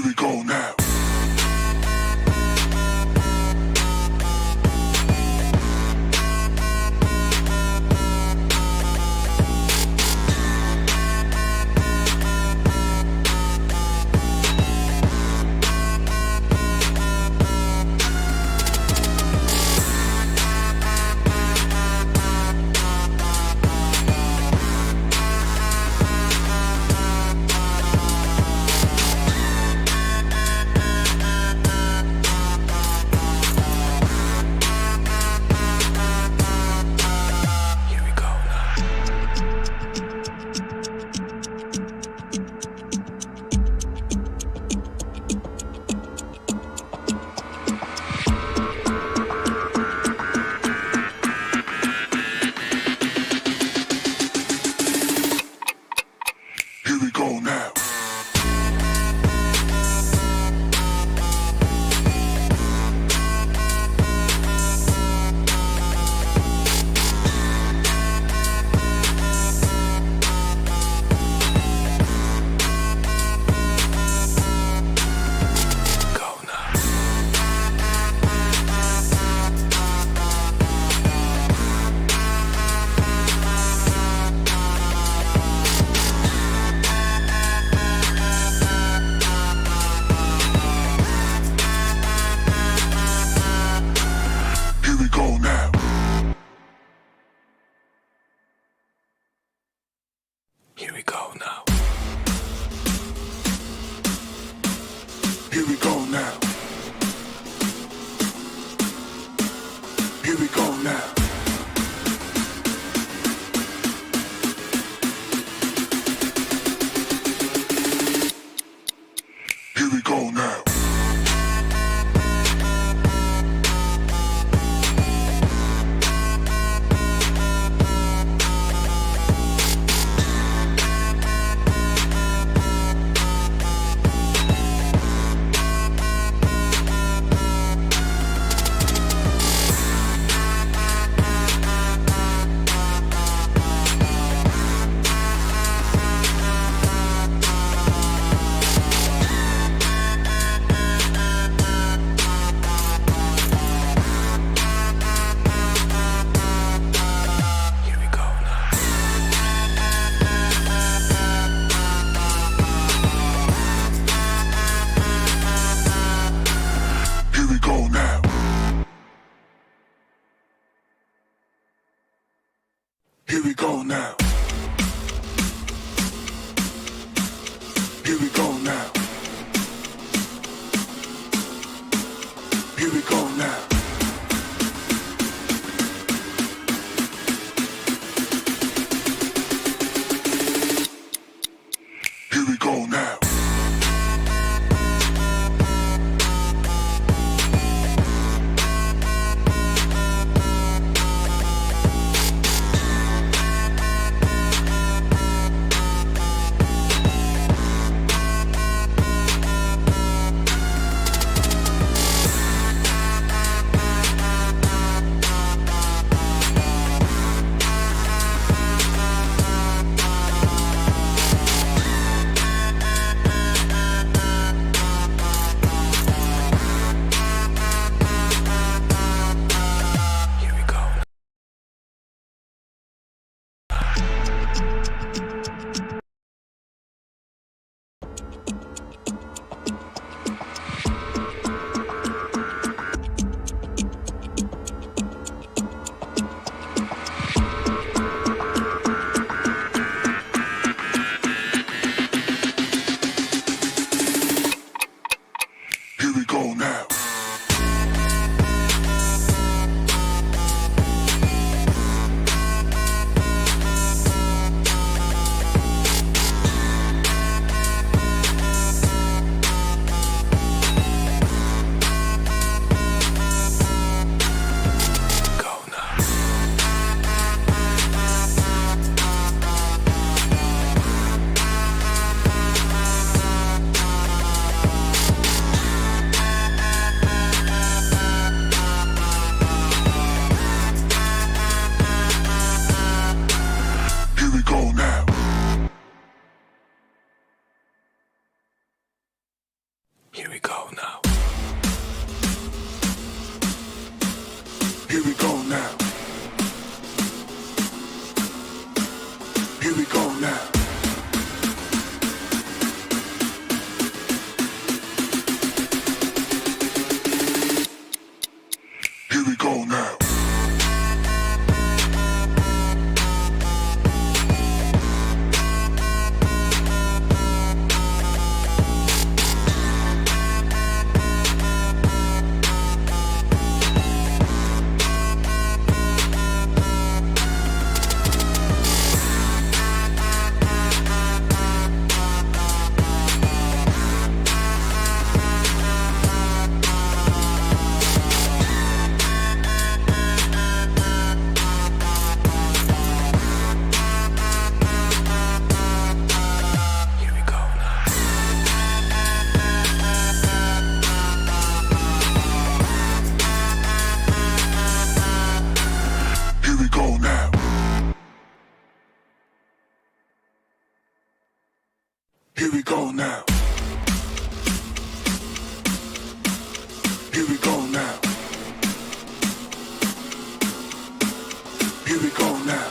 Here we go now. Here we go now. Here we go now. Here we go now. Here we go now. Here we go now. Here we go now. Here we go now. Here we go now. Here we go now. Here we go now. Here we go now. Here we go now. Here we go now. Here we go now. Here we go now. Here we go now. Here we go now. Here we go now. Here we go now.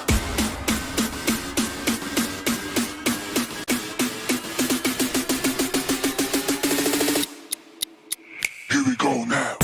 Here we go now.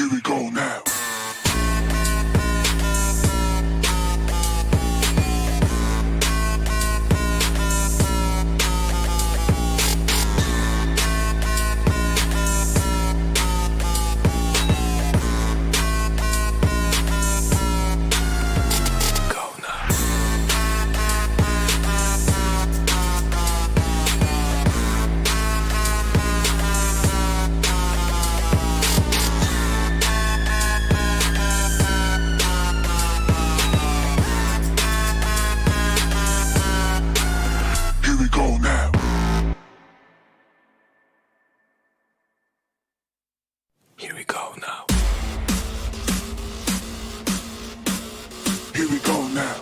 Here we go now. Here we go now. Here we go now.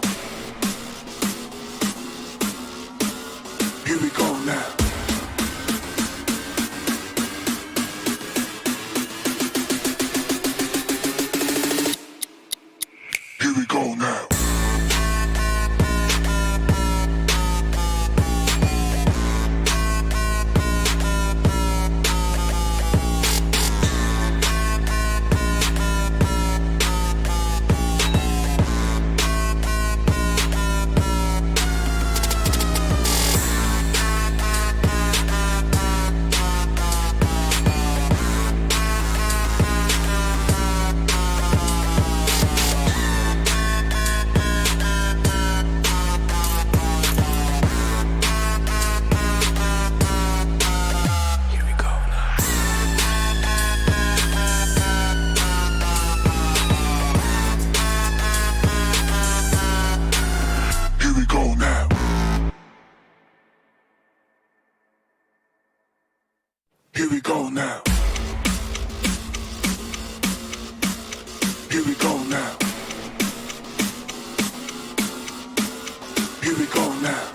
Here we go now. Here we go now. Here we go now. Here we go now. Here we go now. Here we go now.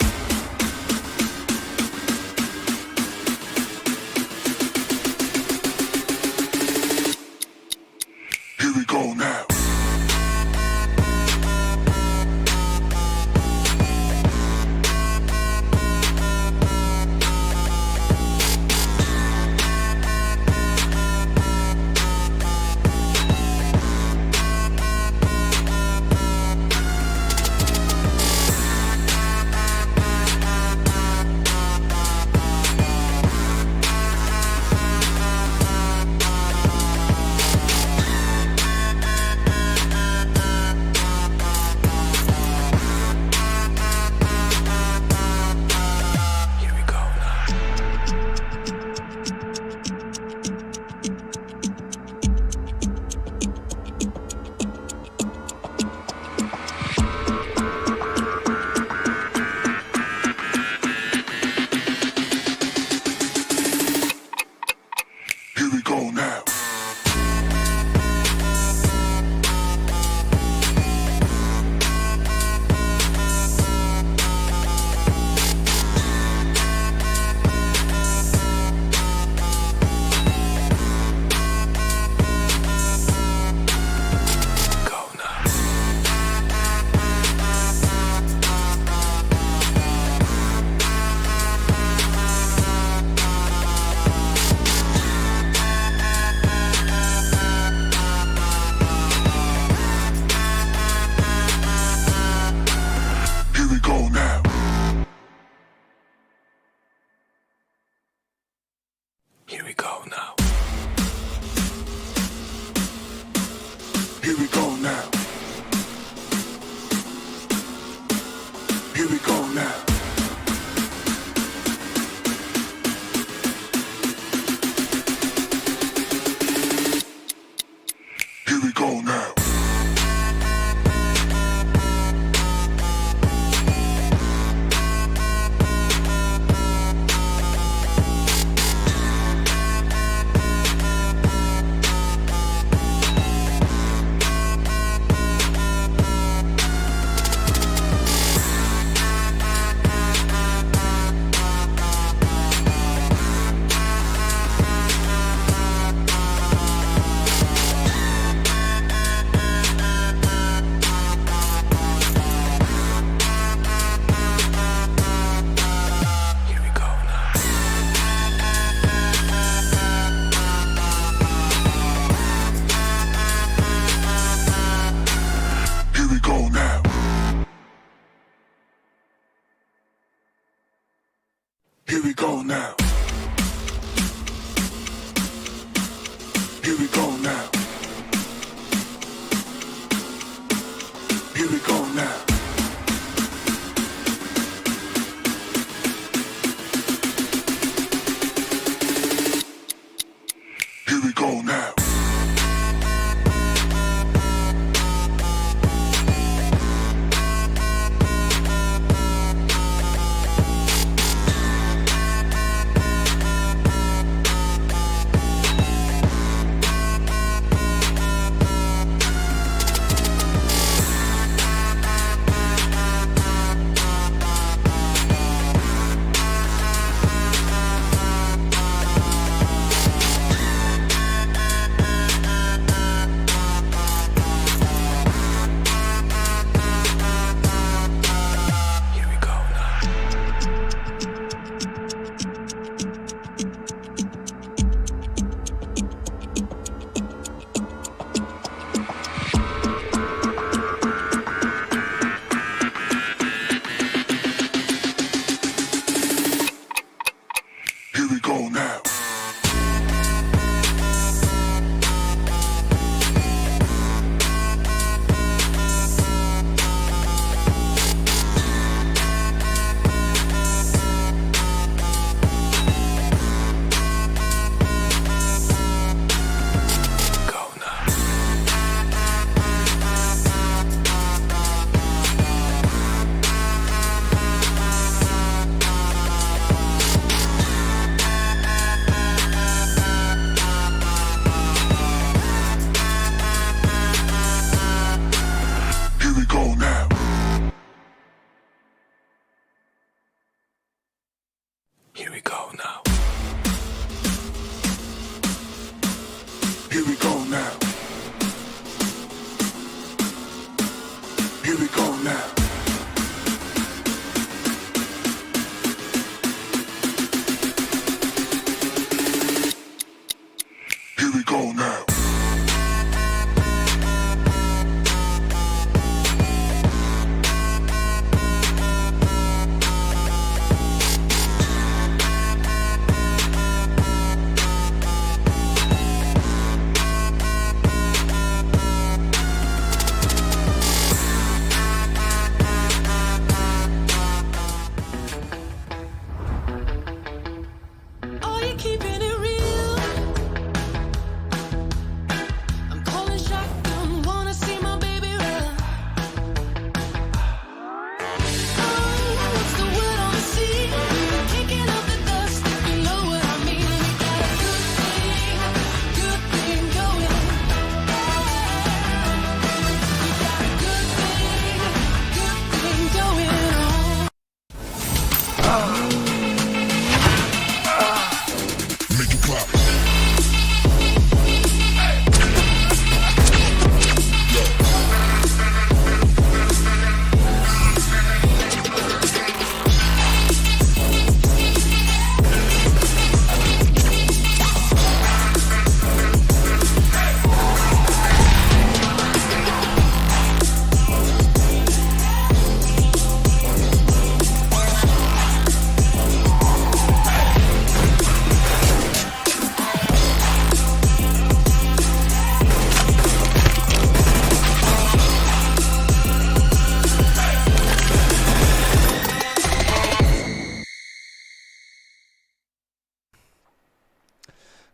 Here we go now. Here we go now. Here we go now. Here we go now. Here we go now.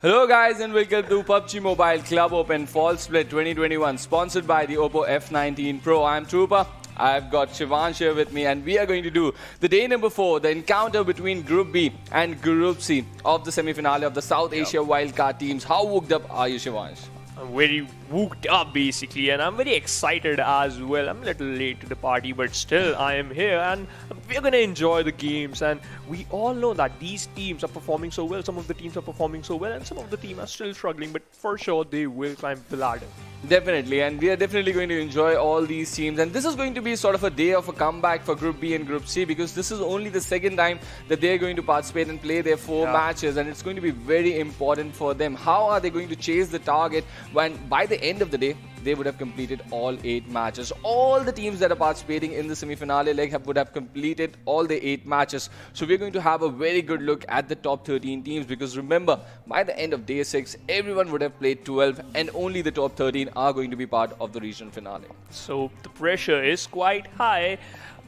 Hello guys and welcome to PUBG Mobile Club Open Fall Split 2021 sponsored by the Oppo F19 Pro. I'm Trooper. I've got Shivansh here with me and we are going to do the day number 4, the encounter between Group B and Group C of the semi-finale of the South Asia Wildcard teams. How wooked up are you, Shivansh? I'm very wooked up basically, and I'm very excited as well. I'm a little late to the party, but still I am here and we're gonna enjoy the games. And we all know that these teams are performing so well. Some of the teams are performing so well and some of the teams are still struggling, but for sure they will climb the ladder. Definitely, and we are definitely going to enjoy all these teams, and this is going to be sort of a day of a comeback for Group B and Group C, because this is only the second time that they're going to participate and play their 4 matches, and it's going to be very important for them. How are they going to chase the target when by the end of the day they would have completed all 8 matches? All the teams that are participating in the semi-finale leg would have completed all the 8 matches. So we're going to have a very good look at the top 13 teams, because remember, by the end of day 6, everyone would have played 12 and only the top 13 are going to be part of the regional finale. So the pressure is quite high,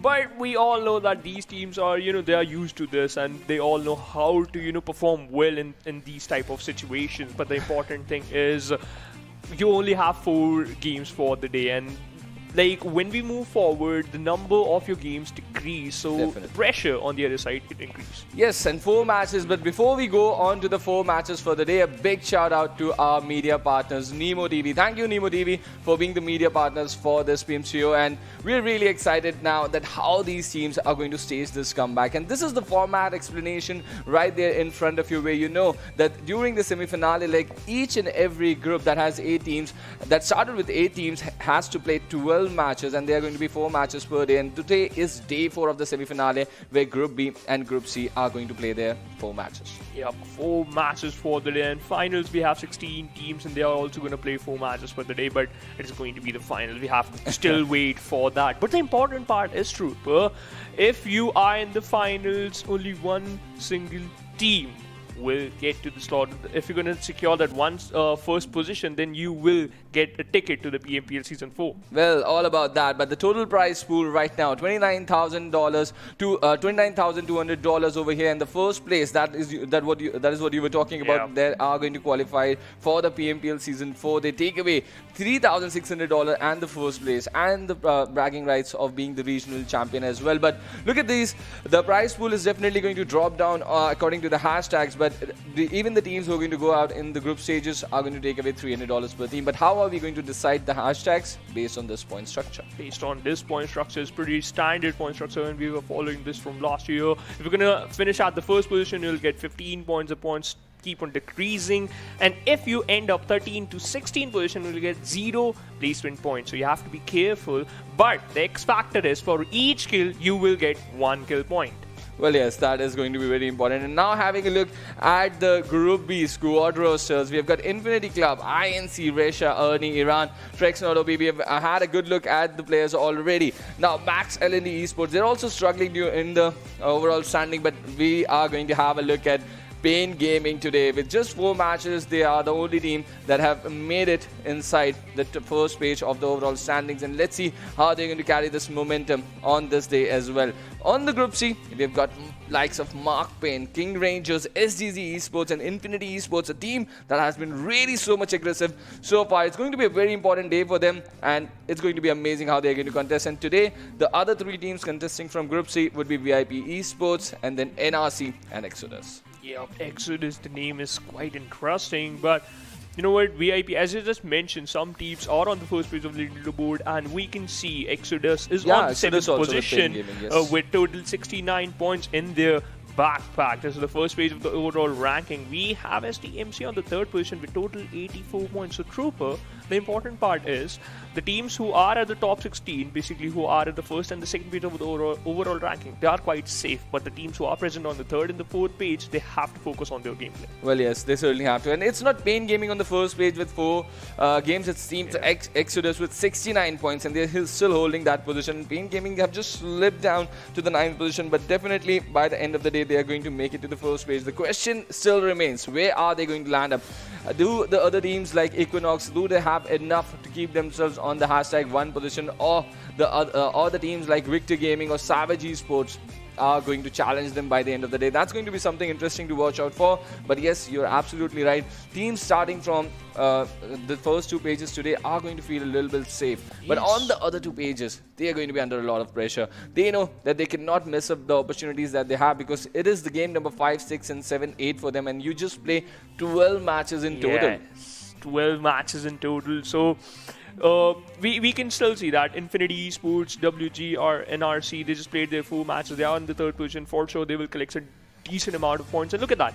but we all know that these teams are, they are used to this and they all know how to, perform well in these type of situations. But the important thing is you only have 4 games for the day, and like when we move forward, the number of your games decrease, so the pressure on the other side it increase. Yes, and 4 matches. But before we go on to the 4 matches for the day, a big shout out to our media partners, Nemo TV. Thank you, Nemo TV, for being the media partners for this PMCO, and we're really excited now that how these teams are going to stage this comeback. And this is the format explanation right there in front of you, where you know that during the semi-finale leg, each and every group that has 8 teams, that started with 8 teams, has to play 12 matches, and there are going to be 4 matches per day. And today is day 4 of the semi-finale, where Group B and Group C are going to play their 4 matches. Yep, 4 matches for the day. And finals, we have 16 teams, and they are also going to play 4 matches for the day. But it's going to be the final. We have to still wait for that. But the important part is, Trooper, if you are in the finals, only one single team will get to the slot. If you're going to secure that first position, then you will get a ticket to the PMPL Season 4. Well, all about that. But the total prize pool right now, $29,000 to $29,200 over here in the first place. That is what you were talking about. They are going to qualify for the PMPL Season 4. They take away $3,600 and the first place and the bragging rights of being the regional champion as well. But look at these. The prize pool is definitely going to drop down according to the hashtags. But even the teams who are going to go out in the group stages are going to take away $300 per team. But how are we going to decide the hashtags? Based on this point structure. Based on this point structure, it's pretty standard point structure, and we were following this from last year. If you're going to finish at the first position, you'll get 15 points. The points keep on decreasing, and if you end up 13 to 16 position, you'll get 0 placement points. So you have to be careful. But the X factor is, for each kill, you will get 1 kill point. Well, yes, that is going to be very important. And now having a look at the Group B squad rosters, we have got Infinity Club, INC, Resha, Ernie, Iran, Trex, Nodobi. We have had a good look at the players already. Now, Max, LND, eSports, they're also struggling in the overall standing, but we are going to have a look at Pain Gaming today. With just 4 matches, they are the only team that have made it inside the first page of the overall standings. And let's see how they're going to carry this momentum on this day as well. On the Group C, we've got likes of MAKPEN, King Rangers, SDZ Esports, and Infinity Esports, a team that has been really so much aggressive so far. It's going to be a very important day for them, and it's going to be amazing how they're going to contest. And today, the other 3 teams contesting from Group C would be VIP Esports, and then NRC and Exodus. Yeah, Exodus, the name is quite interesting, but you know what, VIP, as you just mentioned, some teams are on the first page of the leaderboard, and we can see Exodus is on the 7th position with total 69 points in their backpack. This is the first page of the overall ranking. We have SDMZ on the 3rd position with total 84 points. So, Trooper, the important part is the teams who are at the top 16, basically who are at the 1st and the 2nd page of the overall ranking, they are quite safe. But the teams who are present on the 3rd and the 4th page, they have to focus on their gameplay. Well, yes, they certainly have to. And it's not Pain Gaming on the first page with 4 games. It's Team Exodus with 69 points, and they're still holding that position. Pain Gaming have just slipped down to the 9th position, but definitely by the end of the day, they are going to make it to the first page. The question still remains, where are they going to land up? Do the other teams like Equinox, do they have enough to keep themselves on the hashtag 1 position, or the teams like Victor Gaming or Savage Esports, are going to challenge them by the end of the day. That's going to be something interesting to watch out for. But yes, you're absolutely right. Teams starting from the first 2 pages today are going to feel a little bit safe. Yes. But on the other 2 pages, they are going to be under a lot of pressure. They know that they cannot mess up the opportunities that they have, because it is the game number 5, 6, and 7, 8 for them, and you just play 12 matches in total. Yes, 12 matches in total. So we can still see that Infinity eSports, WG or NRC, they just played their 4 matches. They are in the 3rd position. For sure, they will collect a decent amount of points. And look at that.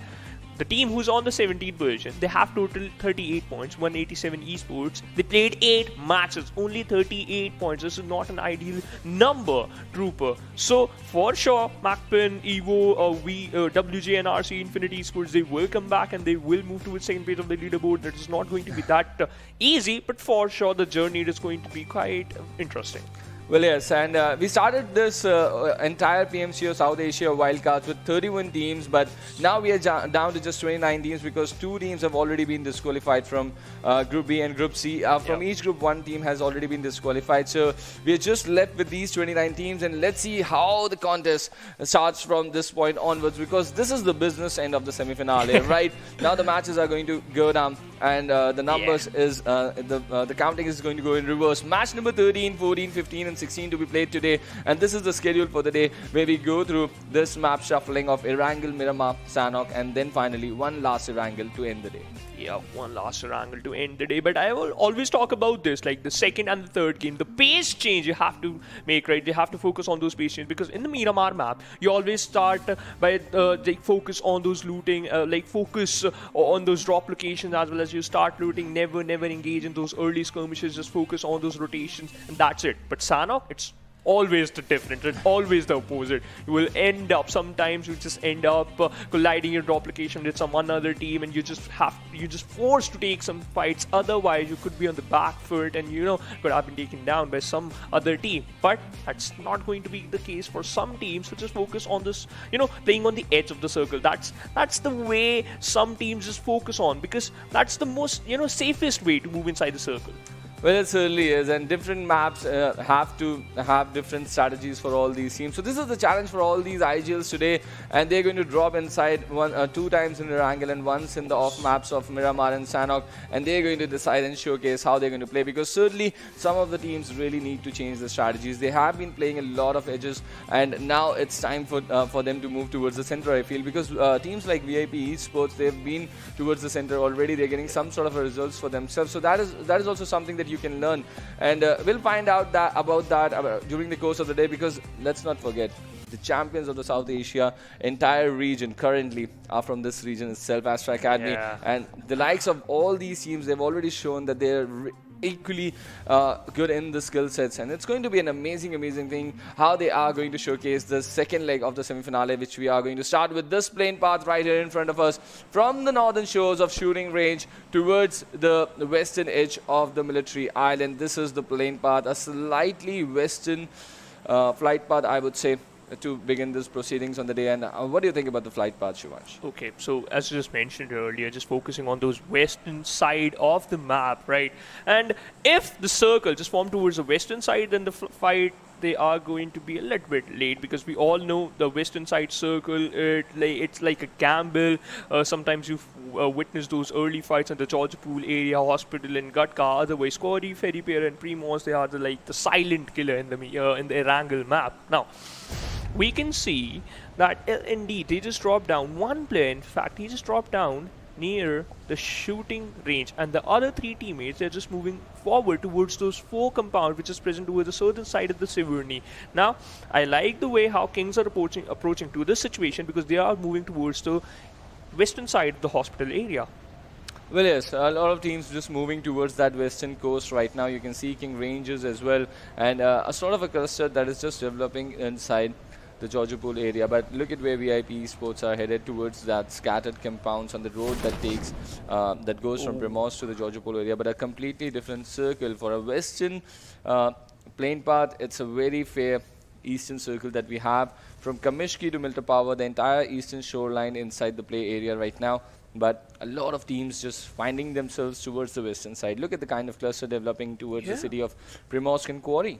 The team who's on the 17th position, they have total 38 points, 187 eSports. They played 8 matches, only 38 points. This is not an ideal number, Trooper. So, for sure, MAKPEN, Evo, WJ and RC, Infinity eSports, they will come back and they will move to the second page of the leaderboard. That is not going to be that easy, but for sure, the journey is going to be quite interesting. Well, yes, and we started this entire PMCO South Asia wildcards with 31 teams, but now we are down to just 29 teams because 2 teams have already been disqualified from Group B and Group C. From each group, 1 team has already been disqualified. So we are just left with these 29 teams, and let's see how the contest starts from this point onwards, because this is the business end of the semi-finale, right? Now the matches are going to go down, and the numbers is the counting is going to go in reverse. Match number 13, 14, 15, and 16 to be played today, and this is the schedule for the day, where we go through this map shuffling of Erangel, Miramar, Sanhok, and then finally one last Erangel to end the day. Yeah, one last Erangel to end the day. But I will always talk about this, like the second and the third game, the pace change you have to make, right? You have to focus on those pace changes, because in the Miramar map, you always start by focus on those looting, focus on those drop locations, as well as you start looting. Never engage in those early skirmishes. Just focus on those rotations, and that's it. But Sanhok, it's always the different, it's always the opposite. You will end up, sometimes you just end up colliding your drop location with some another team, and you're just forced to take some fights. Otherwise, you could be on the back foot and could have been taken down by some other team. But that's not going to be the case for some teams. So just focus on this, playing on the edge of the circle. That's the way some teams just focus on, because that's the most safest way to move inside the circle. Well, it certainly is, and different maps have to have different strategies for all these teams. So this is the challenge for all these IGLs today, and they're going to drop inside 2 times in Erangel and once in the off maps of Miramar and Sanhok, and they're going to decide and showcase how they're going to play, because certainly some of the teams really need to change the strategies. They have been playing a lot of edges, and now it's time for them to move towards the center, I feel, because teams like VIP eSports, they've been towards the center already. They're getting some sort of results for themselves. So that is also something that you can learn, and we'll find out about that during the course of the day, because let's not forget, the champions of the South Asia entire region currently are from this region itself, Astra Academy, and the likes of all these teams, they've already shown that they're equally good in the skill sets, and it's going to be an amazing thing how they are going to showcase the second leg of the semi-finale, which we are going to start with this plane path right here in front of us from the northern shores of shooting range towards the western edge of the military island. This is the plane path, a slightly western flight path, I would say, to begin this proceedings on the day. And what do you think about the flight path, Shivansh? Okay, so as you just mentioned earlier, just focusing on those western side of the map, right? And if the circle just formed towards the western side, then the fight, they are going to be a little bit late, because we all know the western side circle, it's like a gamble. Sometimes you witness those early fights in the Georgia Pool area, Hospital and Gatka. Otherwise, Scotty, Ferrypair and Primos, they are the silent killer in the Erangel map. Now, we can see that indeed they just dropped down. One player, in fact, he just dropped down near the shooting range, and the other 3 teammates, they're just moving forward towards those 4 compounds which is present towards the southern side of the Severny. Now, I like the way how Kings are approaching to this situation, because they are moving towards the western side of the hospital area. Well, yes, a lot of teams just moving towards that western coast right now. You can see King Ranges as well, and a sort of a cluster that is just developing inside the Georgia Pool area. But look at where VIP eSports are headed towards that scattered compounds on the road that takes that goes from Primos to the Georgia Pool area, but a completely different circle for a western plane path. It's a very fair eastern circle that we have from Kamishki to Milta Power, the entire eastern shoreline inside the play area right now. But a lot of teams just finding themselves towards the western side. Look at the kind of cluster developing towards the city of Primorsk and Quarry.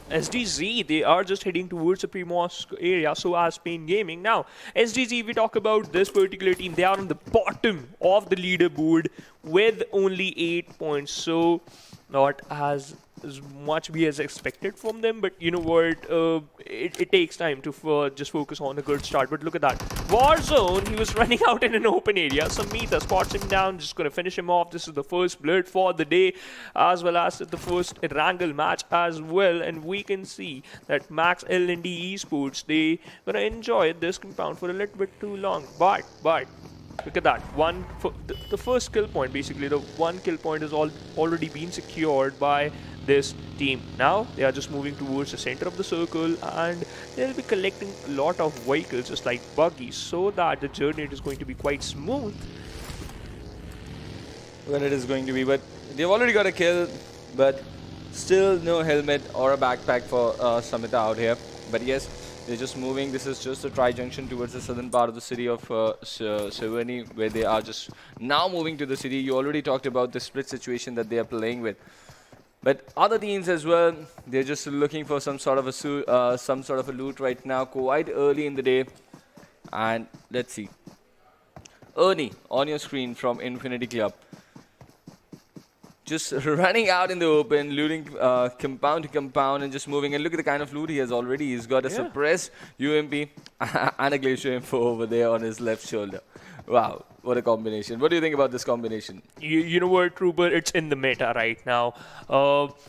SDZ, they are just heading towards the pre-mosque area, so as Spain Gaming. Now, SDZ, if we talk about this particular team, they are on the bottom of the leaderboard with only 8 points, so not as much we as expected from them, but you know what, it takes time to just focus on a good start. But look at that, Warzone, he was running out in an open area. Samita spots him down, just gonna finish him off. This is the first blood for the day, as well as the first Erangel match as well, and we can see that Max L&D eSports, they gonna enjoy this compound for a little bit too long, but look at that, the first kill point, basically the one kill point is already been secured by this team. Now they are just moving towards the center of the circle, and they'll be collecting a lot of vehicles just like buggies, so that the journey is going to be quite smooth. Well, it is going to be, but they've already got a kill, but still no helmet or a backpack for Samita out here. But yes, they're just moving. This is just a tri-junction towards the southern part of the city of Severny, where they are just now moving to the city. You already talked about the split situation that they are playing with. But other teams as well, they're just looking for some sort of a loot right now, quite early in the day. And let's see. Ernie on your screen from Infinity Club. Just running out in the open, looting compound to compound and just moving. And look at the kind of loot he has already. He's got a suppressed UMP and a Glacier M4 over there on his left shoulder. Wow, what a combination. What do you think about this combination? You know what, Trooper, it's in the meta right now.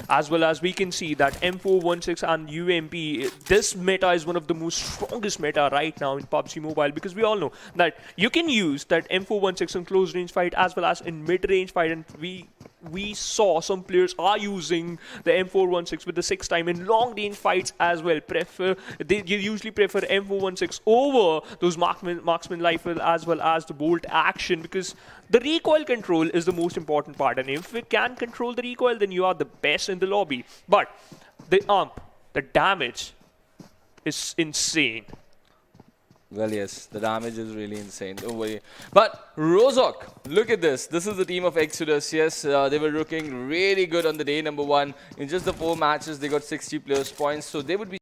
As well as we can see that M416 and UMP, this meta is one of the most strongest meta right now in PUBG Mobile, because we all know that you can use that M416 in close range fight as well as in mid range fight, and we saw some players are using the M416 with the 6 time in long range fights as well. They usually prefer M416 over those marksman rifle as well as the bolt action, because the recoil control is the most important part, and if we can control the recoil, then you are the best in the lobby. But the damage is insane. Well, yes, the damage is really insane. Don't worry. But Rozok, look at this. This is the team of Exodus. Yes, they were looking really good on the day number 1. In just the 4 matches, they got 60 plus points. So they would be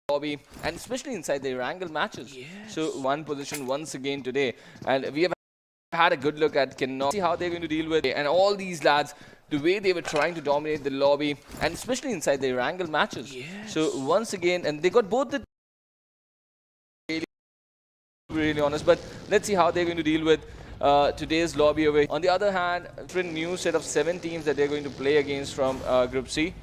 lobby, and especially inside the Erangel matches. Yes. So one position once again today, and we have had a good look at Cannot. See how they're going to deal with it. And all these lads, the way they were trying to dominate the lobby, and especially inside the Erangel matches. Yes. So once again, and they got both the really honest, but let's see how they're going to deal with today's lobby away. On the other hand, different new set of 7 teams that they're going to play against from Group C,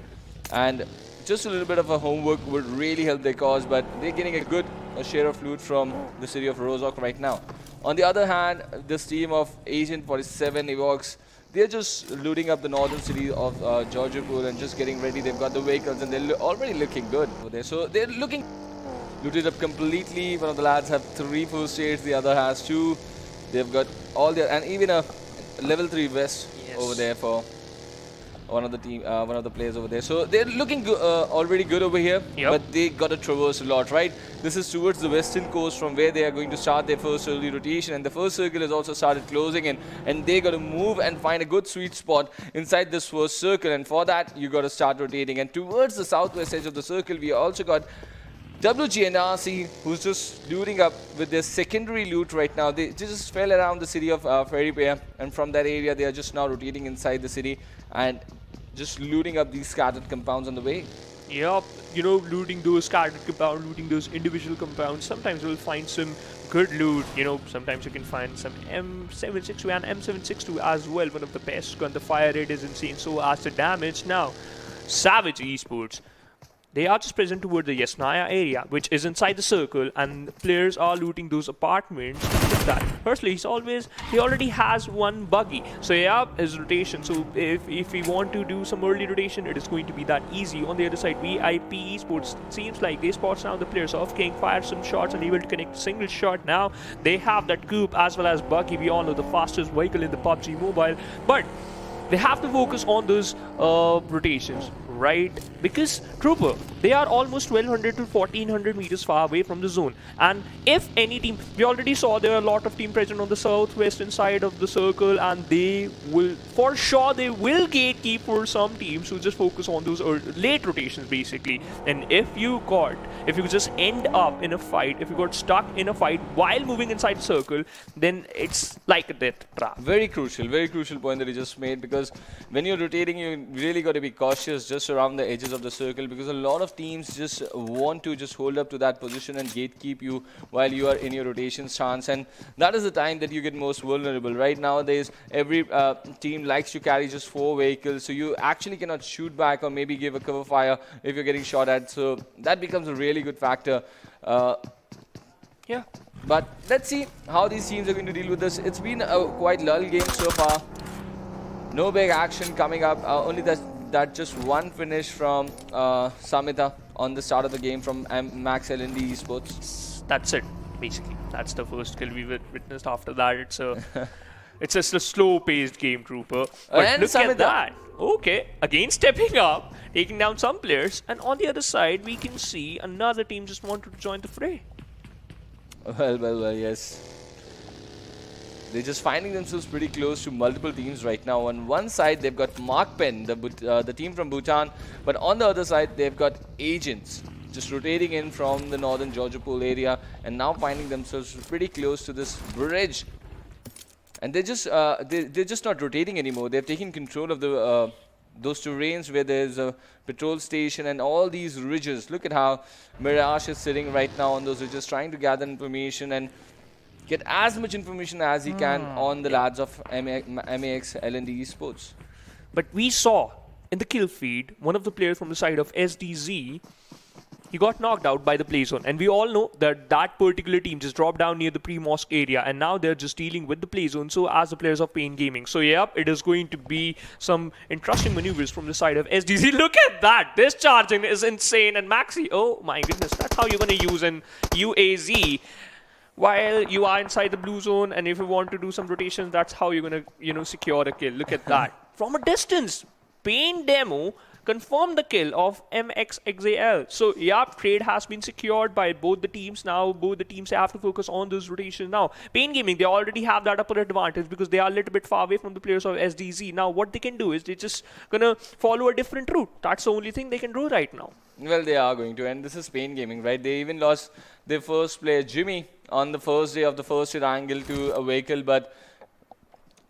and just a little bit of a homework would really help their cause, but they're getting a good share of loot from the city of Rozok right now. On the other hand, this team of Agent 47 EvoX, they're just looting up the northern city of Georgiapur and just getting ready. They've got the vehicles and they're already looking good over there. So they're looking looted up completely. One of the lads have 3 first aids, the other has 2. They've got all their, and even a level 3 vest over there for one of the players over there. So they're looking already good over here, but they got to traverse a lot, right? This is towards the western coast from where they are going to start their first early rotation, and the first circle has also started closing in, and they got to move and find a good sweet spot inside this first circle, and for that you got to start rotating. And towards the southwest edge of the circle, we also got WGNRC, who's just looting up with their secondary loot right now. They just fell around the city of Ferrypaya, and from that area they are just now rotating inside the city and just looting up these scattered compounds on the way. Yep, you know, looting those scattered compounds, looting those individual compounds. Sometimes you'll find some good loot, you know, sometimes you can find some M762 and M762 as well. One of the best gun, the fire rate is insane, so as the damage. Now, Savage Esports, they are just present toward the Yasnaya area, which is inside the circle, and players are looting those apartments. Look at that. Firstly, he already has 1 buggy. So yeah, his rotation. So if we want to do some early rotation, it is going to be that easy. On the other side, VIP Esports, it seems like they spots now the players of King, fire some shots and able to connect a single shot. Now they have that coupe as well as buggy. We all know the fastest vehicle in the PUBG Mobile, but they have to focus on those rotations. right? Because Trooper, they are almost 1200 to 1400 meters far away from the zone. And if any team, we already saw there are a lot of team present on the southwestern side of the circle, and they will, for sure, they will gatekeep for some teams who just focus on those late rotations basically. And if you just end up in a fight, if you got stuck in a fight while moving inside the circle, then it's like a death trap. Very crucial point that he just made, because when you're rotating, you really got to be cautious just around the edges of the circle, because a lot of teams just want to just hold up to that position and gatekeep you while you are in your rotation stance, and that is the time that you get most vulnerable. Right nowadays, every team likes to carry just 4 vehicles, so you actually cannot shoot back or maybe give a cover fire if you're getting shot at, so that becomes a really good factor. Yeah. But let's see how these teams are going to deal with this. It's been a quite lull game so far. No big action coming up. Only that just one finish from Samita on the start of the game from Max L&D eSports. That's it, basically. That's the first kill we witnessed. After that, it's a slow-paced game, Trooper. But And look Samita. at that. Okay, again stepping up, taking down some players. And on the other side, we can see another team just wanted to join the fray. Well, yes. They're just finding themselves pretty close to multiple teams right now. On one side, they've got MAKPEN, the team from Bhutan. But on the other side, they've got agents just rotating in from the northern Georgia Pool area and now finding themselves pretty close to this bridge. And they're just not rotating anymore. They've taken control of the those terrains where there's a patrol station and all these ridges. Look at how Mirage is sitting right now on those ridges, trying to gather information and get as much information as he can on the lads of MAX L&D eSports. But we saw in the kill feed, one of the players from the side of SDZ, he got knocked out by the play zone. And we all know that that particular team just dropped down near the pre-mosque area, and now they're just dealing with the play zone, so as the players of Pain Gaming. So yep, it is going to be some interesting maneuvers from the side of SDZ. Look at that! This charging is insane. And Maxi, oh my goodness, that's how you're going to use an UAZ while you are inside the blue zone, and if you want to do some rotations, that's how you're going to, secure a kill. Look at that. From a distance, Pain Demo confirmed the kill of MXXAL. So, yeah, trade has been secured by both the teams. Now, both the teams have to focus on those rotations. Now, Pain Gaming, they already have that upper advantage because they are a little bit far away from the players of SDZ. Now, what they can do is they're just going to follow a different route. That's the only thing they can do right now. Well, they are going to, and this is Pain Gaming, right? They even lost their first player, Jimmy, on the first day of the first Erangel to a vehicle, but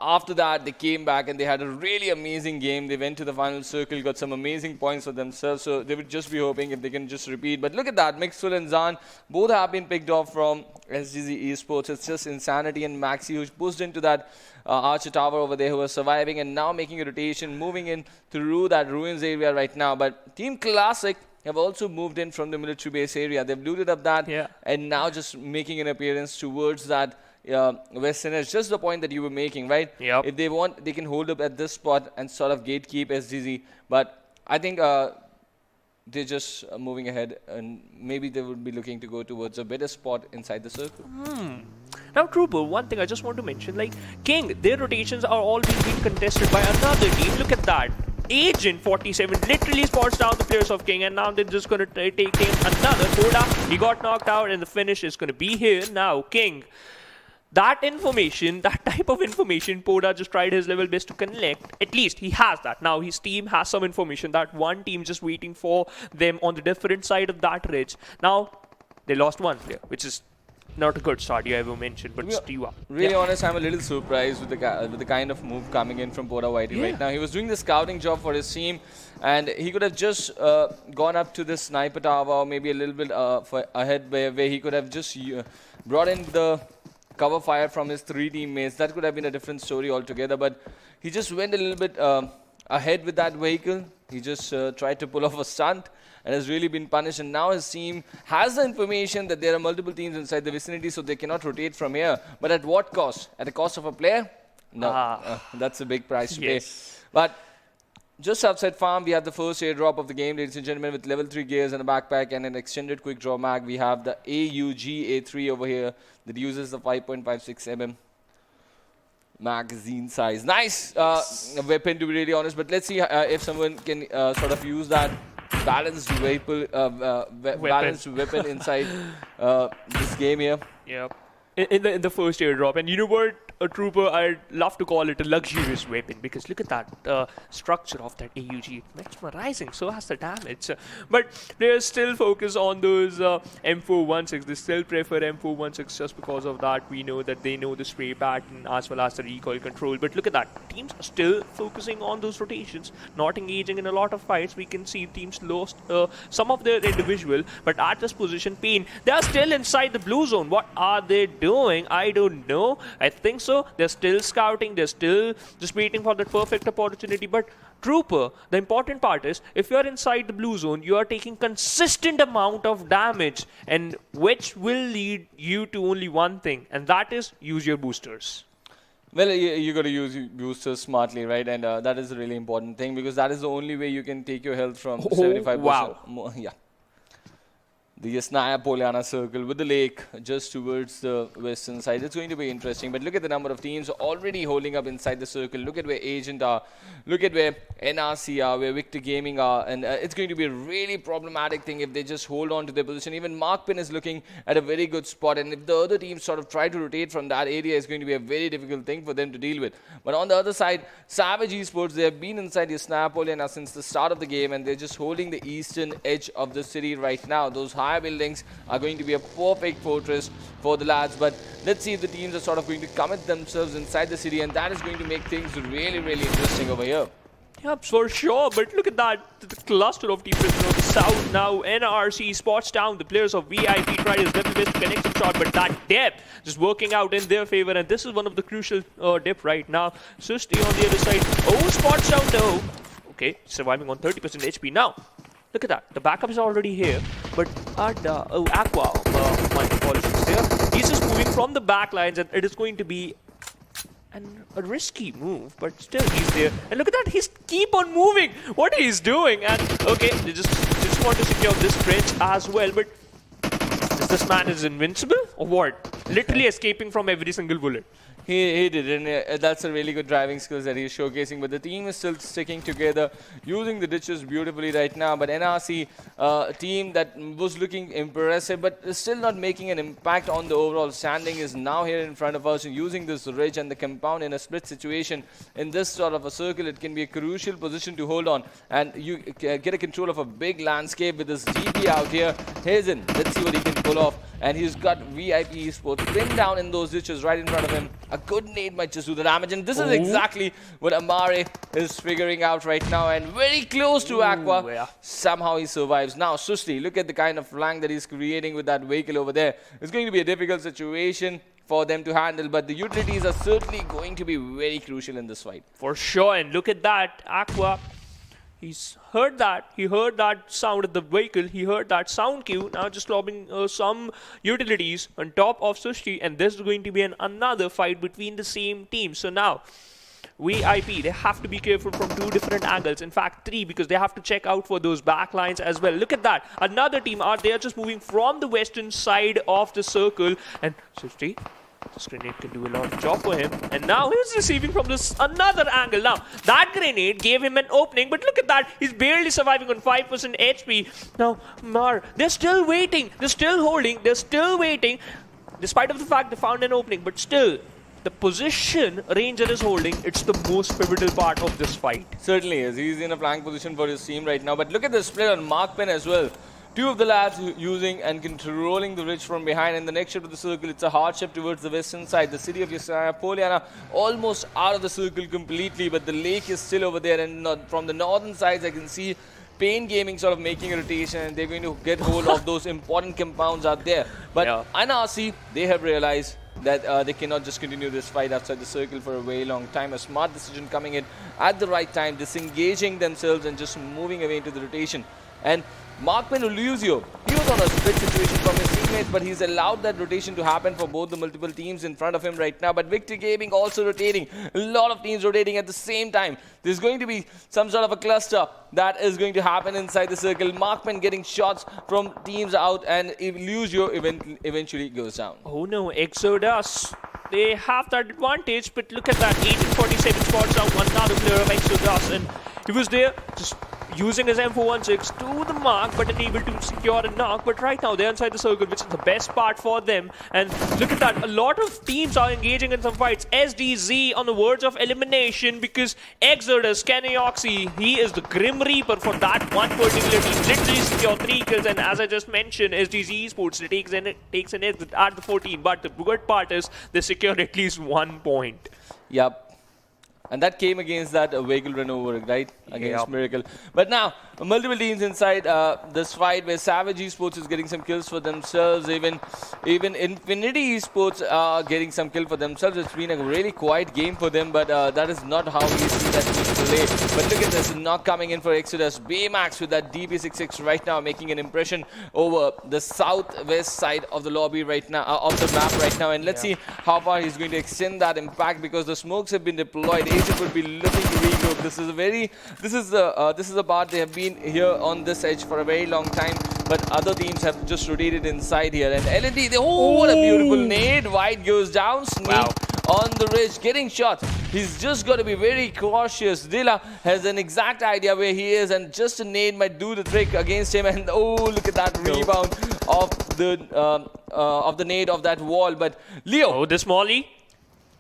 after that, they came back and they had a really amazing game. They went to the final circle, got some amazing points for themselves. So they would just be hoping if they can just repeat. But look at that. Mixful and Zan both have been picked off from SGZ eSports. It's just insanity. And Maxi, who's pushed into that Archer Tower over there, who was surviving and now making a rotation, moving in through that ruins area right now. But Team Classic have also moved in from the military base area. They've looted up that and now just making an appearance towards that Western Edge. Just the point that you were making, right? Yep. If they want, they can hold up at this spot and sort of gatekeep SDZ. But I think they're just moving ahead, and maybe they would be looking to go towards a better spot inside the circle. Now, Trooper, one thing I just want to mention, like King, their rotations are all being contested by another team. Look at that. Agent 47 literally spots down the players of King, and now they're just going to take him another. Koda, he got knocked out, and the finish is going to be here now. King. That information, that type of information, Poda just tried his level best to collect. At least he has that. Now his team has some information. That one team just waiting for them on the different side of that ridge. Now, they lost one player, which is not a good start you ever mentioned, but still. Really honest, I'm a little surprised with the kind of move coming in from Poda Whitey right now. He was doing the scouting job for his team, and he could have just gone up to this sniper tower, or maybe a little bit ahead where he could have just brought in the cover fire from his 3 teammates. That could have been a different story altogether, but he just went a little bit ahead with that vehicle. He just tried to pull off a stunt and has really been punished. And now his team has the information that there are multiple teams inside the vicinity, so they cannot rotate from here. But at what cost? At the cost of a player? No, that's a big price to pay. But just outside farm, we have the first airdrop of the game, ladies and gentlemen, with level 3 gears and a backpack and an extended quick draw mag. We have the AUG A3 over here that uses the 5.56 mm. magazine size. Nice weapon, to be really honest, but let's see if someone can sort of use that balanced weapon, balanced weapon inside this game here. Yep. In the first airdrop, and you know what, a trooper, I'd love to call it a luxurious weapon, because look at that structure of that AUG. It's mesmerizing, so has the damage. But players still focus on those M416. They still prefer M416 just because of that. We know that they know the spray pattern as well as the recoil control. But look at that. Teams are still focusing on those rotations, not engaging in a lot of fights. We can see teams lost some of their individual, but at this position, Pain, they are still inside the blue zone. What are they doing? I don't know. I think so. They're still scouting. They're still just waiting for that perfect opportunity. But Trooper, the important part is, if you're inside the blue zone, you are taking consistent amount of damage, and which will lead you to only one thing, and that is use your boosters. Well, you got to use boosters smartly, right? And that is a really important thing, because that is the only way you can take your health from 75%. Wow. Yeah. The Yasnaya Poliana circle with the lake just towards the western side. It's going to be interesting. But look at the number of teams already holding up inside the circle. Look at where Agent are. Look at where NRC are, where Victor Gaming are. And it's going to be a really problematic thing if they just hold on to their position. Even MAKPEN is looking at a very good spot. And if the other teams sort of try to rotate from that area, it's going to be a very difficult thing for them to deal with. But on the other side, Savage eSports, they have been inside Yasnaya Poliana since the start of the game. And they're just holding the eastern edge of the city right now. Those high buildings are going to be a perfect fortress for the lads, but let's see if the teams are sort of going to commit themselves inside the city, and that is going to make things really, really interesting over here. Yep, for sure, but look at that, the cluster of teams on the south now. NRC spots down the players of VIP, tried his level best connection shot, but that depth just working out in their favor, and this is one of the crucial depth right now. Susti on the other side, spots down though. Okay, surviving on 30% HP now. Look at that. The backup is already here, but Aqua, my apologies there. He's just moving from the back lines, and it is going to be a risky move, but still he's there. And look at that. He's keep on moving. What he's doing? And okay, they just want to secure this trench as well. But is this man is invincible or what? Literally escaping from every single bullet. He did, and that's a really good driving skills that he's showcasing. But the team is still sticking together, using the ditches beautifully right now. But NRC, team that was looking impressive, but still not making an impact on the overall standing, is now here in front of us, using this ridge and the compound in a split situation. In this sort of a circle, it can be a crucial position to hold on, and you get a control of a big landscape with this GP out here. Here's in. Let's see what he can pull off. And he's got VIP eSports pinned down in those ditches right in front of him. A good nade might just do the damage, and this is exactly what Amare is figuring out right now, and very close to Aqua. Yeah. Somehow he survives. Now, Susti, look at the kind of flank that he's creating with that vehicle over there. It's going to be a difficult situation for them to handle, but the utilities are certainly going to be very crucial in this fight. For sure, and look at that. Aqua, he's heard that. He heard that sound at the vehicle. He heard that sound cue. Now just lobbing some utilities on top of Sushi, and this is going to be another fight between the same team. So now, VIP, they have to be careful from two different angles. In fact, three, because they have to check out for those back lines as well. Look at that. Another team they are just moving from the western side of the circle. And Sushi, this grenade can do a lot of job for him. And now he's receiving from this another angle. Now, that grenade gave him an opening, but look at that. He's barely surviving on 5% HP. Now, Mar, they're still waiting. They're still holding. They're still waiting. Despite of the fact they found an opening, but still, the position Ranger is holding, it's the most pivotal part of this fight. Certainly is. He's in a flank position for his team right now. But look at the split on MAKPEN as well. Two of the lads using and controlling the ridge from behind. In the next shift of the circle, it's a hard shift towards the western side. The city of Yasnaya Poliana almost out of the circle completely, but the lake is still over there. And from the northern sides, I can see Pain Gaming sort of making a rotation, and they're going to get hold of those important compounds out there. But NRC, they have realized that they cannot just continue this fight outside the circle for a very long time. A smart decision coming in at the right time, disengaging themselves and just moving away into the rotation. And MAKPEN Ulusio, he was on a split situation from his teammates, but he's allowed that rotation to happen for both the multiple teams in front of him right now. But Victor Gaming also rotating. A lot of teams rotating at the same time. There's going to be some sort of a cluster that is going to happen inside the circle. MAKPEN getting shots from teams out, and Ulusio eventually goes down. Oh no, Exodus. They have that advantage, but look at that. 1847 spots down another player of Exodus, and he was there just using his M416 to the mark, but unable to secure a knock. But right now, they're inside the circle, which is the best part for them. And look at that. A lot of teams are engaging in some fights. SDZ on the verge of elimination because Exodus, Kenyoxy, he is the Grim Reaper for that one particular team. Literally secure 3 kills. And as I just mentioned, SDZ eSports takes an exit at the 14. But the good part is they secured at least 1 point. Yep. And that came against that vehicle run over, right? Against Miracle. But now, multiple teams inside this fight where Savage eSports is getting some kills for themselves. Even Infinity eSports are getting some kill for themselves. It's been a really quiet game for them, but that is not how we see that team play. But look at this, knock coming in for Exodus. Baymax with that DP66 right now, making an impression over the southwest side of the lobby right now, of the map right now. And let's see how far he's going to extend that impact, because the smokes have been deployed. Agent would be looking to regroup. This is the part they have been here on this edge for a very long time, but other teams have just rotated inside here. And L&D, what a beautiful nade. White goes down. Sneak on the ridge, getting shot. He's just got to be very cautious. Dilla has an exact idea where he is, and just a nade might do the trick against him. And oh, look at that rebound of the nade of that wall. But Leo, oh, this Molly,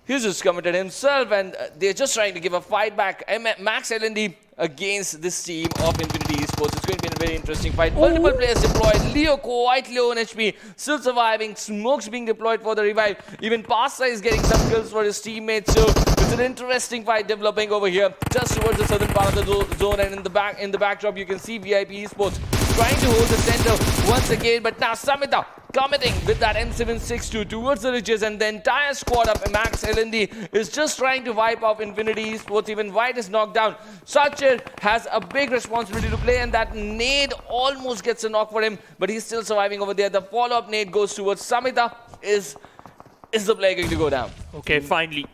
he's just committed himself, and they're just trying to give a fight back. Max L&D against this team of Infinity eSports. It's going to be a very interesting fight. Multiple players deployed. Leo quite low on HP, still surviving. Smokes being deployed for the revive. Even Pasta is getting some kills for his teammates. So it's an interesting fight developing over here, just towards the southern part of the zone. And in the backdrop, you can see VIP eSports trying to hold the center once again. But now Samita committing with that M762 towards the ridges, and the entire squad of Max L&D is just trying to wipe off Infinity eSports. Even White is knocked down. Sachir has a big responsibility to play, and that nade almost gets a knock for him, but he's still surviving over there. The follow-up nade goes towards Samita. Is the player going to go down? Okay, finally.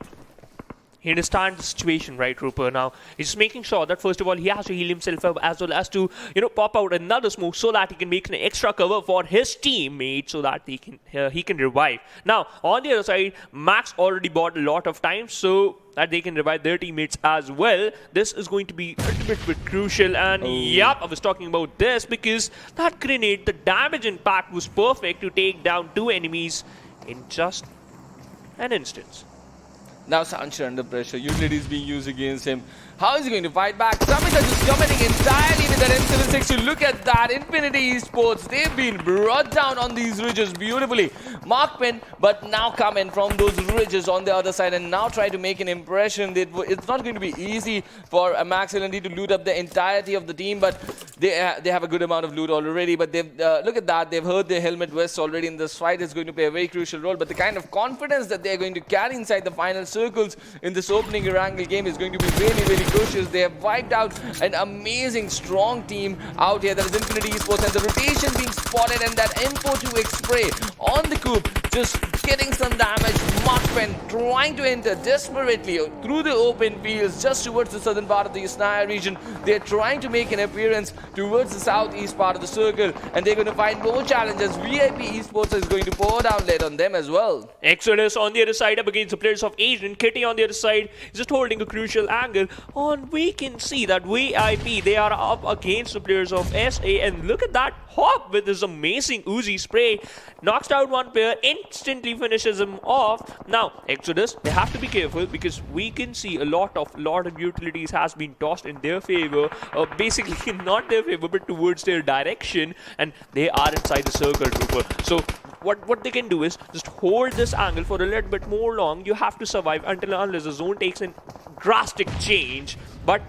He understands the situation, right, Rupert? Now, he's making sure that, first of all, he has to heal himself up, as well as to, pop out another smoke so that he can make an extra cover for his teammate so that he can revive. Now, on the other side, Max already bought a lot of time so that they can revive their teammates as well. This is going to be a little bit crucial. And yep, I was talking about this because that grenade, the damage impact was perfect to take down 2 enemies in just an instance. Now Sanchar under pressure. Utilities being used against him. How is he going to fight back? Samita just committing entirely with that M762. Look at that. Infinity eSports, they've been brought down on these ridges beautifully. MAKPEN, but now coming from those ridges on the other side and now try to make an impression. It's not going to be easy for Max L&D to loot up the entirety of the team, but they have a good amount of loot already. But they've look at that. They've heard the helmet vests already in this fight. It's going to play a very crucial role. But the kind of confidence that they're going to carry inside the final circles in this opening Erangel game is going to be really, really crucial. They have wiped out an amazing, strong team out here. That is Infinity eSports, and the rotation being spotted, and that M42X spray on the coup, just getting some damage. MAKPEN trying to enter desperately through the open fields just towards the southern part of the Yasnaya region. They're trying to make an appearance towards the southeast part of the circle, and they're going to find more challenges. VIP eSports is going to pour down lead on them as well. Exodus on the other side up against the players of Asian. Kitty on the other side is just holding a crucial angle. We can see that VIP, they are up against the players of SA, and look at that Hop with his amazing Uzi spray. Knocks down one player, instantly finishes him off. Now, Exodus, they have to be careful because we can see a lot of utilities has been tossed in their favor. Basically, not their favor, but towards their direction. And they are inside the circle, Trooper. So, what they can do is just hold this angle for a little bit more long. You have to survive until unless the zone takes a drastic change. But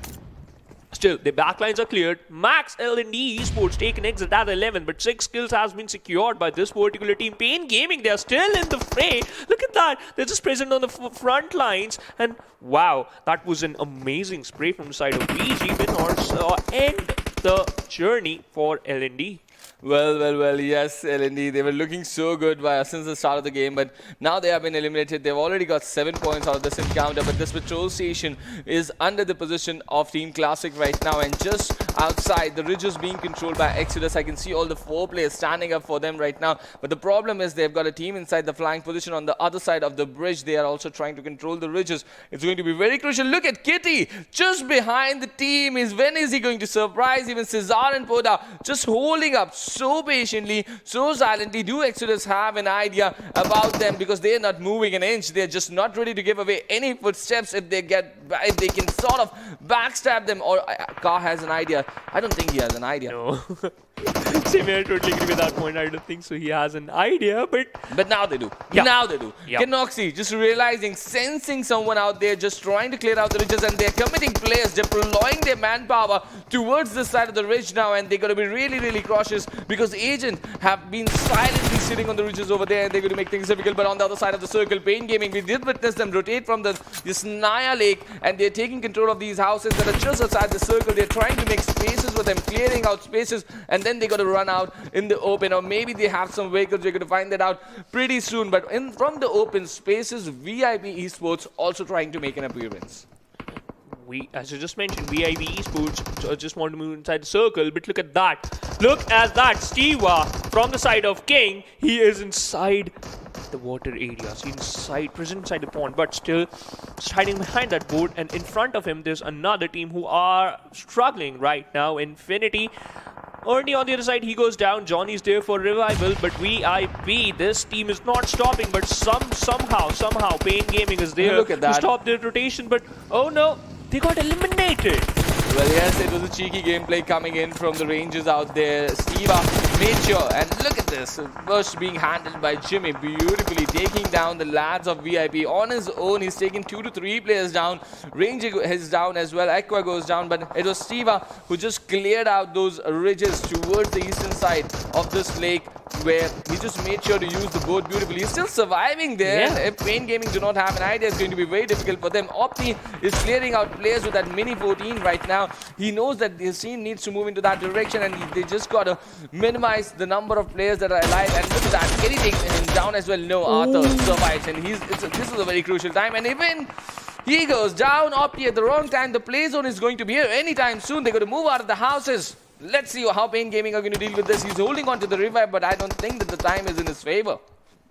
still, the backlines are cleared. Max L&D eSports take an exit at 11, but 6 kills has been secured by this particular team. Pain Gaming, they are still in the fray. Look at that. They're just present on the front lines. And wow, that was an amazing spray from the side of VG. Winners end the journey for L&D. Well, yes, LND. They were looking so good since the start of the game, but now they have been eliminated. They've already got 7 points out of this encounter, but this patrol station is under the position of Team Classic right now, and just outside, the ridge is being controlled by Exodus. I can see all the 4 players standing up for them right now, but the problem is they've got a team inside the flank position on the other side of the bridge. They are also trying to control the ridges. It's going to be very crucial. Look at Kitty just behind the team. When is he going to surprise even Cesar and Poda just holding up so patiently, so silently? Do Exodus have an idea about them? Because they're not moving an inch. They're just not ready to give away any footsteps if they can sort of backstab them. Or Ka has an idea. I don't think he has an idea. No. Same here, I totally agree with that point. I don't think so. He has an idea, but now they do. Yeah. Now they do. Yeah. Kenoxy just realizing, sensing someone out there, just trying to clear out the ridges, and they're committing players, deploying their manpower towards this side of the ridge now, and they're going to be really, really cautious because Agent have been silently sitting on the ridges over there, and they're going to make things difficult. But on the other side of the circle, Pain Gaming, we did witness them rotate from this Naya Lake, and they're taking control of these houses that are just outside the circle. They're trying to make spaces with them, clearing out spaces, and then they got to run out in the open, or maybe they have some vehicles. We're going to find that out pretty soon. But from the open spaces, VIP eSports also trying to make an appearance. As you just mentioned, VIP eSports just want to move inside the circle, but look at that. Look at that. Steva from the side of King. He is inside the water areas. He's present inside the pond, but still just hiding behind that boat. And in front of him, there's another team who are struggling right now. Infinity. Ernie on the other side, he goes down. Johnny's there for revival, but VIP, this team is not stopping, but somehow Pain Gaming is there to stop their rotation, but oh no, they got eliminated. Well, yes, it was a cheeky gameplay coming in from the ranges out there. Steva made sure, and look at this, first being handled by Jimmy, beautifully taking down the lads of VIP on his own. He's taken 2 to 3 players down. Ranger is down as well. Aqua goes down, but it was Steva who just cleared out those ridges towards the eastern side of this lake, where he just made sure to use the boat beautifully. He's still surviving there. Yeah. If Pain Gaming do not have an idea, it's going to be very difficult for them. Opti is clearing out players with that mini 14 right now. He knows that his team needs to move into that direction, and they just got to minimize the number of players that are alive. And look at that, Kenny takes him down as well. No, Arthur survives, and this is a very crucial time. And even he goes down. Opti at the wrong time. The play zone is going to be here anytime soon. They're going to move out of the houses. Let's see how Pain Gaming are going to deal with this. He's holding on to the revive, but I don't think that the time is in his favor.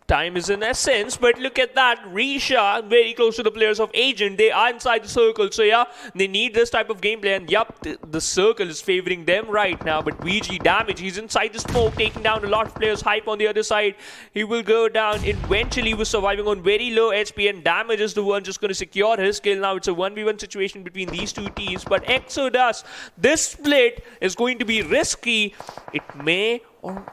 Time is in essence, but look at that. Risha very close to the players of Agent. They are inside the circle, so yeah, they need this type of gameplay, and yup, the circle is favoring them right now. But VG damage, he's inside the smoke, taking down a lot of players. Hype on the other side, he will go down. Eventually was surviving on very low HP, and damage is the one just going to secure his kill. Now it's a 1v1 situation between these two teams, but Exodus, this split is going to be risky. It may, or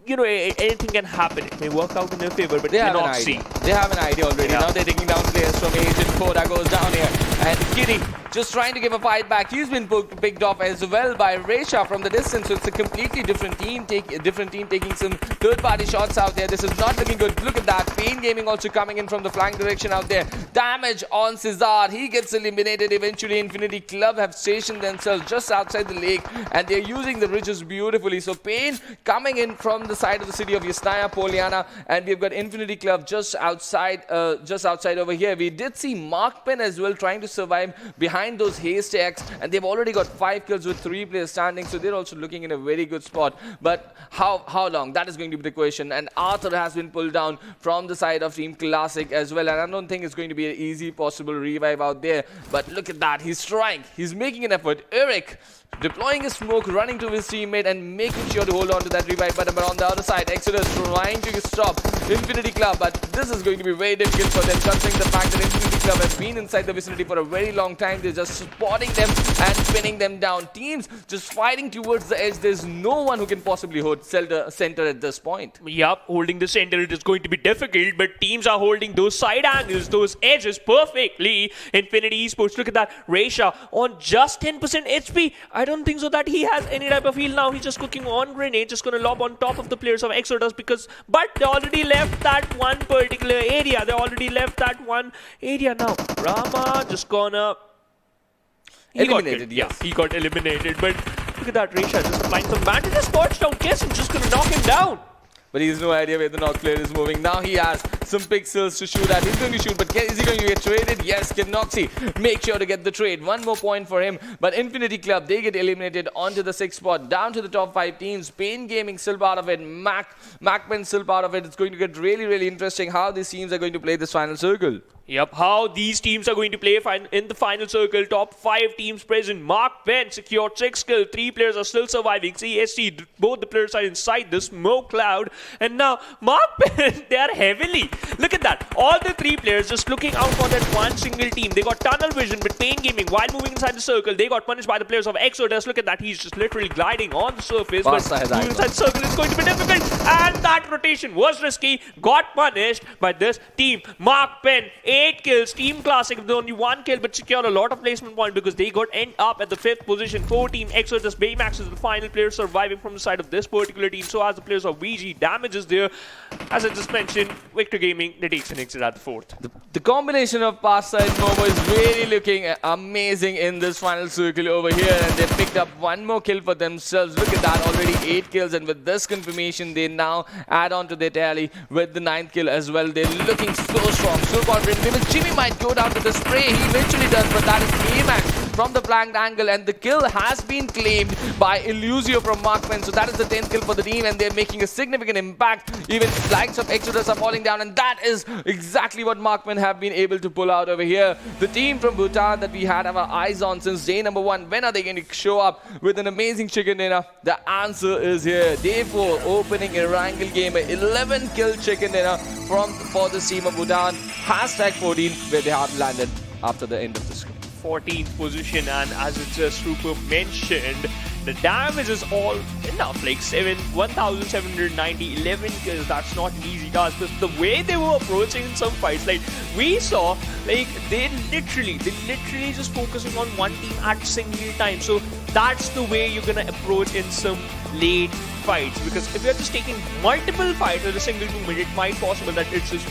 anything can happen. It may work out in their favor, but they have cannot see. They have an idea already. Yeah. Now they're taking down players from Agent. Koda goes down here, and Kitty just trying to give a fight back. He's been picked off as well by Resha from the distance, so it's a completely different team. Taking some third-party shots out there. This is not looking good. Look at that. Pain Gaming also coming in from the flank direction out there. Damage on Cesar. He gets eliminated. Eventually, Infinity Club have stationed themselves just outside the lake, and they're using the ridges beautifully. So Pain coming in from the side of the city of Yasnaya, Poliana, and we've got Infinity Club just outside over here. We did see MAKPEN as well trying to survive behind those haystacks, and they've already got 5 kills with 3 players standing, so they're also looking in a very good spot. But how long? That is going to be the question. And Arthur has been pulled down from the side of Team Classic as well, and I don't think it's going to be an easy possible revive out there. But look at that, he's trying, he's making an effort. Eric deploying his smoke, running to his teammate and making sure to hold on to that revive button. But on the other side, Exodus trying to stop Infinity Club, but this is going to be very difficult for them, considering the fact that Infinity Club has been inside the vicinity for a very long time. They're just spotting them and pinning them down. Teams just fighting towards the edge. There's no one who can possibly hold center at this point. Yup, holding the center, it is going to be difficult, but teams are holding those side angles, those edges perfectly. Infinity Esports, look at that. Resha on just 10% HP. I don't think so that he has any type of heal now. He's just cooking on grenade, just gonna lob on top of the players of Exodus, but they already left that one particular area. Now. Rama just gonna eliminated. He got eliminated, but Look at that, Resha just applying some bandages. Sports down, Kesson just gonna knock him down. But he has no idea where the knock player is moving. Now he has some pixels to shoot at. He's going to shoot, but is he going to get traded? Yes, Kinoxi make sure to get the trade. One more point for him. But Infinity Club, they get eliminated onto the 6th spot. Down to the top 5 teams. Pain Gaming still part of it. MAKPEN still part of it. It's going to get really, really interesting how these teams are going to play this final circle. Yep, how these teams are going to play in the final circle. Top 5 teams present. MAKPEN secured 6 kills. 3 players are still surviving. CST, both the players are inside the smoke cloud. And now MAKPEN, they are heavily. Look at that. All the 3 players just looking out for that one single team. They got tunnel vision, but Pain Gaming, while moving inside the circle, they got punished by the players of Exodus. Look at that. He's just literally gliding on the surface. But moving inside the circle is going to be difficult. And that rotation was risky. Got punished by this team. MAKPEN, 8 kills, Team Classic with only 1 kill, but secure a lot of placement points because they got end up at the 5th position. 4 team Exodus, Baymax is the final player surviving from the side of this particular team. So as the players of VG, damage is there. As I just mentioned, Victor Gaming, they takes an exit at the 4th. The combination of Pasta and Momo is really looking amazing in this final circle over here, and they picked up 1 more kill for themselves. Look at that, already 8 kills, and with this confirmation, they now add on to their tally with the 9th kill as well. They're looking so strong, so confident. Even Jimmy might go down to the spray. He literally does, but that is Baymax from the flanked angle, and the kill has been claimed by Illusio from MAKPEN. So that is the 10th kill for the team, and they're making a significant impact. Even likes of Exodus are falling down, and that is exactly what MAKPEN have been able to pull out over here. The team from Bhutan that we had our eyes on since day number 1, when are they going to show up with an amazing chicken dinner? The answer is here. Day 4, opening Erangel game, 11 kill chicken dinner for the team of Bhutan. Hashtag 14, where they have landed after the end of the screen. 14th position, and as it's just Super mentioned, the damage is all enough, like 1,790, 11 kills. That's not an easy task, but the way they were approaching in some fights, like we saw, like they literally just focusing on one team at single time. So that's the way you're gonna approach in some late fights, because if you're just taking multiple fights at a single movement, it might possible that it's just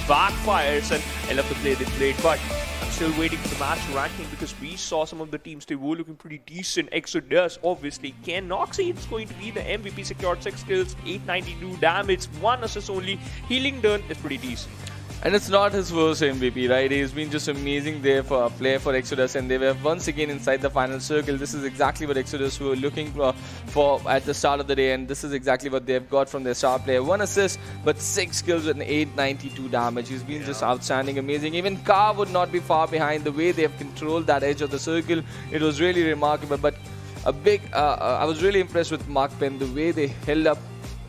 backfires. And I love the play they played, but I'm still waiting for the match ranking because we saw some of the teams, they were looking pretty decent. Exodus, obviously. Kinoxi is going to be the MVP, secured 6 kills, 892 damage, 1 assist only. Healing done is pretty decent. And it's not his first MVP, right? He's been just amazing there for a player for Exodus, and they were once again inside the final circle. This is exactly what Exodus were looking for at the start of the day, and this is exactly what they've got from their star player. 1 assist, but 6 kills and 892 damage. He's been just outstanding, amazing. Even Ka would not be far behind. The way they have controlled that edge of the circle, it was really remarkable. But I was really impressed with MAKPEN. The way they held up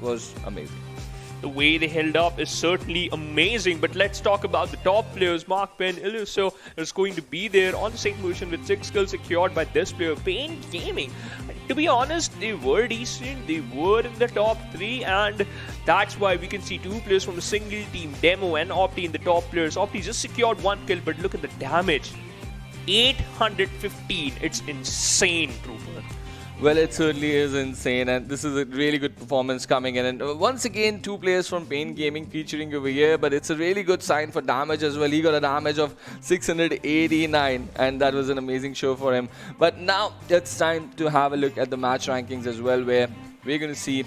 was amazing. The way they held up is certainly amazing, but let's talk about the top players. MAKPEN, Illusio is going to be there on the second position with 6 kills secured by this player. Pain Gaming, to be honest, they were decent. They were in the top 3, and that's why we can see 2 players from the single team, Demo and Opti, in the top players. Opti just secured 1 kill, but look at the damage. 815. It's insane, Trooper. Well, it certainly is insane, and this is a really good performance coming in. And once again, 2 players from Pain Gaming featuring over here, but it's a really good sign for damage as well. He got a damage of 689, and that was an amazing show for him. But now it's time to have a look at the match rankings as well, where we're going to see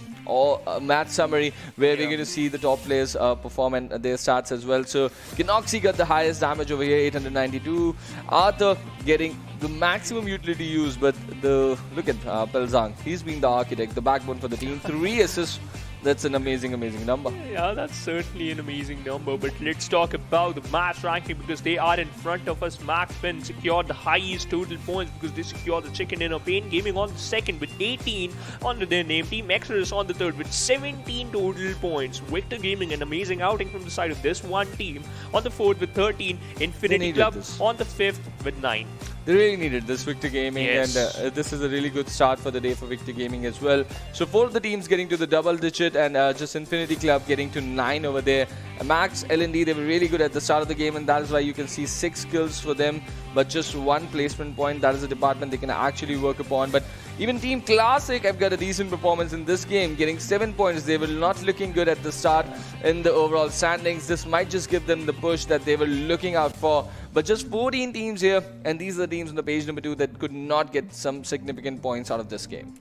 match summary, where we're going to see the top players perform and their stats as well. So Kinoxi got the highest damage over here, 892. Arthur getting the maximum utility used, but look at Pelzang. He's been the architect, the backbone for the team. 3 assists. That's an amazing, amazing number. Yeah, that's certainly an amazing number. But let's talk about the match ranking, because they are in front of us. MAKPEN secured the highest total points because they secured the chicken dinner. Pain Gaming on the second with 18 under their name. Team Exodus on the third with 17 total points. Victor Gaming, an amazing outing from the side of this one team. On the fourth with 13. Infinity Club on the fifth with 9. They really needed this, Victor Gaming, yes. And this is a really good start for the day for Victor Gaming as well. So 4 of the teams getting to the double digit, and just Infinity Club getting to 9 over there. Max, L&D, they were really good at the start of the game, and that is why you can see 6 kills for them. but just one placement point. That is a department they can actually work upon. But even Team Classic have got a decent performance in this game, getting 7 points. They were not looking good at the start in the overall standings. This might just give them the push that they were looking out for. But just 14 teams here, and these are the teams on the page number 2 that could not get some significant points out of this game.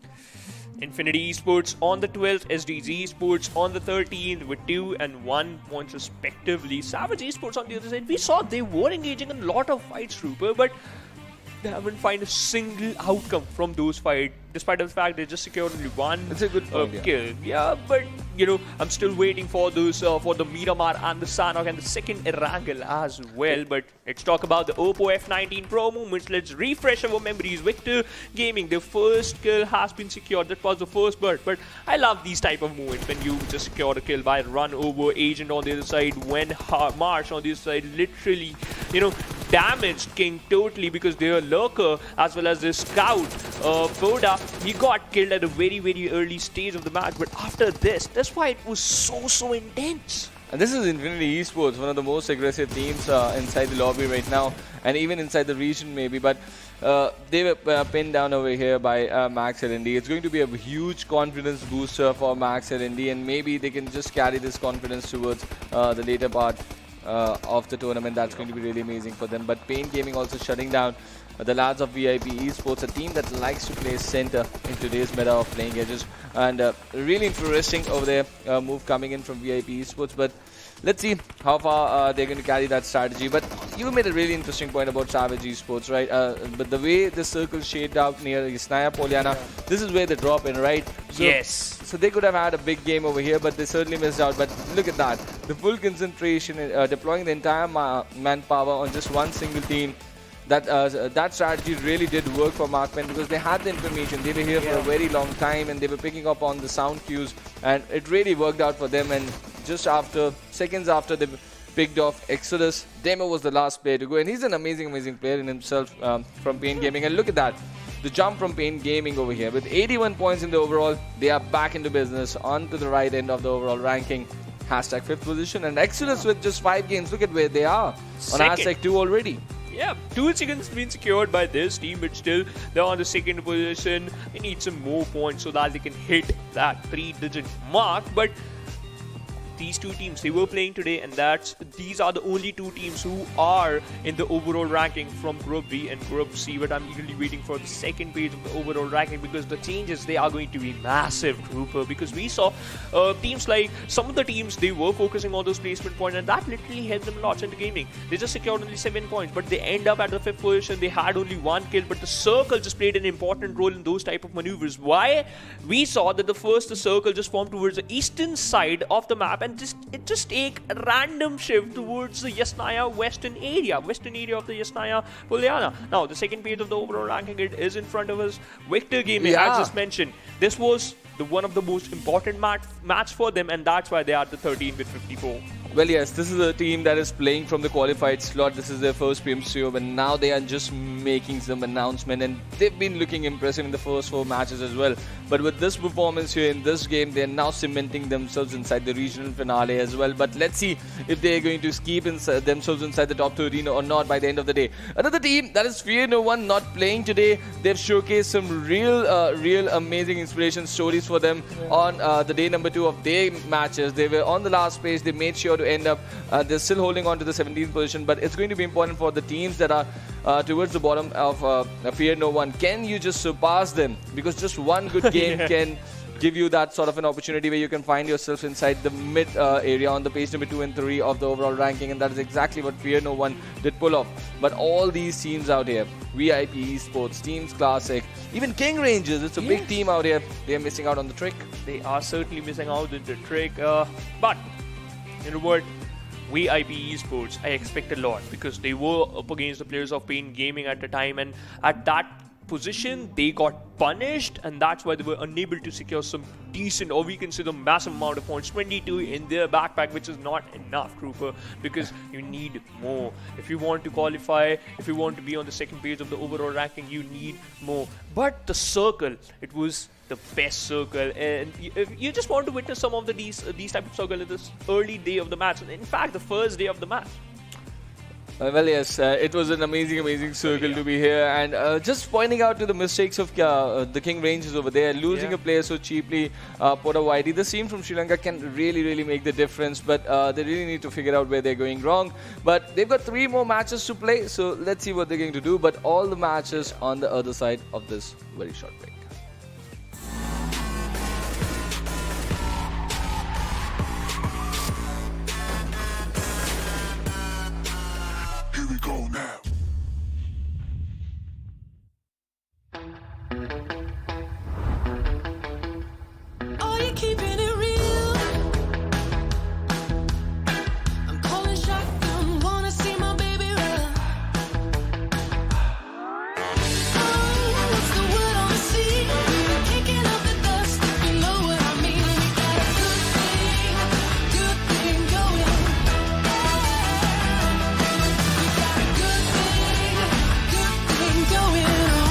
Infinity Esports on the 12th, SDZ Esports on the 13th with 2 and 1 points respectively. Savage Esports on the other side, we saw they were engaging in a lot of fights, Trooper, but they haven't found a single outcome from those fights, despite the fact they just secured only one kill. Yeah, but you know, I'm still waiting for those for the Miramar and the Sanhok and the second Erangel as well. But let's talk about the Oppo F19 Pro moments. Let's refresh our memories. Victor Gaming, their first kill has been secured. That was the first bird. But I love these type of moments when you just secure a kill by run over agent on the other side, when Marsh on the other side literally, you know, damaged King totally because their lurker as well as their scout Boda, he got killed at a very early stage of the match. But after this, that's why it was so intense. And this is Infinity Esports, one of the most aggressive teams inside the lobby right now, and even inside the region maybe. But they were pinned down over here by Max LND. It's going to be a huge confidence booster for Max LND, and maybe they can just carry this confidence towards the later part of the tournament. That's going to be really amazing for them. But Pain Gaming also shutting down the lads of VIP Esports, a team that likes to play center in today's meta of playing edges. And really interesting over there move coming in from VIP Esports. But let's see how far they're going to carry that strategy. But you made a really interesting point about Savage Esports, right? But the way the circle shaded out near Yasnaya Poliana, this is where they drop in, right? So, yes. So they could have had a big game over here, but they certainly missed out. But look at that. The full concentration, deploying the entire manpower on just one single team. That strategy really did work for MAKPEN because they had the information. They were here for a very long time and they were picking up on the sound cues, and it really worked out for them. And just seconds after they picked off Exodus, Demo was the last player to go, and he's an amazing player in himself from Pain Gaming. And look at that, the jump from Pain Gaming over here with 81 points in the overall. They are back into business onto the right end of the overall ranking. Hashtag 5th position, and Exodus with just 5 games. Look at where they are on hashtag 2 already. Yeah, 2 seconds been secured by this team, but still they're on the 2nd position. They need some more points so that they can hit that 3-digit mark. But these two teams, they were playing today, and these are the only two teams who are in the overall ranking from Group B and Group C. But I'm eagerly waiting for the second page of the overall ranking because the changes, they are going to be massive, Trooper. Because we saw teams like some of the teams, they were focusing on those placement points, and that literally helped them lots into gaming. They just secured only 7 points, but they end up at the 5th position. They had only 1 kill, but the circle just played an important role in those type of maneuvers. Why? We saw that the circle just formed towards the eastern side of the map, and it just take a random shift towards the Yasnaya western area of the Yasnaya Poliana. Now, the second page of the overall ranking, it is in front of us. Victor Gaming, as just mentioned, this was one of the most important match for them, and that's why they are the 13 with 54. Well, yes, this is a team that is playing from the qualified slot. This is their first PMCO, but now they are just making some announcement, and they've been looking impressive in the first 4 matches as well. But with this performance here in this game, they're now cementing themselves inside the regional finale as well. But let's see if they're going to keep themselves inside the top 13 or not by the end of the day. Another team that is Fear No One, not playing today. They've showcased some real amazing inspiration stories for them on the day number 2 of their matches. They were on the last page. They made sure to end up, they're still holding on to the 17th position, but it's going to be important for the teams that are towards the bottom of Fear No One. Can you just surpass them? Because just one good game can give you that sort of an opportunity where you can find yourself inside the mid area on the page number 2 and 3 of the overall ranking, and that is exactly what Fear No One did pull off. But all these teams out here, VIP Esports, Teams Classic, even King Rangers, it's a big team out here. They are missing out on the trick. They are certainly missing out on the trick, but you know what? VIP Esports, I expect a lot because they were up against the players of Pain Gaming at the time, and at that position they got punished, and that's why they were unable to secure some decent, or we can say the massive amount of points, 22 in their backpack, which is not enough, Trooper, because you need more. If you want to qualify, if you want to be on the second page of the overall ranking, you need more. But the circle, it was the best circle, and if you just want to witness some of these type of circle in this early day of the match, in fact the first day of the match. Well, yes, it was an amazing circle to be here, and just pointing out to the mistakes of the King Rangers over there, losing a player so cheaply, Pota Whitey. This team from Sri Lanka can really make the difference, but they really need to figure out where they're going wrong. But they've got 3 more matches to play, so let's see what they're going to do. But all the matches on the other side of this very short break. Here we go now. Are you keeping it real? I'm calling shotgun, wanna see my baby run. Oh, what's the word on the sea? Kicking up the dust, you know what I mean. We got a good thing going. We got a good thing going on.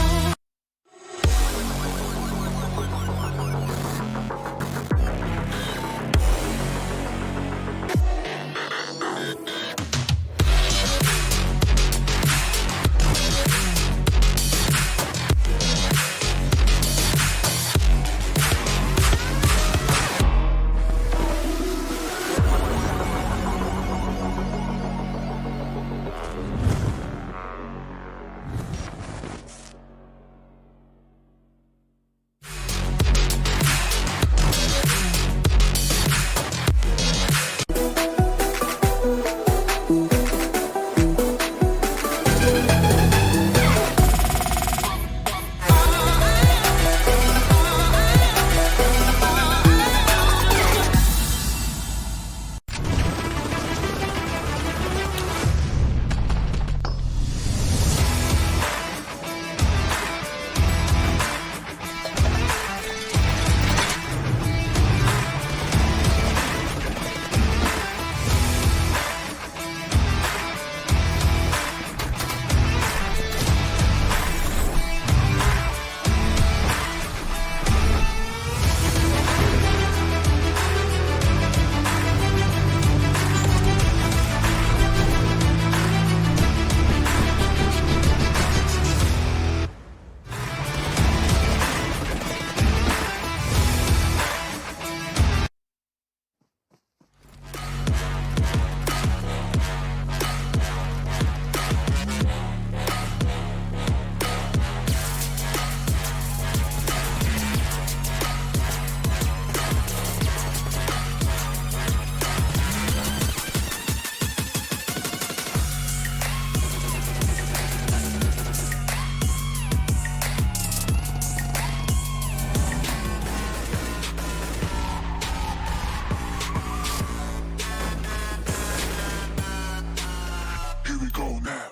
Here we go now.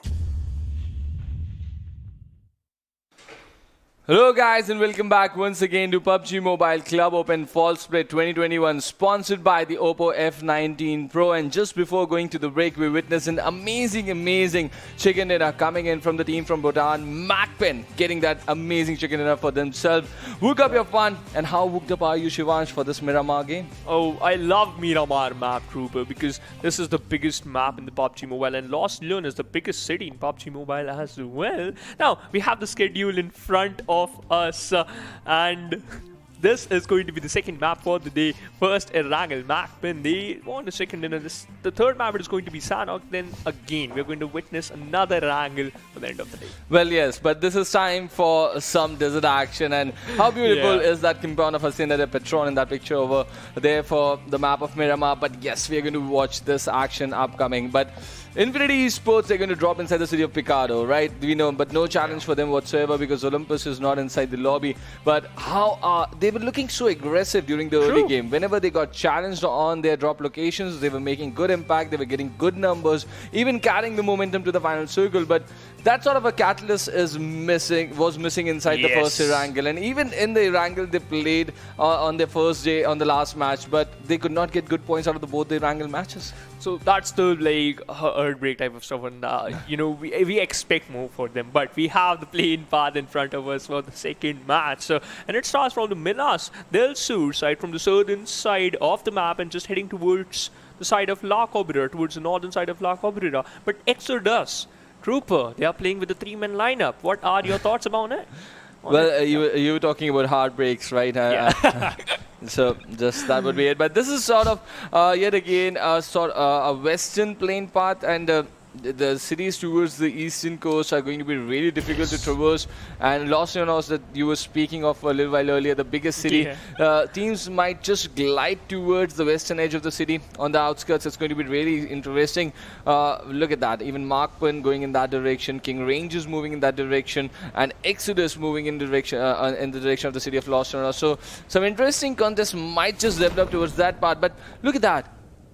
Hello guys and welcome back once again to PUBG Mobile Club Open Fall Split 2021, sponsored by the Oppo F19 Pro. And just before going to the break, we witnessed an amazing chicken dinner coming in from the team from Bhutan. MAKPEN getting that amazing chicken dinner for themselves. Hook up your fun. And how hooked up are you, Shivansh, for this Miramar game? Oh, I love Miramar map, Trooper, because this is the biggest map in the PUBG Mobile, and Lost Learn is the biggest city in PUBG Mobile as well. Now, we have the schedule in front of us, and this is going to be the second map for the day. First, Erangel, MAKPEN, they won the second dinner. The third map is going to be Sanhok. Then again, we're going to witness another Erangel for the end of the day. Well, yes, but this is time for some desert action. And how beautiful is that compound of Hasina de Petron in that picture over there for the map of Miramar. But yes, we are going to watch this action upcoming. But Infinity eSports, they're going to drop inside the city of Picado, right? We know, but no challenge for them whatsoever because Olympus is not inside the lobby. But how they were looking so aggressive during the early game. Whenever they got challenged on their drop locations, they were making good impact. They were getting good numbers, even carrying the momentum to the final circle. But that sort of a catalyst was missing inside the first Erangel. And even in the Erangel, they played on their first day on the last match, but they could not get good points out of both the Erangel matches. So that's the like heartbreak type of stuff, and you know, we expect more for them, but we have the plain path in front of us for the second match. So, and it starts from the Minas Del Sur side, from the southern side of the map, and just heading towards the side of La Cabrera, towards the northern side of La Cabrera. But Exodus, Trooper, they are playing with the 3-man lineup. What are your thoughts about it? Well, you were talking about heartbreaks, right? Yeah. So just that would be it. But this is sort of yet again a western plain path, and the cities towards the eastern coast are going to be really difficult to traverse. And Los Leonos, that you were speaking of a little while earlier, the biggest city, teams might just glide towards the western edge of the city. On the outskirts, it's going to be really interesting. Look at that. Even MAKPEN going in that direction, King Rangers moving in that direction, and Exodus moving in the direction of the city of Los Leonos. So some interesting contests might just develop towards that part. But look at that.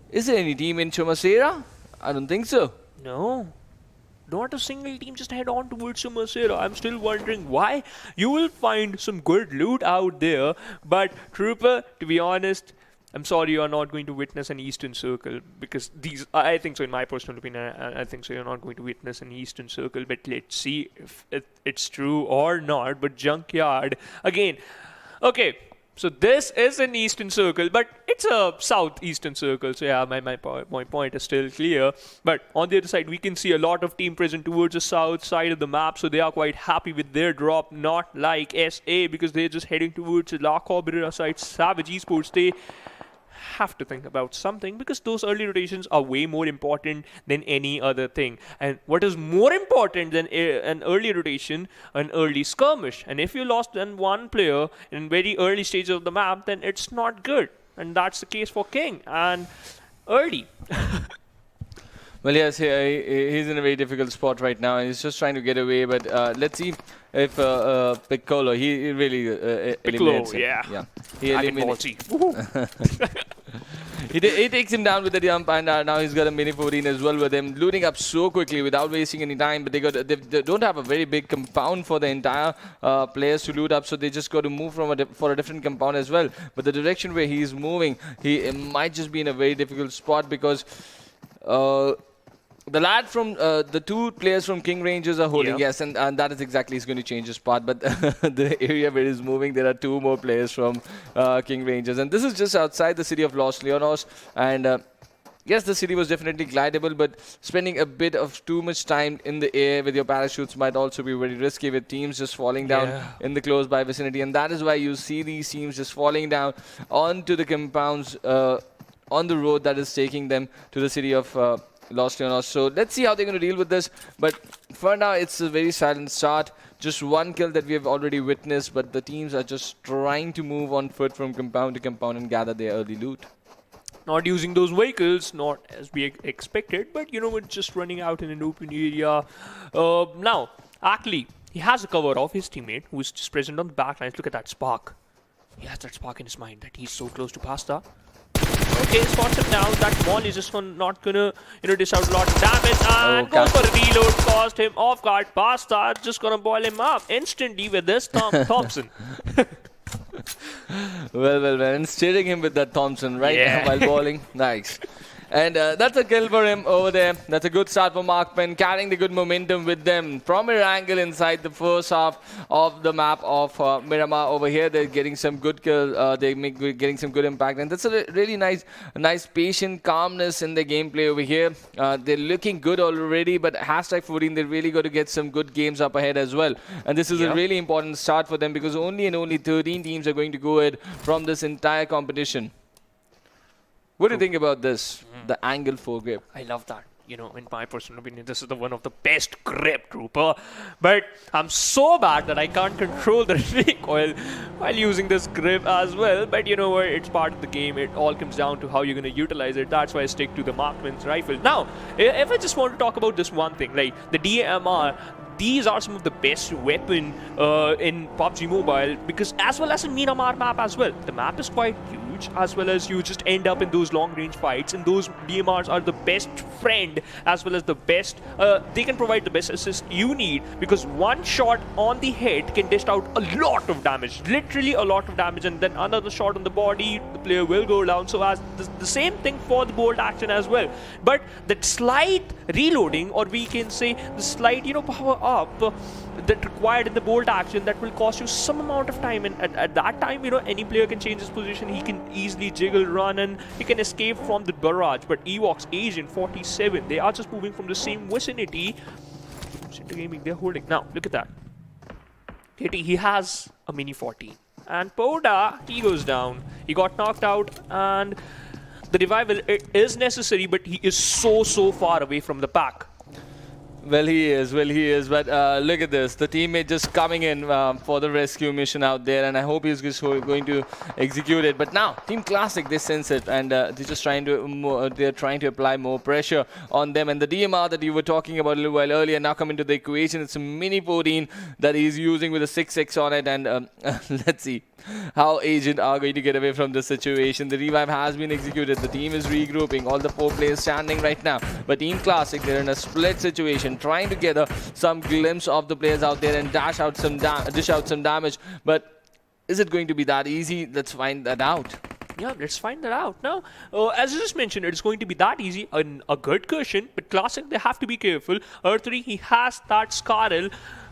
Is there any team in Chumasera? I don't think so. No, not a single team just head on towards Chumasera. I'm still wondering why. You will find some good loot out there, but Trooper, to be honest, I'm sorry you are not going to witness an Eastern Circle, because I think so, in my personal opinion, I think so, you're not going to witness an Eastern Circle, but let's see if it's true or not. But Junkyard, again, okay. So this is an Eastern Circle, but it's a Southeastern Circle. So yeah, my point is still clear. But on the other side, we can see a lot of team present towards the south side of the map. So they are quite happy with their drop, not like SA, because they're just heading towards the La Cabrera side. Savage Esports, they have to think about something, because those early rotations are way more important than any other thing. And what is more important than an early rotation? An early skirmish. And if you lost then one player in very early stages of the map, then it's not good. And that's the case for King and early. Well, yes, he's in a very difficult spot right now. He's just trying to get away, but let's see if Piccolo, he really eliminates him. Yeah. He eliminates He takes him down with the jump, and now he's got a mini 14 as well with him, looting up so quickly without wasting any time. But they don't have a very big compound for the entire players to loot up, so they just got to move for a different compound as well. But the direction where he's moving, he might just be in a very difficult spot, because the lad from the two players from King Rangers are holding, yes, and that is exactly is going to change his part. But the area where he's moving, there are two more players from King Rangers, and this is just outside the city of Los Leonos. And yes, the city was definitely glidable, but spending a bit of too much time in the air with your parachutes might also be very risky, with teams just falling down in the close by vicinity. And that is why you see these teams just falling down onto the compounds on the road that is taking them to the city of Los Leonos. So let's see how they're going to deal with this. But for now, it's a very silent start. Just one kill that we have already witnessed, but the teams are just trying to move on foot from compound to compound and gather their early loot. Not using those vehicles, not as we expected, but you know, it's just running out in an open area. Now, Akli, he has a cover of his teammate who's just present on the back lines. Look at that spark. He has that spark in his mind that he's so close to Pasta. Okay, spots him now. That wall is just not gonna, dish out a lot of damage, and goes for a reload. Caused him off guard. Pasta just gonna boil him up instantly with this Thompson. well, and steering him with that Thompson, right? While bowling. Nice. And that's a kill for him over there. That's a good start for MAKPEN, carrying the good momentum with them from Erangel inside the first half of the map of Miramar. Over here, they're getting some good kill. Getting some good impact, and that's a really nice patient calmness in the gameplay over here. They're looking good already, but #14, they really got to get some good games up ahead as well. And this is a really important start for them, because only 13 teams are going to go ahead from this entire competition. What do you think about this? The angle 4 grip. I love that. You know, in my personal opinion, this is one of the best grip, Trooper. But I'm so bad that I can't control the recoil while using this grip as well. But you know what? It's part of the game. It all comes down to how you're going to utilize it. That's why I stick to the MAKPEN's rifle. Now, if I just want to talk about this one thing, like the DMR, these are some of the best weapon in PUBG Mobile, because as well as in Miramar map as well. The map is quite huge. range, as well as you just end up in those long range fights. And those DMRs are the best friend, as well as the best, they can provide the best assist you need, because one shot on the head can dish out a lot of damage, literally a lot of damage, and then another shot on the body, the player will go down. So as the same thing for the bolt action as well. But that slight reloading, or we can say the slight, power up that required in the bolt action, that will cost you some amount of time. And at that time, any player can change his position. He can easily jiggle, run, and he can escape from the barrage. But EvoX, Agent, 47, they are just moving from the same vicinity. Center Gaming, they're holding. Now, look at that. KT, he has a mini 14. And Poda, he goes down. He got knocked out, and the revival, it is necessary, but he is so far away from the pack. Well, he is. But look at this. The teammate just coming in for the rescue mission out there, and I hope he's just going to execute it. But now, Team Classic, they sense it, and they're just trying to apply more pressure on them. And the DMR that you were talking about a little while earlier now come into the equation. It's a mini 14 that he's using with a 6x on it, and let's see how Agent are going to get away from this situation. The revive has been executed. The team is regrouping. All the 4 players standing right now. But Team Classic, they're in a split situation, trying to gather some glimpse of the players out there and dish out some damage. But is it going to be that easy? Let's find that out. Yeah, let's find that out. Now, as I just mentioned, it's going to be that easy. A good cushion, but Classic, they have to be careful. Earth3, he has that Scarl.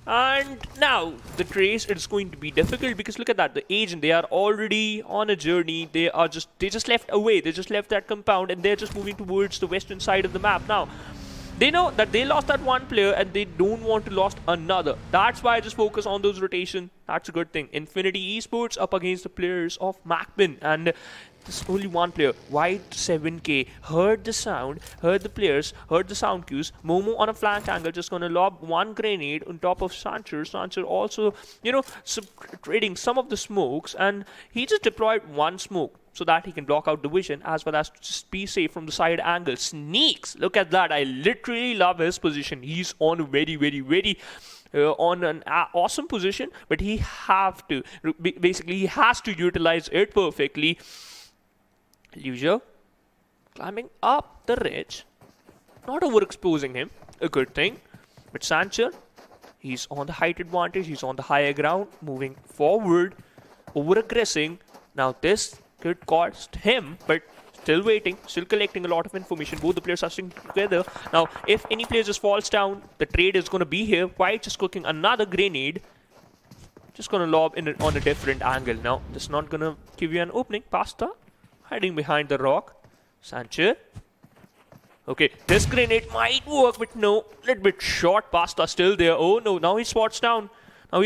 And now, the trace, it's going to be difficult, because look at that. The Agent, they are already on a journey. They just left away. They just left that compound, and they're just moving towards the western side of the map. Now, they know that they lost that one player, and they don't want to lose another. That's why I just focus on those rotation. That's a good thing. Infinity eSports up against the players of MAKPEN, and there's only one player. White 7K heard the sound, heard the players, heard the sound cues. Momo on a flank angle, just gonna lob one grenade on top of Sancher. Sancher also, trading some of the smokes, and he just deployed one smoke so that he can block out the vision, as well as just be safe from the side angle. Sneaks, look at that. I literally love his position. He's on a very on an awesome position, but he has to utilize it perfectly. Lucio climbing up the ridge, not overexposing him, a good thing. But Sancher, he's on the height advantage, he's on the higher ground, moving forward, over-aggressing. Now this could cost him, but still waiting, still collecting a lot of information. Both the players are sitting together. Now, if any player just falls down, the trade is going to be here. White just cooking another grenade. Just going to lob in on a different angle. Now, this is not going to give you an opening. Pasta hiding behind the rock. Sancher. Okay, this grenade might work, but no. Little bit short. Pasta still there. Oh no, now he spots down. Now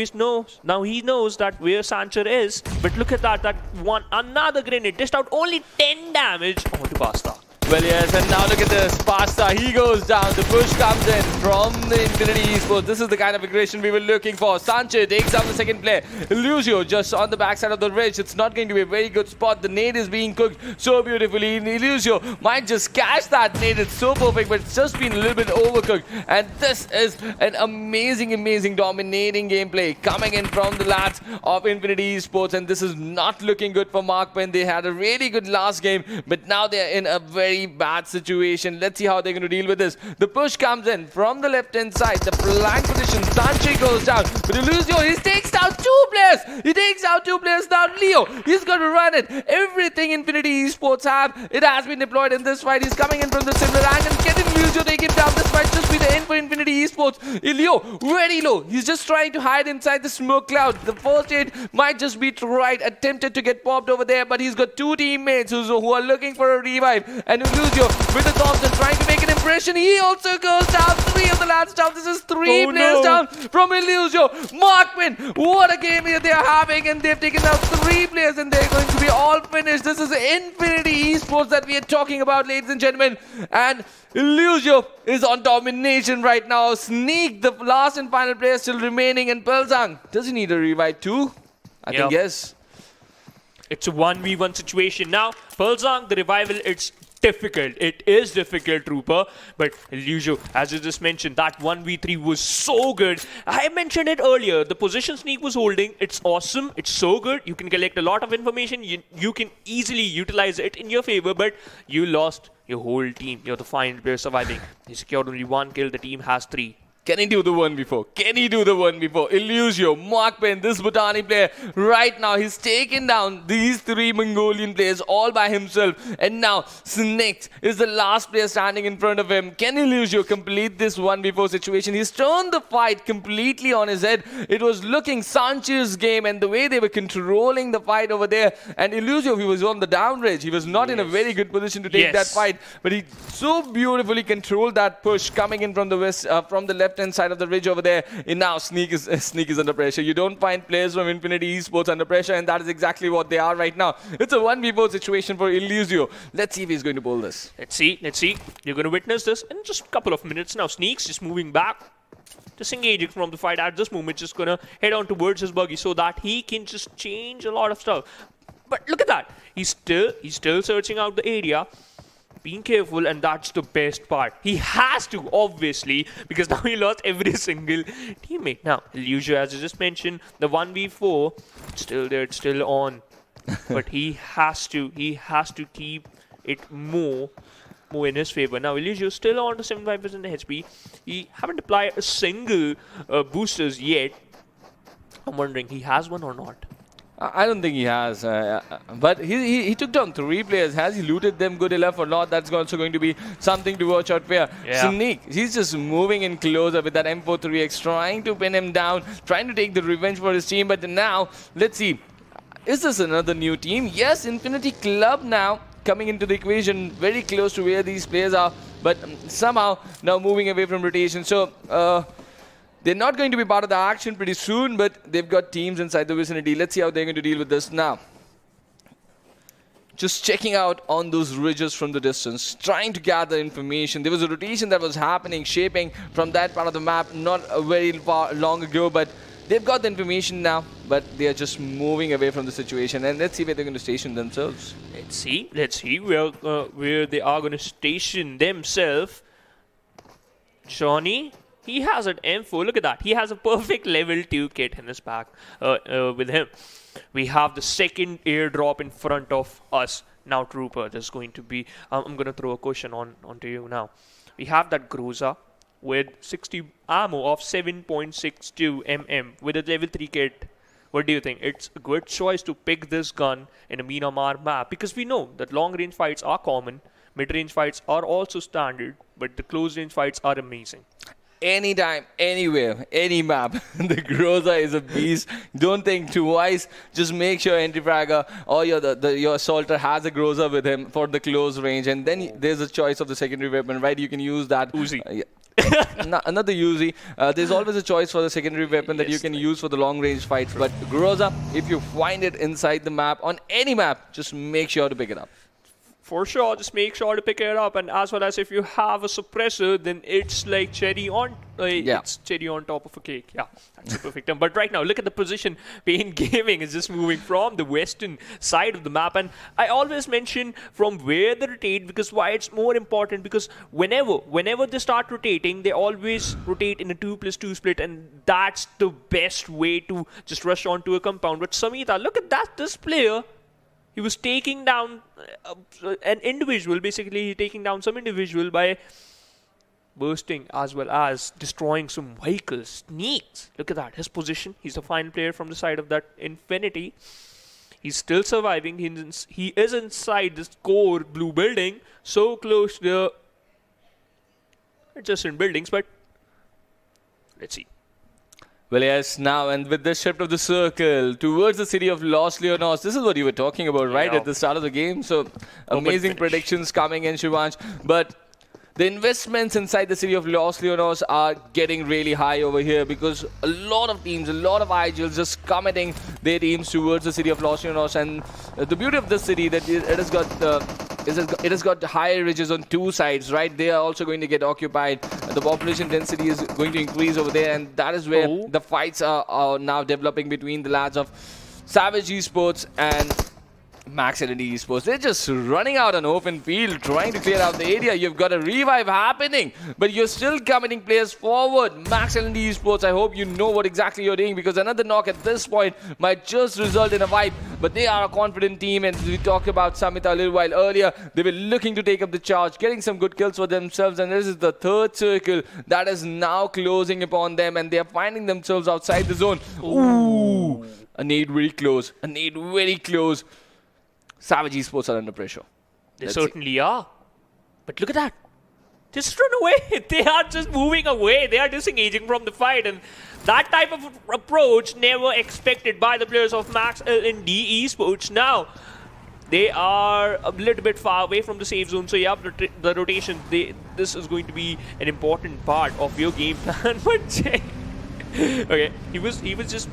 he knows that where Sancher is. But look at that. That one, another grenade dished out only 10 damage onto Pasta. Well, yes, and now look at this. Pasta, he goes down. The push comes in from the Infinity eSports. This is the kind of aggression we were looking for. Sancher takes down the second player. Lucio just on the backside of the ridge. It's not going to be a very good spot. The nade is being cooked so beautifully. Lucio might just catch that nade. It's so perfect, but it's just been a little bit overcooked. And this is an amazing dominating gameplay coming in from the lads of Infinity eSports. And this is not looking good for MAKPEN. They had a really good last game, but now they're in a very bad situation. Let's see how they're going to deal with this. The push comes in from the left-hand side. The flank position. Sanche goes down. But Lucio, he takes down 2 players. He takes out 2 players now. Leo, he's going to run it. Everything Infinity eSports have, it has been deployed in this fight. He's coming in from the similar angle. Getting Lucio, take him down. This might just be the end for Infinity eSports. Leo, very low. He's just trying to hide inside the smoke cloud. The first aid might just be right. Attempted to get popped over there, but he's got 2 teammates who are looking for a revive. And Lucio with the Thompson trying to make an impression. He also goes down. 3 of the lads down. This is 3 players down from Lucio. MAKPEN, what a game here they are having, and they've taken out 3 players, and they're going to be all finished. This is Infinity eSports that we are talking about, ladies and gentlemen. And Lucio is on domination right now. Sneak, the last and final player still remaining, and Pelzang, does he need a revive too? I think yes. It's a 1v1 situation. Now, Pelzang, the revival, it's difficult. It is difficult, Trooper. But Illusion, as you just mentioned, that 1v3 was so good. I mentioned it earlier. The position Sneak was holding, it's awesome. It's so good. You can collect a lot of information. You can easily utilize it in your favor, but you lost your whole team. You're the final player surviving. He secured only 1 kill. The team has 3. Can he do the 1v4? Can he do the 1v4? Illusio, MAKPEN, this Bhutani player, right now, he's taken down these 3 Mongolian players all by himself. And now, Snake is the last player standing in front of him. Can Illusio complete this 1v4 situation? He's turned the fight completely on his head. It was looking Sanchez's game and the way they were controlling the fight over there. And Illusio, he was on the down range. He was not in a very good position to take that fight. But he so beautifully controlled that push coming in from the west, from the left hand side of the ridge over there. And now Sneak is under pressure. You don't find players from Infinity Esports under pressure, and that is exactly what they are right now. It's a 1v4 situation for Illusio. Let's see if he's going to pull this. Let's see. You're going to witness this in just a couple of minutes now. Sneak's just moving back, disengaging from the fight at this moment, just going to head on towards his buggy so that he can just change a lot of stuff. But look at that. He's still searching out the area, being careful, and that's the best part. He has to, obviously, because now he lost every single teammate. Now, Illusio, as I just mentioned, the 1v4, still there, it's still on. But he has to keep it more in his favor. Now, Illusio still on to 75% HP. He haven't applied a single boosters yet. I'm wondering, he has one or not? I don't think he has, but he took down 3 players. Has he looted them good enough or not? That's also going to be something to watch out for. Sneak, he's just moving in closer with that M4-3X, trying to pin him down, trying to take the revenge for his team. But now, let's see, is this another new team? Yes, Infinity Club now coming into the equation, very close to where these players are, but somehow now moving away from rotation. So, they're not going to be part of the action pretty soon, but they've got teams inside the vicinity. Let's see how they're going to deal with this now. Just checking out on those ridges from the distance, trying to gather information. There was a rotation that was happening, shaping from that part of the map not very long ago, but they've got the information now, but they are just moving away from the situation. And let's see where they're going to station themselves. Let's see where they are going to station themselves. Johnny, he has an M4. Look at that. He has a perfect level 2 kit in his back with him. We have the second airdrop in front of us. Now, Trooper, there's going to be... I'm going to throw a question onto you now. We have that Groza with 60 ammo of 7.62 mm with a level 3 kit. What do you think? It's a good choice to pick this gun in a Miramar map, because we know that long-range fights are common, mid-range fights are also standard, but the close-range fights are amazing. Anytime, anywhere, any map, the Groza is a beast. Don't think twice. Just make sure anti-fragger or your assaulter has a Groza with him for the close range, and then there's a choice of the secondary weapon, right? You can use that. Uzi. Another Uzi. There's always a choice for the secondary weapon that you can use for the long range fights. But Groza, if you find it inside the map, on any map, just make sure to pick it up. For sure, just make sure to pick it up. And as well as if you have a suppressor, then it's like cherry on it's cherry on top of a cake. Yeah, that's the perfect term. But right now, look at the position Pain Gaming is just moving from the western side of the map. And I always mention from where they rotate, because why it's more important, because whenever they start rotating, they always rotate in a 2+2 split, and that's the best way to just rush onto a compound. But Samita, look at that, this player. He was taking down an individual, basically taking down some individual by bursting as well as destroying some vehicles. Sneaks. Look at that, his position. He's the final player from the side of that Infinity. He's still surviving. He is inside this core blue building, so close to the adjacent buildings, but let's see. Well, yes, now, and with the shift of the circle towards the city of Los Leonos, this is what you were talking about, right, at the start of the game. So, amazing predictions coming in, Shivansh. But the investments inside the city of Los Leonos are getting really high over here, because a lot of teams, a lot of IGLs just committing their teams towards the city of Los Leonos. And the beauty of this city that it has got higher ridges on 2 sides, right? They are also going to get occupied. The population density is going to increase over there, and that is where the fights are now developing between the lads of Savage eSports and Max L&D eSports, they're just running out on open field, trying to clear out the area. You've got a revive happening, but you're still committing players forward. Max L&D eSports, I hope you know what exactly you're doing, because another knock at this point might just result in a wipe. But they are a confident team, and we talked about Samita a little while earlier. They were looking to take up the charge, getting some good kills for themselves, and this is the third circle that is now closing upon them, and they are finding themselves outside the zone. Ooh! A nade very close. A nade very close. Savage eSports are under pressure. They certainly are. But look at that. Just run away. They are just moving away. They are disengaging from the fight. And that type of approach never expected by the players of Max L&D eSports. Now, they are a little bit far away from the safe zone. So, yeah, the rotation, this is going to be an important part of your game plan. But okay, he was just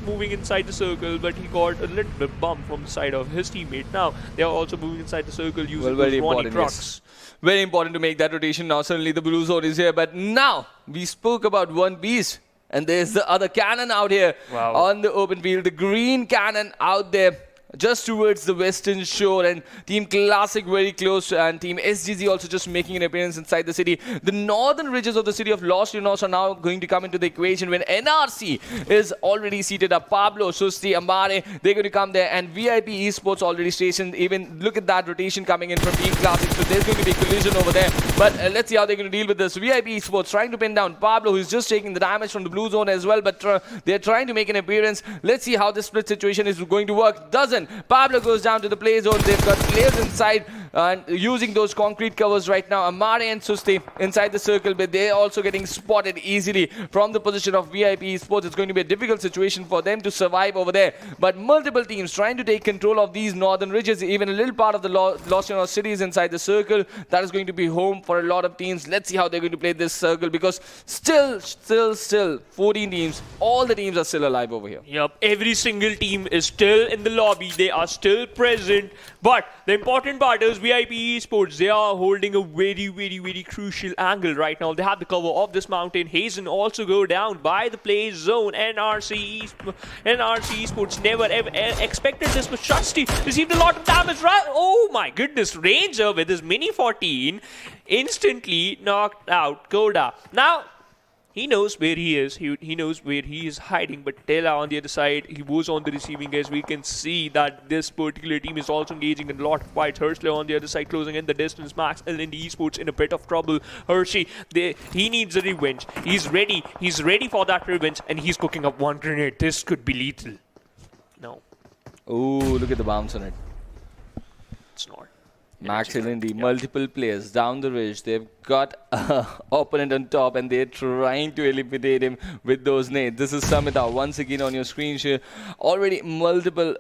moving inside the circle, but he got a little bit bumped from the side of his teammate. Now they are also moving inside the circle using those Ronnie trucks. Yes. Very important to make that rotation now. Suddenly the blue zone is here, but now we spoke about one piece, and there's the other cannon out here on the open field. The green cannon out there, just towards the western shore, and Team Classic very close, and Team SGZ also just making an appearance inside the city. The northern ridges of the city of Los Llanos are now going to come into the equation when NRC is already seated up. Pablo, Susti, Amare, they're going to come there, and VIP eSports already stationed. Even look at that rotation coming in from Team Classic, so there's going to be a collision over there. But let's see how they're going to deal with this. VIP eSports trying to pin down Pablo, who's just taking the damage from the blue zone as well, but they're trying to make an appearance. Let's see how this split situation is going to work. Doesn't. Pablo goes down to the play zone. They've got players inside and using those concrete covers right now. Amare and Susti inside the circle, but they're also getting spotted easily from the position of VIP eSports. It's going to be a difficult situation for them to survive over there. But multiple teams trying to take control of these northern ridges. Even a little part of the Los Llanos city is inside the circle. That is going to be home for a lot of teams. Let's see how they're going to play this circle, because still 14 teams. All the teams are still alive over here. Yep, every single team is still in the lobby. They are still present. But the important part is VIP eSports, they are holding a very crucial angle right now. They have the cover of this mountain. Hazen also go down by the play zone. NRC eSports never ever expected this, but Shusti received a lot of damage. Right? Oh my goodness, Ranger with his mini 14 instantly knocked out Koda. Now, he knows where he is. He knows where he is hiding. But Tela on the other side, he was on the receiving edge. We can see that this particular team is also engaging in a lot of fights. Hershey on the other side, closing in the distance. Max L&D eSports in a bit of trouble. Hershey, he needs a revenge. He's ready. He's ready for that revenge, and he's cooking up one grenade. This could be lethal. No. Oh, look at the bounce on it. It's not. Max L&D, multiple players down the ridge. They've got an opponent on top, and they're trying to eliminate him with those nades. This is Samita once again on your screen here. Already multiple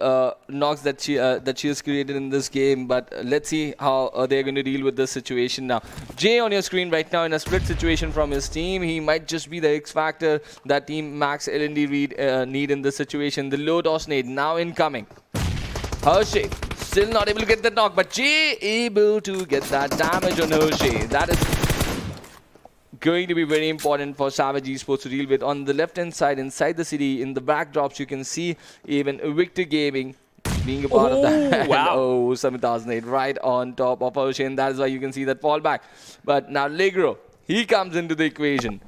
knocks that she has created in this game, but let's see how they're going to deal with this situation now. Jay on your screen right now in a split situation from his team. He might just be the X factor that Team Max L&D need in this situation. The low toss nade now incoming. Hershey still not able to get the knock, but Jay able to get that damage on Hershey. That is going to be very important for Savage eSports to deal with. On the left hand side, inside the city, in the backdrops, you can see even Victor Gaming being a part of that. Wow. Oh, Samita's nade right on top of Hershey, and that is why you can see that fall back. But now Legro, he comes into the equation.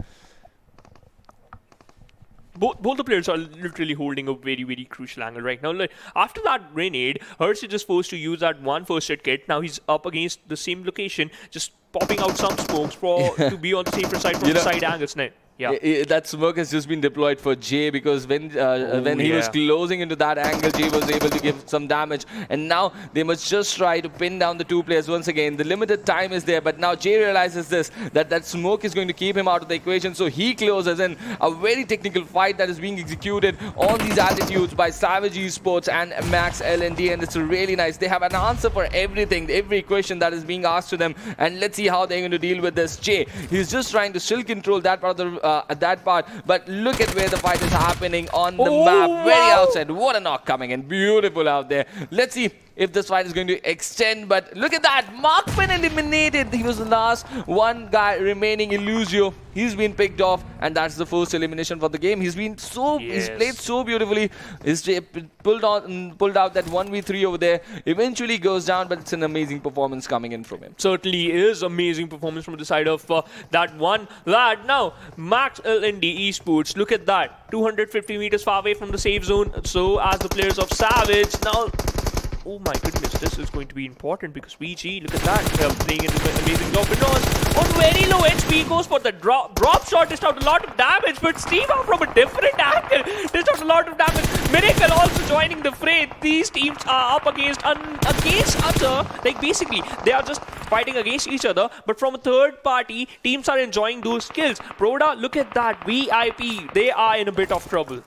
Both the players are literally holding a very crucial angle right now. Like, after that grenade, Hershey is forced to use that one first aid kit. Now he's up against the same location, just popping out some smokes to be on the safer side from the side angles. Yeah. That smoke has just been deployed for Jay, because when he was closing into that angle, Jay was able to give some damage. And now they must just try to pin down the two players once again. The limited time is there, but now Jay realizes that smoke is going to keep him out of the equation. So he closes in a very technical fight that is being executed on these altitudes by Savage eSports and Max L&D, and it's really nice. They have an answer for everything, every question that is being asked to them. And let's see how they're going to deal with this. Jay, he's just trying to still control that part of the but look at where the fight is happening on the map. Very outside. What a knock coming in. Beautiful out there. Let's see if this fight is going to extend. But look at that, MAKPEN eliminated. He was the last one guy remaining, Illusio. He's been picked off, and that's the first elimination for the game. He's been he's played so beautifully. He's pulled out that 1v3 over there. Eventually goes down, but it's an amazing performance coming in from him. Certainly is amazing performance from the side of that one lad. Now, Max LND eSports, look at that. 250 meters far away from the safe zone. So as the players of Savage now. Oh my goodness, this is going to be important because VG, look at that, they're playing an amazing job. But on very low HP, goes for the drop shot, dished out a lot of damage, but Steve from a different angle, dished out a lot of damage. Miracle also joining the fray. These teams are up against other, like basically, they are just fighting against each other, but from a third party, teams are enjoying those kills. Proda, look at that, VIP, they are in a bit of trouble.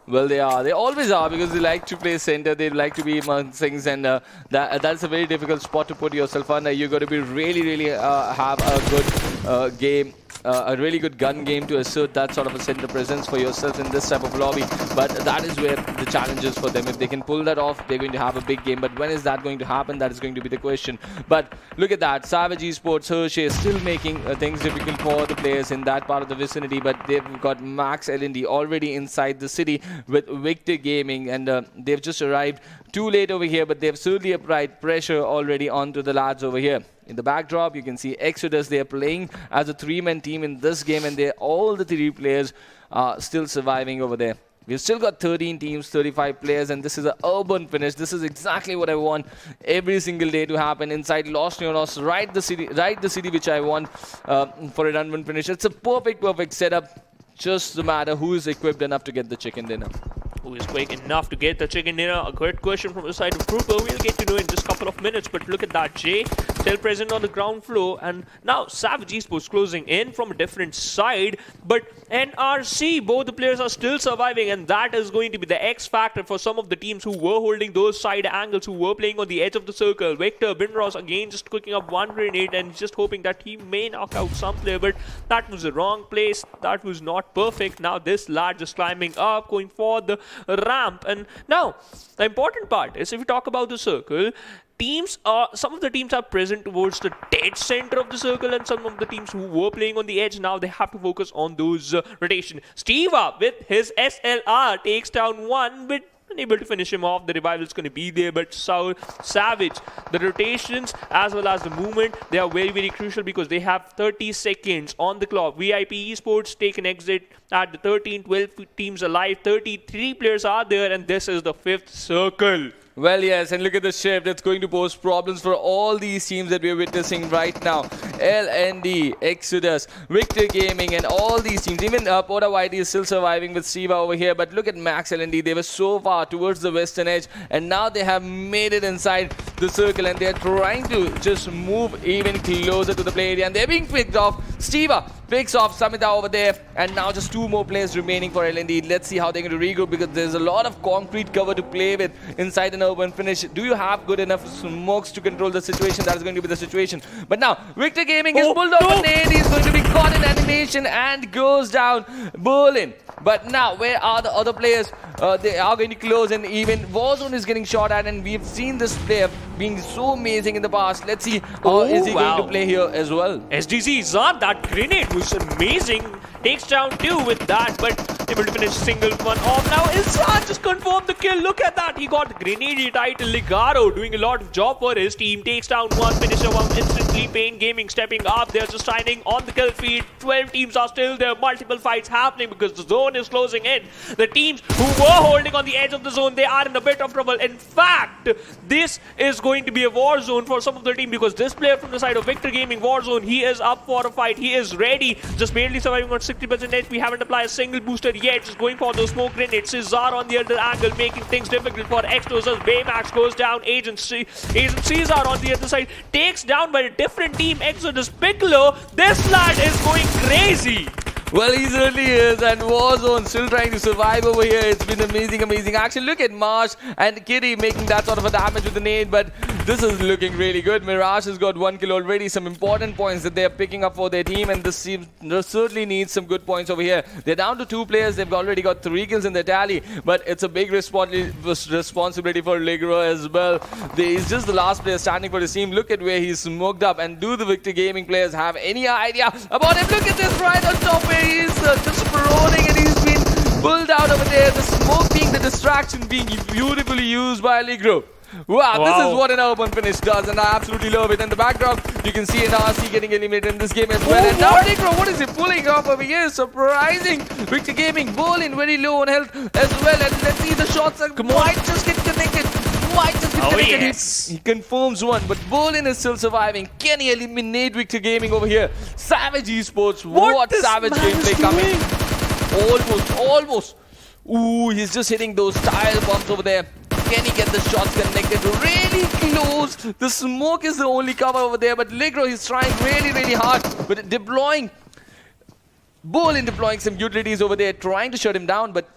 Well, they are. They always are because they like to play center. They like to be among things, and that's a very difficult spot to put yourself under. You got to be really have a good game. A really good gun game to assert that sort of a center presence for yourself in this type of lobby. But that is where the challenge is for them. If they can pull that off, they're going to have a big game. But when is that going to happen? That is going to be the question. But look at that. Savage eSports, Hershey is still making things difficult for the players in that part of the vicinity. But they've got Max LND already inside the city with Victor Gaming. And they've just arrived too late over here. But they've certainly applied pressure already onto the lads over here. In the backdrop, you can see Exodus. They are playing as a three-man team in this game, and all the three players are still surviving over there. We've still got 13 teams, 35 players, and this is an urban finish. This is exactly what I want every single day to happen inside Los Neonos, right the city which I want for an urban finish. It's a perfect setup. Just the matter who is equipped enough to get the chicken dinner. Who is quick enough to get the chicken dinner? A great question from the side of Grouper. We'll get to know in just a couple of minutes. But look at that, Jay still present on the ground floor. And now Savage eSports closing in from a different side. But NRC, both the players are still surviving. And that is going to be the X factor for some of the teams who were holding those side angles, who were playing on the edge of the circle. Victor Binros again just cooking up one grenade and just hoping that he may knock out some player. But that was the wrong place. That was not perfect. Now this lad just climbing up, going for the ramp. And now the important part is, if we talk about the circle, some of the teams are present towards the dead center of the circle, and some of the teams who were playing on the edge, now they have to focus on those rotation. Steva with his SLR takes down one, but unable to finish him off. The revival is going to be there, but Savage, the rotations as well as the movement, they are very crucial because they have 30 seconds on the clock. VIP eSports take an exit at the 13, 12 teams alive, 33 players are there, and this is the 5th circle. Well, yes, and look at the shift. It's going to pose problems for all these teams that we're witnessing right now. LND, Exodus, Victor Gaming, and all these teams. Even Poda YT is still surviving with Siva over here. But look at Max LND. They were so far towards the western edge, and now they have made it inside the circle, and they're trying to just move even closer to the play area, and they're being picked off. Steva picks off Samita over there, and now just 2 more players remaining for LND. Let's see how they're going to regroup, because there's a lot of concrete cover to play with inside an urban finish. Do you have good enough smokes to control the situation? That is going to be the situation. But now Victor Gaming is pulled off a nade. He's going to be caught in animation and goes down. Berlin. But now where are the other players? They are going to close, and even Warzone is getting shot at, and we've seen this player being so amazing in the past. Let's see how is he going to play here as well. SDZ Zad, that grenade was amazing. Takes down 2 with that, but able to finish single one off. Now Ilsan just confirmed the kill. Look at that. He got the grenade title. Ligaro doing a lot of job for his team. Takes down 1, finisher 1 instantly. Pain Gaming stepping up. They're just signing on the kill feed. 12 teams are still there. Multiple fights happening because the zone is closing in. The teams who were holding on the edge of the zone, they are in a bit of trouble. In fact, this is going to be a war zone for some of the team, because this player from the side of Victor Gaming, Warzone, he is up for a fight. He is ready. Just barely surviving on 60% HP. Haven't applied a single booster yet. Just going for those smoke grenades. Cesar on the other angle, making things difficult for Extos as Baymax goes down. Agent Cesar on the other side takes down by a different team. Exodus Piccolo. This lad is going crazy. Well, he certainly is, and Warzone still trying to survive over here. It's been amazing, amazing action. Look at Marsh and Kitty making that sort of a damage with the nade, but this is looking really good. Mirage has got 1 kill already, some important points that they're picking up for their team, and this team certainly needs some good points over here. They're down to 2 players. They've already got 3 kills in their tally, but it's a big responsibility for Ligro as well. He's just the last player standing for his team. Look at where he's smoked up, and do the Victor Gaming players have any idea about him? Look at this right on top where he's just rolling, and he's been pulled out over there. The smoke being the distraction being beautifully used by Ligro. Wow, this is what an open finish does, and I absolutely love it. In the background, you can see an RC getting eliminated in this game as well. And now Ligro, what is he pulling off over here? Surprising. Victor Gaming, Berlin very low on health as well. And let's see the shots that might just get connected. Might just get connected. Yes. He confirms one, but Berlin is still surviving. Can he eliminate Victor Gaming over here? Savage eSports. What savage gameplay coming. Almost. Ooh, he's just hitting those tile bombs over there. Can he get the shots connected? Really close. The smoke is the only cover over there, but Ligro is trying really, really hard. But deploying some utilities over there, trying to shut him down, but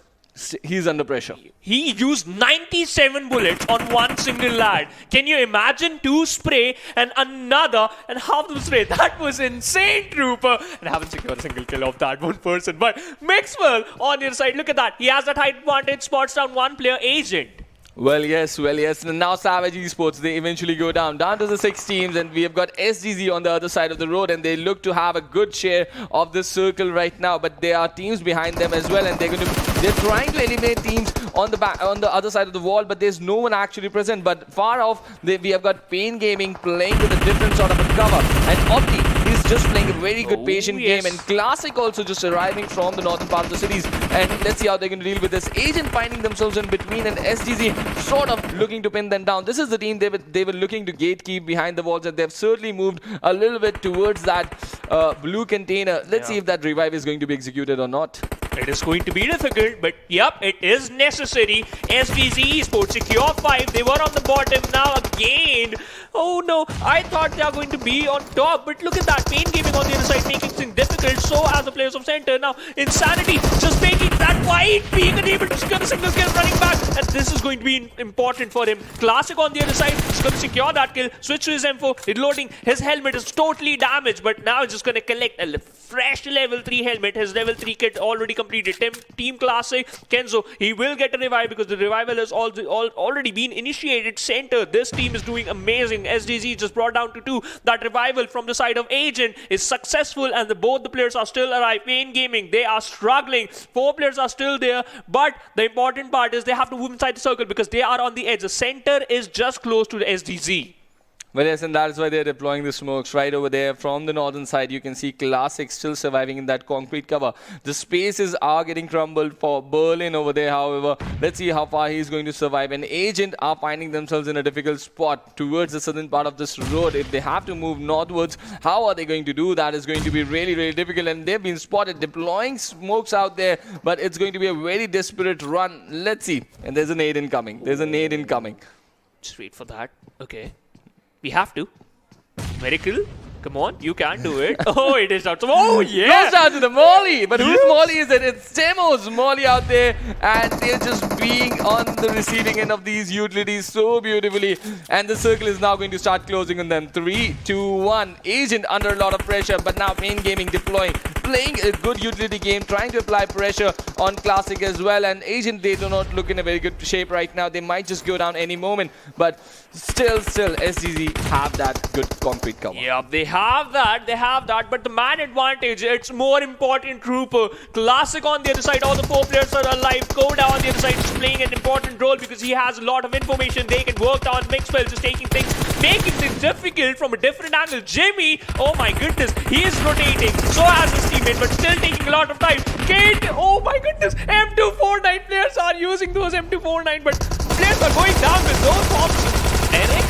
he's under pressure. He used 97 bullets on one single lad. Can you imagine 2 spray and another and half the spray? That was insane, Trooper. And I haven't secured a single kill of that one person. But Maxwell on your side, look at that. He has that height advantage, spots down 1 player, Agent. Well, yes. And now Savage eSports, they eventually go down to the 6 teams, and we have got SDZ on the other side of the road, and they look to have a good share of this circle right now. But there are teams behind them as well, and they're trying to eliminate teams on the other side of the wall, but there's no one actually present. But far off, we have got Pain Gaming playing with a different sort of a cover, and Opti is just playing a very good patient game, and Classic also just arriving from the northern part of the cities. And let's see how they're going to deal with this. Agent finding themselves in between, and SDZ sort of looking to pin them down. This is the team they were looking to gatekeep behind the walls, and they've certainly moved a little bit towards that blue container. Let's see if that revive is going to be executed or not. It is going to be difficult, but yep, it is necessary. SDZ eSports secure 5. They were on the bottom now again. Oh no, I thought they are going to be on top, but look at that. Pain Gaming on the other side making things difficult. So as the players of center now, Insanity just making that wide, being unable to secure the single kill, running back, and this is going to be important for him. Classic on the other side is going to secure that kill. Switch to his M4, reloading. His helmet is totally damaged, but now he's just going to collect a fresh level 3 helmet. His level 3 kit already completed. Team Classic, Kenzo, he will get a revive because the revival has already been initiated. Center, this team is doing amazing. SDZ just brought down to 2. That revival from the side of Agent is successful, and both the players are still alive. Pain Gaming, they are struggling. 4 players are still there, but the important part is they have to move inside the circle because they are on the edge. The center is just close to the SDZ. Well, yes, and that's why they're deploying the smokes right over there from the northern side. You can see Classic still surviving in that concrete cover. The spaces are getting crumbled for Berlin over there, however. Let's see how far he's going to survive. And Agent are finding themselves in a difficult spot towards the southern part of this road. If they have to move northwards, how are they going to do that? Is going to be really, really difficult. And they've been spotted deploying smokes out there, but it's going to be a very desperate run. Let's see. And there's a nade incoming. Just wait for that. Okay. We have to. Miracle. Come on, you can do it. Oh, it is out. Oh, yeah. Goes down to the Molly. But whose Molly is it? It's Temo's Molly out there. And they're just being on the receiving end of these utilities so beautifully. And the circle is now going to start closing on them. 3, 2, 1. Agent under a lot of pressure. But now Pain Gaming deploying. Playing a good utility game. Trying to apply pressure on Classic as well. And Agent, they do not look in a very good shape right now. They might just go down any moment. But still, SDZ have that good concrete cover. Yeah, they have that, but the man advantage, it's more important, Trooper. Classic on the other side, all the 4 players are alive. Koda on the other side is playing an important role because he has a lot of information. They can work on Mixwell, just making things difficult from a different angle. Jimmy, oh my goodness, he is rotating. So has his teammate, but still taking a lot of time. Kate, oh my goodness, M249 players are using those M249, but players are going down with those options. Eric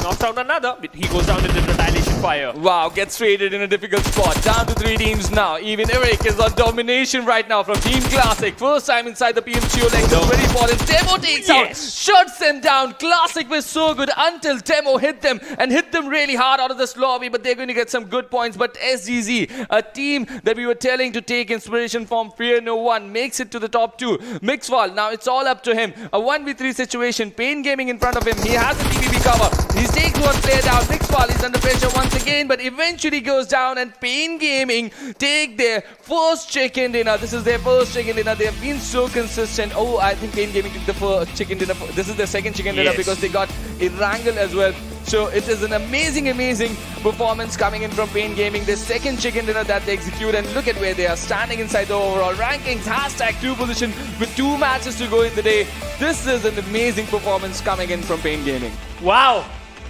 knocks down another, but he goes down with the retaliation. fire. Wow, gets traded in a difficult spot. Down to 3 teams now. Even Eric is on domination right now from Team Classic. First time inside the PMCO leg. This is very important. Demo takes out, shuts them down. Classic was so good until Demo hit them and hit them really hard out of this lobby. But they're going to get some good points. But SDZ, a team that we were telling to take inspiration from Fear No One, makes it to the top 2. Mixwell, now it's all up to him. A 1v3 situation. Pain Gaming in front of him. He has a TVP cover. He takes one player down. Mixwell is under pressure once again, but eventually goes down, and Pain Gaming take their first chicken dinner. This is their first chicken dinner. They have been so consistent. Oh, I think Pain Gaming took the first chicken dinner. This is their second chicken dinner because they got Erangel as well. So it is an amazing, amazing performance coming in from Pain Gaming. The second chicken dinner that they execute, and look at where they are standing inside the overall rankings. Hashtag 2 position with 2 matches to go in the day. This is an amazing performance coming in from Pain Gaming. Wow.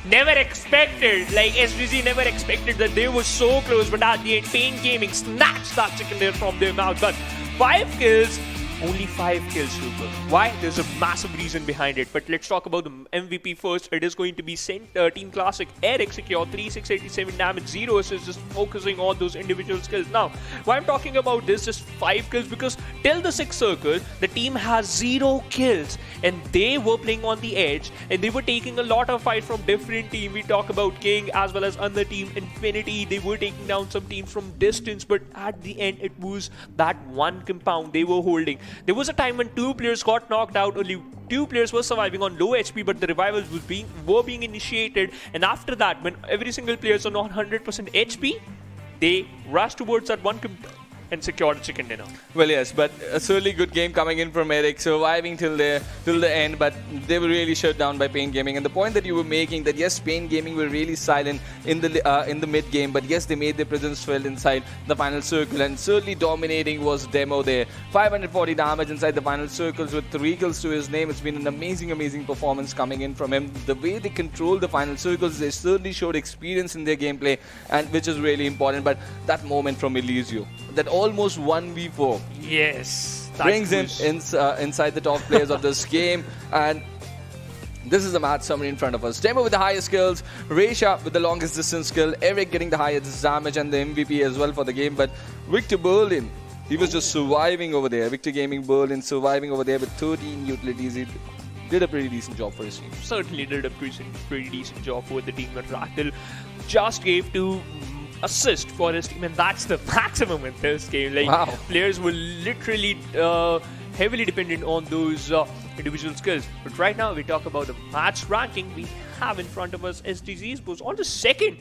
Never expected, like SDZ never expected that they were so close, but at the end, Pain Gaming snatched that chicken dinner from their mouth. But 5 kills, only 5 kills, Super. Why? There's a massive reason behind it. But let's talk about the MVP first. It is going to be Team Classic. Eric secure 3687 damage, 0 assists, just focusing on those individual skills. Now, why I'm talking about this, just 5 kills, because till the 6th circle, the team has 0 kills. And they were playing on the edge, and they were taking a lot of fight from different teams. We talk about King as well as other team Infinity. They were taking down some teams from distance, but at the end, it was that one compound they were holding. There was a time when 2 players got knocked out, only 2 players were surviving on low HP, but the revivals were being initiated. And after that, when every single player is on 100% HP, they rushed towards that one compound and secured a chicken dinner. Well, yes, but a certainly good game coming in from Eric, surviving till the end, but they were really shut down by Pain Gaming. And the point that you were making, that yes, Pain Gaming were really silent in the mid game, but yes, they made their presence felt inside the final circle, and certainly dominating was Demo there. 540 damage inside the final circles with 3 kills to his name. It's been an amazing, amazing performance coming in from him. The way they control the final circles, they certainly showed experience in their gameplay, and which is really important. But that moment from Elisio, that almost 1v4. Yes. Brings him inside the top players of this game. And this is the match summary in front of us. Demo with the highest skills, Resha with the longest distance skill, Eric getting the highest damage and the MVP as well for the game. But Victor Berlin, he was just surviving over there. Victor Gaming Berlin surviving over there with 13 utilities. He did a pretty decent job for his team. Certainly did a pretty decent job for the team. But Ratel just gave 2 assist for his team, and that's the maximum in this game. Like, players were literally heavily dependent on those individual skills. But right now, we talk about the match ranking. We have in front of us SDZ eSports on the second.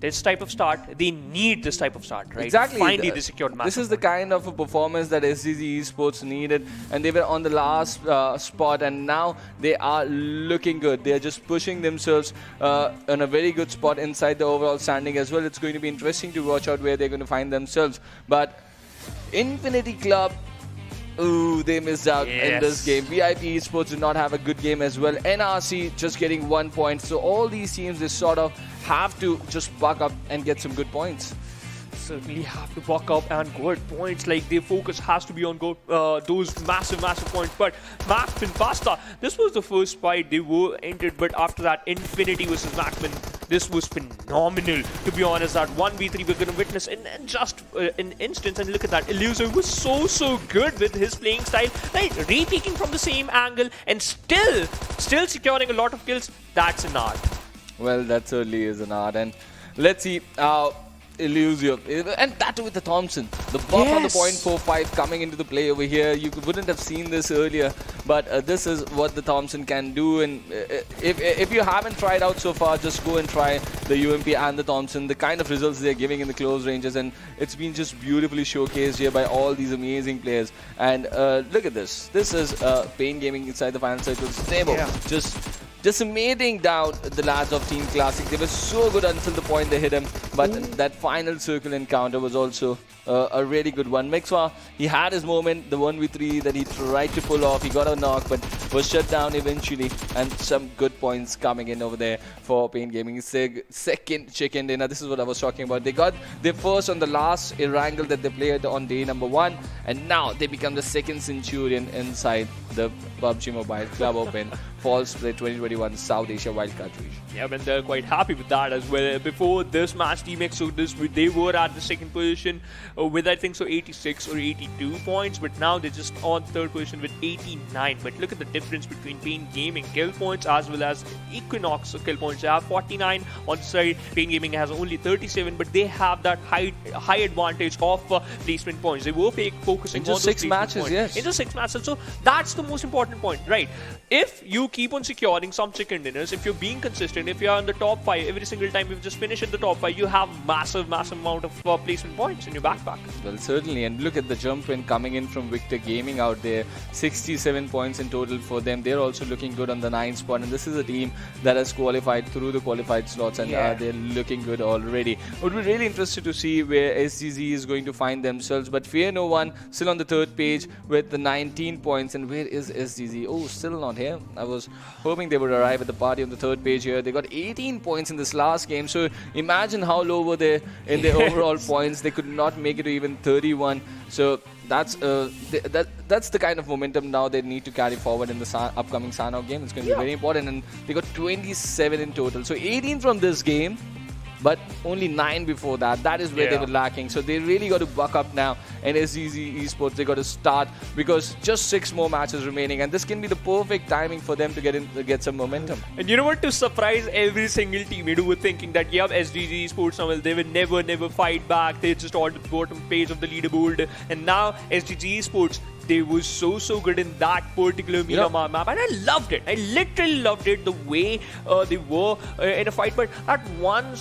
This type of start, they need this type of start, right? Exactly. Finally, they secured match. This is the kind of a performance that SDZ eSports needed, and they were on the last spot, and now they are looking good. They are just pushing themselves in a very good spot inside the overall standing as well. It's going to be interesting to watch out where they're going to find themselves. But Infinity Club, ooh, they missed out in this game. VIP eSports did not have a good game as well. NRC just getting 1 point. So all these teams, they sort of have to just buck up and get some good points. Certainly have to buck up and go at points. Like, their focus has to be on those massive points. But MAKPEN, Pasta, this was the first fight they were entered. But after that, Infinity versus MAKPEN, this was phenomenal. To be honest, that 1v3 we're going to witness in just an instance. And look at that, Illuso was so good with his playing style. Right, re-peeking from the same angle and still securing a lot of kills. That's an art. Well, that certainly is an art. And let's see how Illusio, and that with the Thompson, the buff on the .45 coming into the play over here. You wouldn't have seen this earlier, but this is what the Thompson can do. And if you haven't tried out so far, just go and try the UMP and the Thompson. The kind of results they're giving in the close ranges, and it's been just beautifully showcased here by all these amazing players. And look at this. This is Pain Gaming inside the final circles. Stable, just decimating down the lads of Team Classic. They were so good until the point they hit him. But that final circle encounter was also a really good one. Mixwa, he had his moment, the 1v3 that he tried to pull off. He got a knock, but was shut down eventually. And some good points coming in over there for Pain Gaming. Second chicken dinner. This is what I was talking about. They got their first on the last Erangel that they played on day number 1. And now they become the second Centurion inside the PUBG Mobile Club Open Falls Play 2021 South Asia Wildcard region. Yeah, and they're quite happy with that as well. Before this match, Team Exodus, they were at the second position with, I think so, 86 or 82 points, but now they're just on third position with 89. But look at the difference between Pain Gaming kill points as well as Equinox kill points. They have 49 on the side. Pain Gaming has only 37, but they have that high advantage of placement points. They were focusing in just on those 6 matches, points. yes. In just 6 matches. So that's the most important point, right? If you keep on securing some chicken dinners, if you're being consistent, if you're in the top 5 every single time you've just finished in the top 5, you have massive amount of placement points in your backpack. Well, certainly. And look at the jump in coming in from Victor Gaming out there. 67 points in total for them. They're also looking good on the 9th spot. And this is a team that has qualified through the qualified slots. And they're looking good already. Would be really interested to see where SDZ is going to find themselves. But fear no one. Still on the 3rd page with the 19 points. And where is SDZ? Oh, still not here. I was hoping they would arrive at the party on the 3rd page here. They got 18 points in this last game. So imagine how low were they in their overall points. They could not make it to even 31. So that's the kind of momentum now they need to carry forward in the upcoming Sanhok game. It's going to be very important. And they got 27 in total. So 18 from this game, but only 9 before that. That is where they were lacking. So they really got to buck up now. And SDZ eSports, they got to start because just 6 more matches remaining. And this can be the perfect timing for them to get some momentum. And you know what? To surprise every single teammate who were thinking that, yeah, SDZ eSports now, they will never fight back. They're just on the bottom page of the leaderboard. And now SDZ eSports, they were so good in that particular Miramar map, and I loved it. I literally loved it, the way they were in a fight. But at one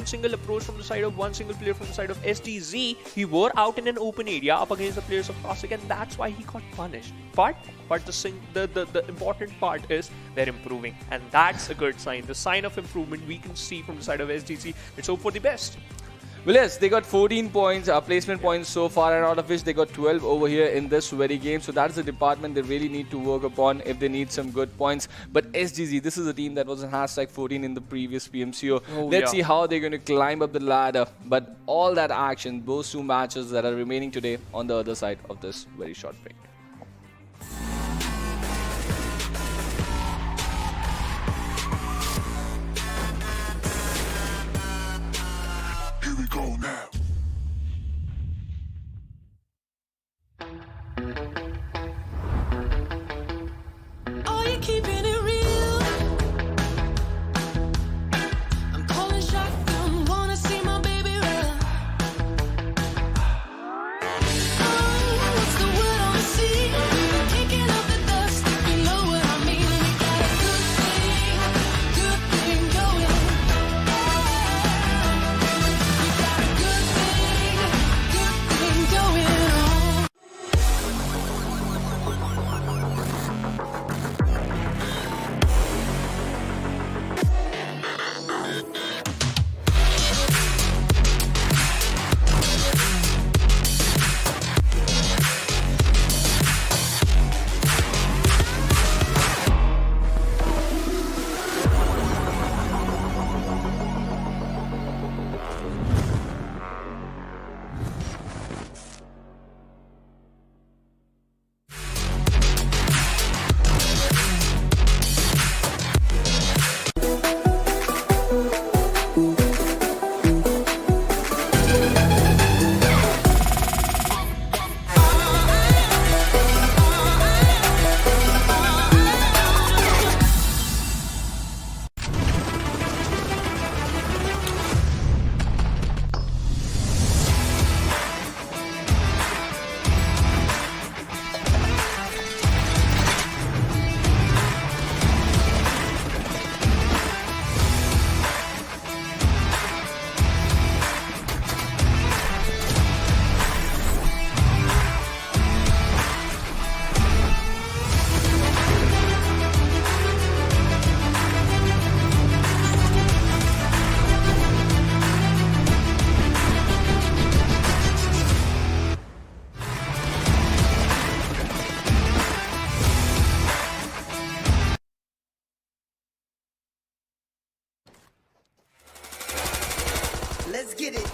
single approach from the side of one single player from the side of SDZ, he were out in an open area up against the players of Classic, and that's why he got punished. But the important part is they're improving, and that's a good sign. The sign of improvement we can see from the side of SDZ. Let's hope for the best. Well, yes, they got 14 points, placement points so far, and out of which they got 12 over here in this very game. So that's the department they really need to work upon if they need some good points. But SGZ, this is a team that was in hashtag 14 in the previous PMCO. Let's see how they're going to climb up the ladder. But all that action, those 2 matches that are remaining today on the other side of this very short break. Here we go now. Are you keeping it real? I'm calling shotgun, wanna see my baby run. Oh, what's the word on the sea? get it.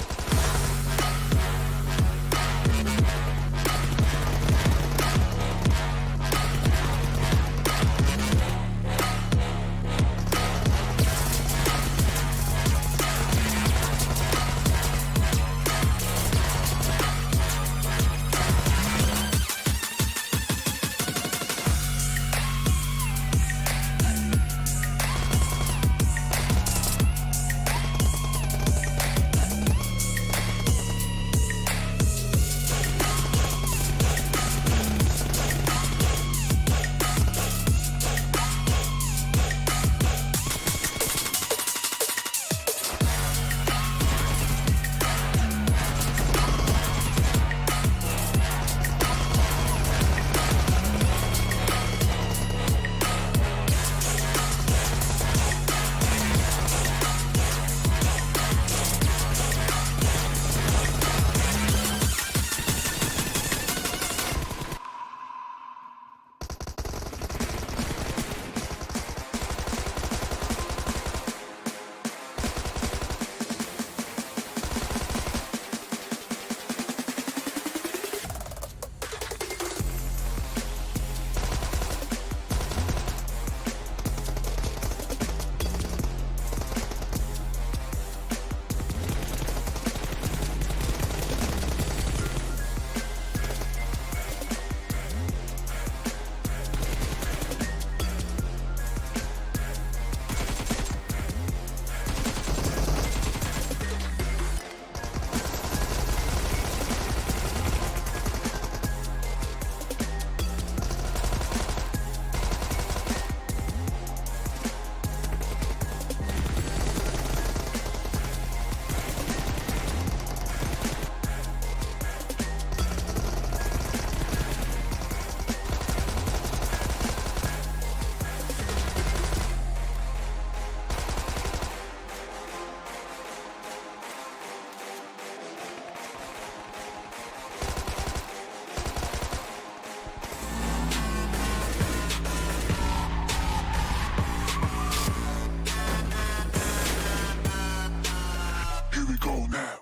Here we go now.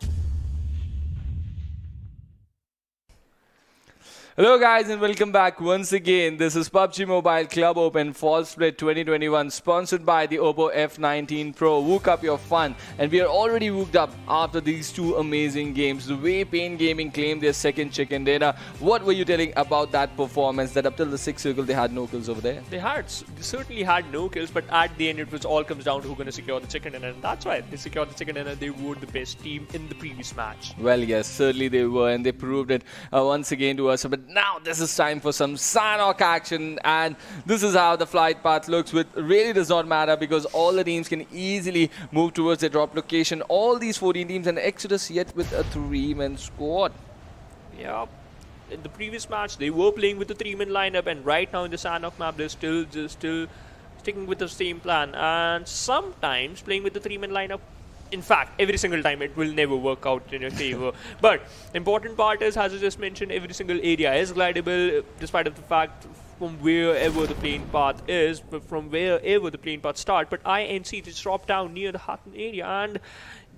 Hello guys and welcome back once again. This is PUBG Mobile Club Open Fall Split 2021 sponsored by the Oppo F19 Pro. Wook up your fun, and we are already wooked up after these two amazing games. The way Pain Gaming claimed their second chicken dinner. What were you telling about that performance, that up till the 6th circle they had no kills over there? They certainly had no kills, but at the end it was all comes down to who's going to secure the chicken dinner, and that's why they secured the chicken dinner. They were the best team in the previous match. Well, yes, certainly they were, and they proved it once again to us. But now this is time for some Sanhok action, and this is how the flight path looks, which really does not matter because all the teams can easily move towards their drop location. All these 14 teams, and Exodus yet with a 3-man squad. Yeah. In the previous match, they were playing with the 3-man lineup, and right now in the Sanhok map, they're still sticking with the same plan, and sometimes playing with the 3-man lineup. In fact, every single time it will never work out in your favor. But important part is, as I just mentioned, every single area is glidable, despite of the fact from wherever the plane path is, from wherever the plane path start. But INC just drop down near the Hatton area, and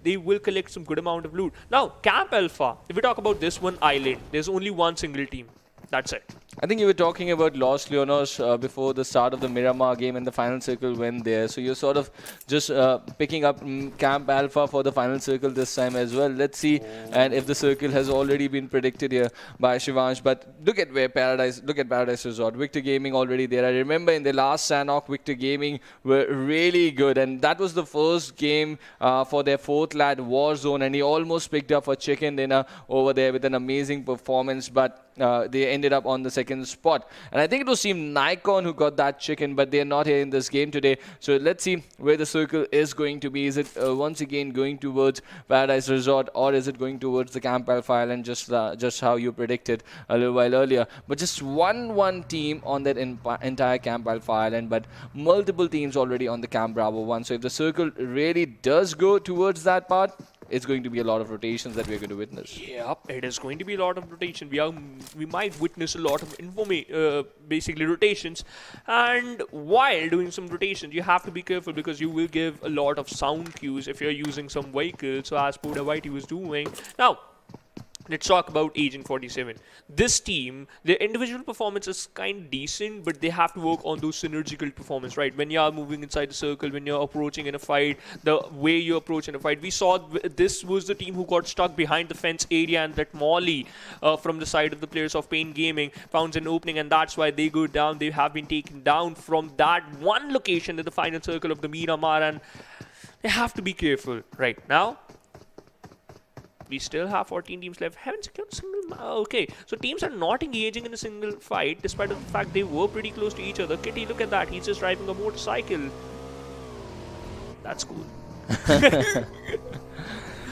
they will collect some good amount of loot. Now, Camp Alpha, if we talk about this one island, there's only one single team. That's it. I think you were talking about Los Leonos before the start of the Miramar game, and the final circle went there. So you're sort of just picking up Camp Alpha for the final circle this time as well. Let's see, and if the circle has already been predicted here by Shivansh. But look at Paradise Resort. Victor Gaming already there. I remember in the last Sanhok, Victor Gaming were really good, and that was the first game for their fourth lad Warzone, and he almost picked up a chicken dinner over there with an amazing performance. But they ended up on the second spot, and I think it was Team NAIKON who got that chicken, but they're not here in this game today. So let's see where the circle is going to be. Is it once again going towards Paradise Resort, or is it going towards the Camp Alpha Island, just how you predicted a little while earlier? But just one team on that entire Camp Alpha Island, but multiple teams already on the Camp Bravo 1. So if the circle really does go towards that part, it's going to be a lot of rotations that we're going to witness. Yep, it is going to be a lot of rotation. We might witness a lot of basically rotations. And while doing some rotations, you have to be careful because you will give a lot of sound cues if you're using some vehicle. So as Poda Whitey was doing. Now, let's talk about Agent 47. This team, their individual performance is kind of decent, but they have to work on those synergical performance, right? When you are moving inside the circle, when you're approaching in a fight, the way you approach in a fight. We saw this was the team who got stuck behind the fence area, and that Molly from the side of the players of Pain Gaming found an opening, and that's why they go down. They have been taken down from that one location in the final circle of the Miramar, and they have to be careful right now. We still have 14 teams left. Haven't secured a single. Okay, so teams are not engaging in a single fight, despite the fact they were pretty close to each other. Kitty, look at that. He's just driving a motorcycle. That's cool.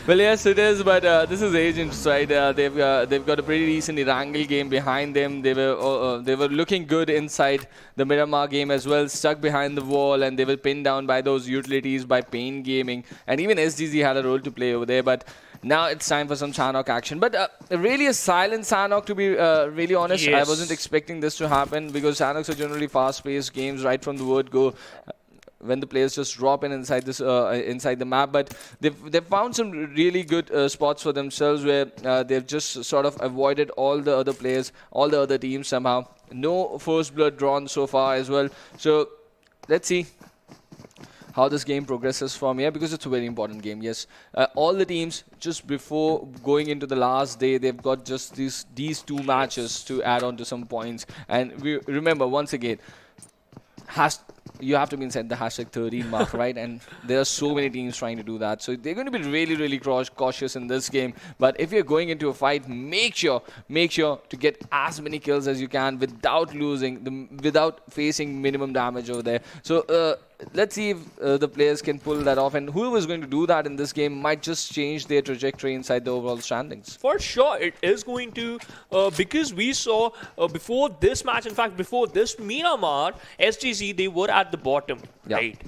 Well, yes, it is, but this is Agents, right? They've got a pretty decent Erangel game behind them. They were looking good inside the Miramar game as well, stuck behind the wall, and they were pinned down by those utilities by Pain Gaming, and even SDZ had a role to play over there. But now it's time for some Sanhok action. But really a silent Sanhok, to be really honest. Yes. I wasn't expecting this to happen because Sanhoks are generally fast-paced games right from the word go. When the players just drop in inside this inside the map, but they've found some really good spots for themselves where they've just sort of avoided all the other players, all the other teams somehow. No first blood drawn so far as well. So let's see how this game progresses from here, because it's a very important game. Yes, all the teams just before going into the last day, they've got just these two matches to add on to some points. And we remember once again, you have to be inside the hashtag 13 mark, right? And there are so many teams trying to do that. So they're going to be really, really cautious in this game. But if you're going into a fight, make sure to get as many kills as you can without without facing minimum damage over there. So let's see if the players can pull that off. And whoever is going to do that in this game might just change their trajectory inside the overall standings. For sure, it is going to, because we saw before this match, in fact, before this Miramar, SGZ, they were at the bottom, right?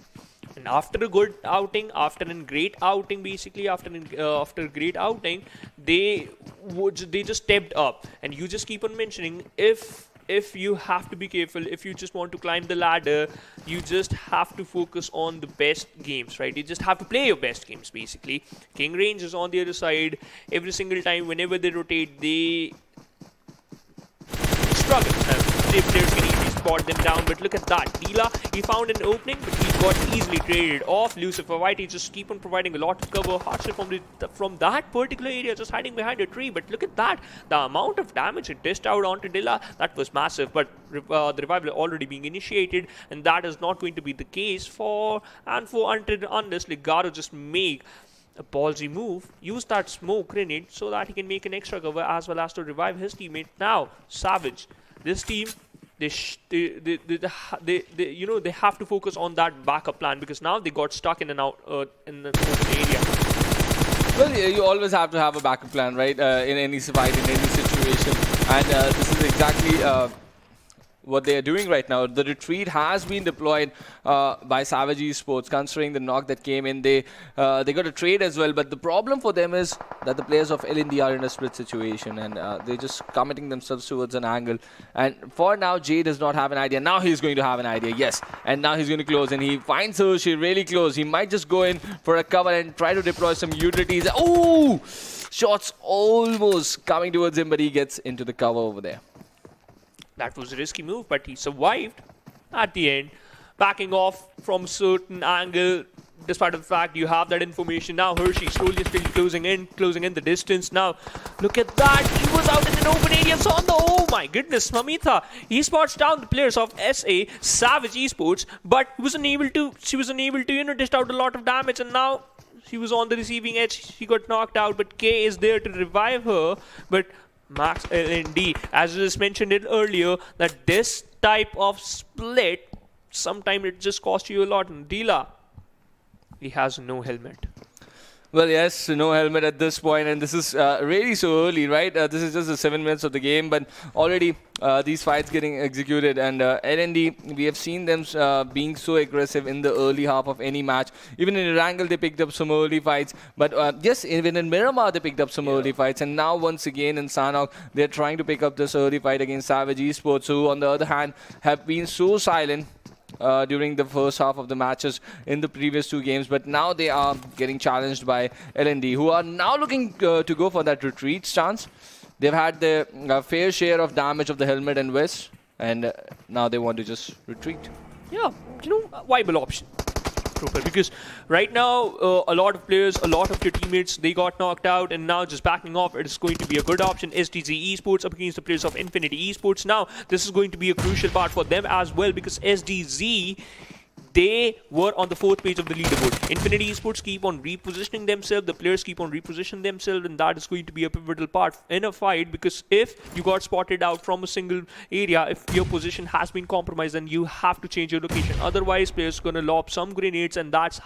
And after a good outing, after a great outing, basically, after a great outing, they just stepped up. And you just keep on mentioning, if you have to be careful, if you just want to climb the ladder, you just have to focus on the best games, right? You just have to play your best games, basically. King Range is on the other side. Every single time, whenever they rotate, they struggle. The players can easily spot them down, but look at that. Dila, he found an opening, but he got easily traded off. Lucifer Whitey just keep on providing a lot of cover. Hardship from that particular area, just hiding behind a tree. But look at that. The amount of damage it dished out onto Dila, that was massive. But the revival already being initiated, and that is not going to be the case unless Ligaro just make a ballsy move, use that smoke grenade so that he can make an extra cover as well as to revive his teammate. Now, Savage, this team, they have to focus on that backup plan, because now they got stuck in and out in the open area. Well, yeah, you always have to have a backup plan, right? In any fight, in any situation, and this is exactly what they are doing right now. The retreat has been deployed by Savage eSports, considering the knock that came in. They got a trade as well, but the problem for them is that the players of LND are in a split situation, and they're just committing themselves towards an angle. And for now, Jay does not have an idea. Now he's going to have an idea, yes. And now he's going to close, and he finds Hershey really close. He might just go in for a cover and try to deploy some utilities. Oh! Shots almost coming towards him, but he gets into the cover over there. That was a risky move, but he survived at the end, backing off from certain angle, despite the fact you have that information. Now Hershey slowly still closing in the distance. Now look at that, he was out in an open area, so on the, oh my goodness, Mamitha, he spots down the players of SA, Savage eSports, but she was unable to, dish out a lot of damage, and now she was on the receiving edge. She got knocked out, but K is there to revive her, but Max LND, as was mentioned it earlier, that this type of split, sometimes it just costs you a lot. And Dila, he has no helmet. Well, yes, no helmet at this point, and this is really so early, right? This is just the 7 minutes of the game, but already these fights getting executed. And L&D, we have seen them being so aggressive in the early half of any match. Even in Erangel, they picked up some early fights. But yes, even in Miramar, they picked up some early fights. And now, once again, in Sanhok, they're trying to pick up this early fight against Savage eSports, who, on the other hand, have been so silent during the first half of the matches in the previous 2 games, but now they are getting challenged by L&D, who are now looking to go for that retreat stance. They've had their fair share of damage of the helmet and vest, and now they want to just retreat. Yeah, viable option. Because right now, a lot of players, a lot of your teammates, they got knocked out, and now just backing off, it is going to be a good option. SDZ eSports up against the players of Infinity eSports. Now, this is going to be a crucial part for them as well, because SDZ, they were on the 4th page of the leaderboard. Infinity eSports keep on repositioning themselves, the players keep on repositioning themselves, and that is going to be a pivotal part in a fight, because if you got spotted out from a single area, if your position has been compromised, then you have to change your location. Otherwise, players are going to lob some grenades, and that's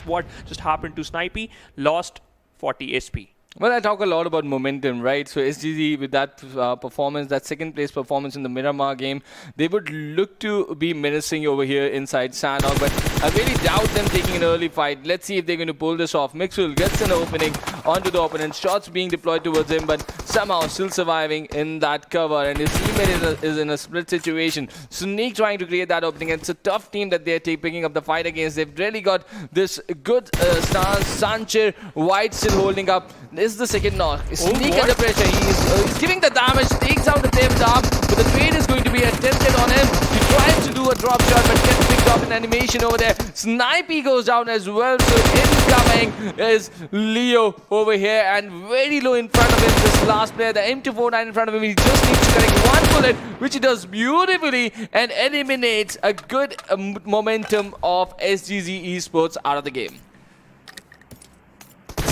what just happened to Snipey. Lost 40 SP. Well, I talk a lot about momentum, right? So SGZ, with that performance, that second place performance in the Miramar game, they would look to be menacing over here inside Sanhok, but I really doubt them taking an early fight. Let's see if they're going to pull this off. Mixwell gets an opening onto the opponent, shots being deployed towards him, but somehow still surviving in that cover, and his teammate is in a split situation. Sneak trying to create that opening, and it's a tough team that they're picking up the fight against. They've really got this good stance. Sancher, White still holding up. This is the second knock. Sneak under pressure. He's giving the damage, takes out the Thames arm, but the trade is going to be attempted on him. He tries to do a drop shot, but gets picked up in animation over there. Snipey goes down as well, so incoming is Leo over here, and very low in front of him, this last player, the M249 in front of him. He just needs to connect one bullet, which he does beautifully, and eliminates a good momentum of SGZ eSports out of the game.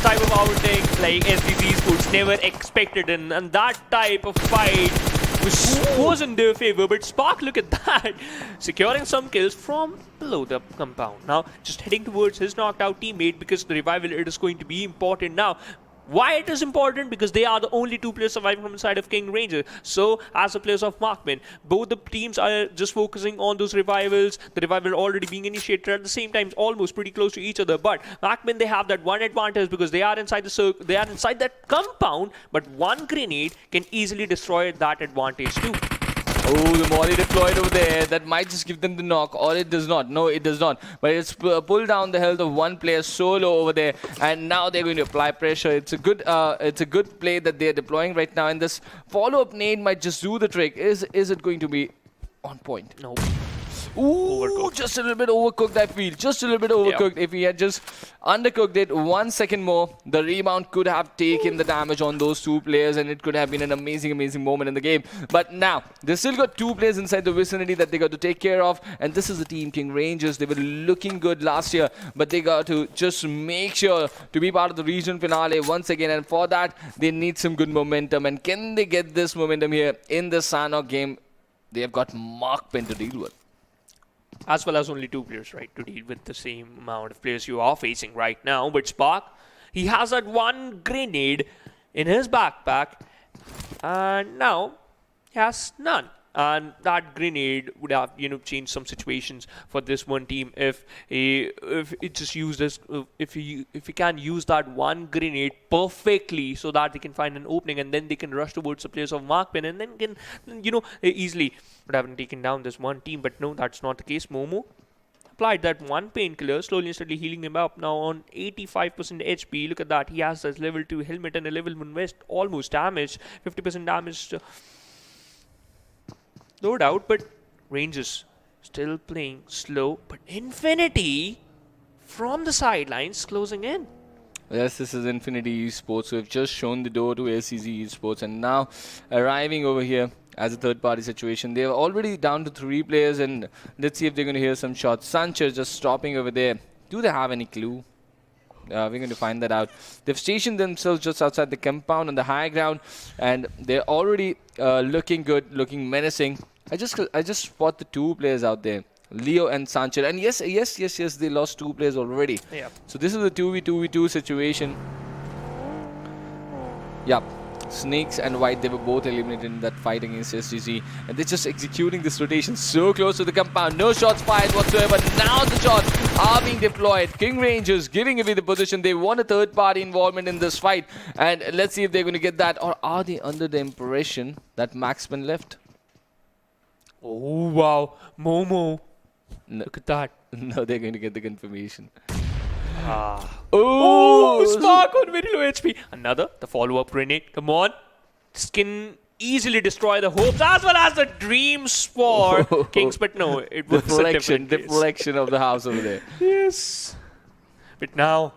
Type of outing like SDZ eSports never expected, and that type of fight was in their favor. But Spark, look at that, securing some kills from below the compound. Now just heading towards his knocked out teammate, because the revival, it is going to be important now. Why it is important? Because they are the only 2 players surviving from the side of King Ranger. So, as the players of MAKPEN, both the teams are just focusing on those revivals. The revival already being initiated at the same time, almost pretty close to each other. But MAKPEN, they have that one advantage, because they are inside the circle, they are inside that compound. But one grenade can easily destroy that advantage too. Oh, the molly deployed over there. That might just give them the knock, or it does not. No, it does not. But it's pulled down the health of one player solo over there, and now they're going to apply pressure. It's a good play that they're deploying right now, and this follow-up nade might just do the trick. Is it going to be on point? No. Ooh, overcooked. Just a little bit overcooked, I feel. Just a little bit overcooked. If he had just undercooked it 1 second more, the rebound could have taken the damage on those 2 players, and it could have been an amazing moment in the game. But now, they still got 2 players inside the vicinity that they got to take care of, and this is the team King Rangers. They were looking good last year, but they got to just make sure to be part of the region finale once again, and for that, they need some good momentum. And can they get this momentum here in the Sanhok game? They have got MAKPEN to deal with. As well as only 2 players, right, to deal with the same amount of players you are facing right now. But Spark, he has that one grenade in his backpack, and now he has none. And that grenade would have, changed some situations for this one team if it just used as if he can use that one grenade perfectly, so that they can find an opening, and then they can rush towards the players of MAKPEN, and then can easily would have taken down this one team. But no, that's not the case. Momo applied that one painkiller, slowly and steadily healing him up, now on 85% HP. Look at that, he has this level 2 helmet and a level 1 vest, almost damaged, 50% damage. No doubt, but Rangers still playing slow, but Infinity from the sidelines closing in. Yes, this is Infinity eSports, who have just shown the door to SCZ eSports, and now arriving over here as a third-party situation. They are already down to 3 players, and let's see if they're going to hear some shots. Sanchez just stopping over there. Do they have any clue? We're going to find that out. They've stationed themselves just outside the compound on the high ground, and they're already looking good, looking menacing. I just spot the 2 players out there. Leo and Sancho. And yes, they lost 2 players already. Yeah. So this is a 2v2v2 situation. Yep. Snakes and White, they were both eliminated in that fight against SDZ. And they're just executing this rotation so close to the compound. No shots fired whatsoever. Now the shots are being deployed. King Rangers giving away the position. They want a third party involvement in this fight. And let's see if they're going to get that. Or are they under the impression that MAKPEN left? Oh, wow. Momo. No. Look at that. No, they're going to get the confirmation. Oh, Spark on very low HP. Another, the follow-up grenade. Come on. This can easily destroy the hopes as well as the dreams for Kings. But no, it was a different case. Deflection of the house over there. Yes. But now,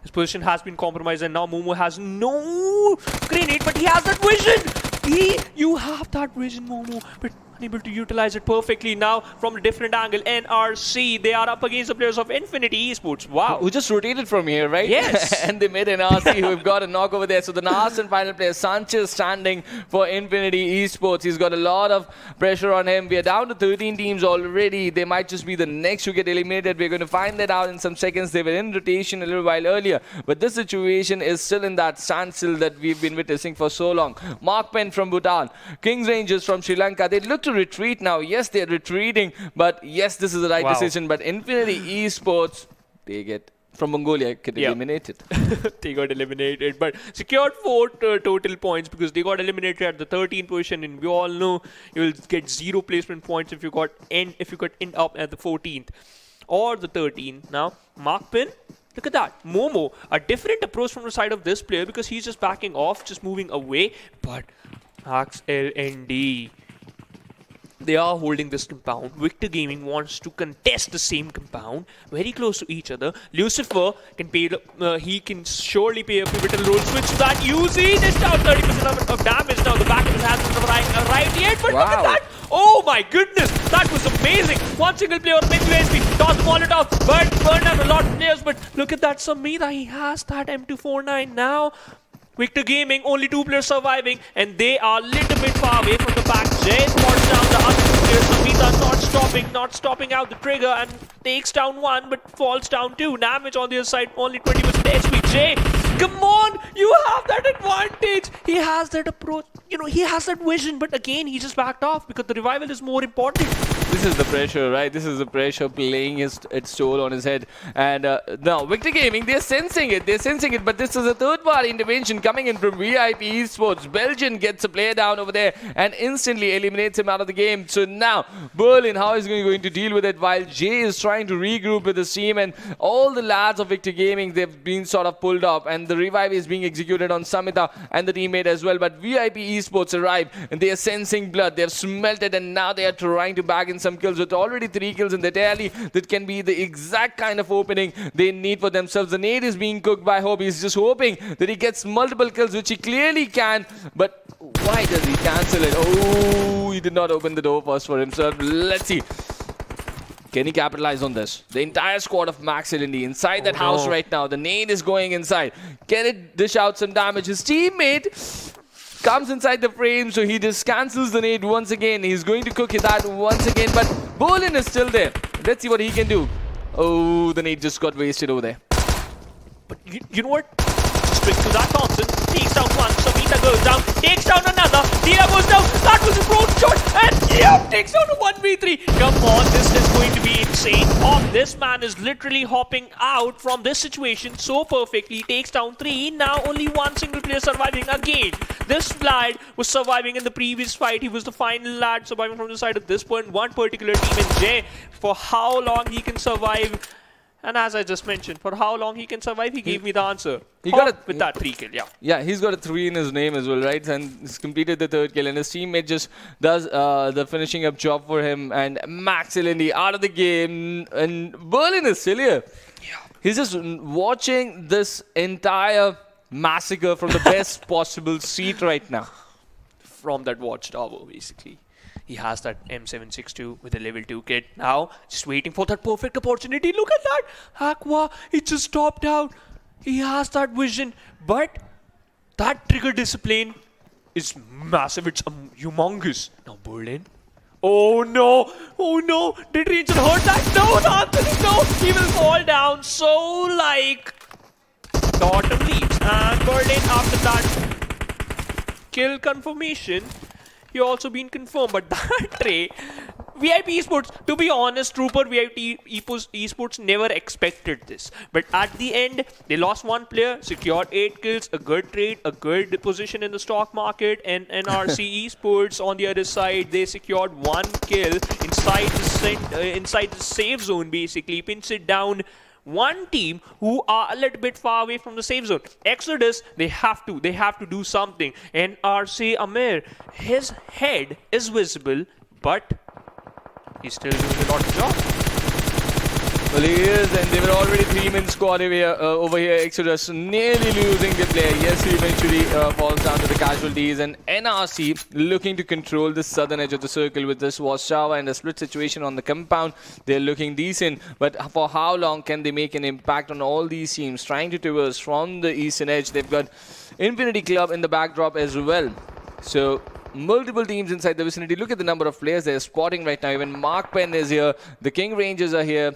his position has been compromised and now Momo has no grenade, but he has that vision. You have that vision, Momo, but unable to utilize it perfectly. Now from a different angle, NRC, they are up against the players of Infinity Esports. Wow. Who just rotated from here, right? Yes. And they made NRC who've got a knock over there. So the last and final player, Sanchez, standing for Infinity Esports. He's got a lot of pressure on him. We are down to 13 teams already. They might just be the next to get eliminated. We're going to find that out in some seconds. They were in rotation a little while earlier. But this situation is still in that standstill that we've been witnessing for so long. MAKPEN from Bhutan, Kings Rangers from Sri Lanka. They look to retreat now. Yes, they're retreating, but yes, this is the right decision. But Infinity Esports, they get from Mongolia get eliminated. They got eliminated, but secured 4 total points because they got eliminated at the 13th position, and we all know you will get 0 placement points if you got end up at the 14th or the 13th. Now MAKPEN, look at that. Momo, a different approach from the side of this player because he's just backing off, just moving away. But Max LND, they are holding this compound. Victor Gaming wants to contest the same compound, very close to each other. Lucifer can pay. He can surely play a pivotal role. Switch to that. Uzi is down 30% of damage now. The back of his hands is not arrived yet, but look at that. Oh my goodness, that was amazing. One single player on MSP, toss the Molotov, but burned out a lot of players. But look at that, Samita. He has that M249 now. Victor Gaming, only 2 players surviving, and they are a little bit far away from the back. Jay falls down the other 2 players. Samita not stopping out the trigger and takes down 1, but falls down 2. Damage on the other side, only 20% HP. Jay, come on, you have that advantage. He has that approach, he has that vision, but again, he just backed off because the revival is more important. This is the pressure, right? This is the pressure playing its toll on his head. And now, Victor Gaming, they're sensing it, but this is a third-party intervention coming in from VIP Esports. Belgian gets a player down over there and instantly eliminates him out of the game. So now, Berlin, how is he going to deal with it while Jay is trying to regroup with his team, and all the lads of Victor Gaming, they've been sort of pulled up, and the revive is being executed on Samita and the teammate as well. But VIP Esports arrive, and they are sensing blood. They've smelt it, and now they are trying to bag in some kills. With already 3 kills in the tally, that can be the exact kind of opening they need for themselves. The nade is being cooked by Hope. He's just hoping that he gets multiple kills, which he clearly can. But why does he cancel it? Oh, he did not open the door first for himself. Let's see. Can he capitalize on this? The entire squad of Max LND inside that house right now. The nade is going inside. Can it dish out some damage? His teammate comes inside the frame, so he just cancels the nade once again. He's going to cook that once again, but Bolin is still there. Let's see what he can do. Oh, the nade just got wasted over there. But you know what? Straight to that Thompson. Takes down 1. Samita goes down. Takes down another. Dia goes down. That was a broad shot. And takes down a 1v3. Come on, this is going to be insane. This man is literally hopping out from this situation so perfectly. Takes down 3. Now only 1 single player surviving again. This lad was surviving in the previous fight. He was the final lad surviving from the side at this point. One particular team in J. For how long he can survive. And as I just mentioned, for how long he can survive, he gave me the answer. He got it with that 3 kill, Yeah, he's got a 3 in his name as well, right? And he's completed the 3rd kill, and his teammate just does the finishing up job for him. And Max LND out of the game, and Berlin is still here. He's just watching this entire massacre from the best possible seat right now. From that watchtower, basically. He has that M762 with a level 2 kit. Now, just waiting for that perfect opportunity. Look at that. Aqua, he just topped out. He has that vision. But that trigger discipline is massive. It's humongous. Now, Berlin, Oh no! Oh no! Did Erangel hurt that? No, Anthony, no! He will fall down. So like Daughter leaves and Berlin after that kill confirmation. He also been confirmed, but that tray. VIP eSports, to be honest, Trooper VIP eSports never expected this. But at the end, they lost one player, secured 8 kills, a good trade, a good position in the stock market, and NRC eSports on the other side, they secured 1 kill inside the safe zone, basically, pinched it down. One team who are a little bit far away from the safe zone. Exodus, they have to do something. And RC Amir, his head is visible, but he's still doing a lot of job. Well, he is, and they were already 3-man squad over here. Exodus nearly losing the player. Yes, he eventually falls down to the casualties. And NRC looking to control the southern edge of the circle with this Warsaw and a split situation on the compound. They're looking decent, but for how long can they make an impact on all these teams trying to traverse from the eastern edge? They've got Infinity Club in the backdrop as well. So multiple teams inside the vicinity. Look at the number of players they're spotting right now. Even MAKPEN is here. The King Rangers are here.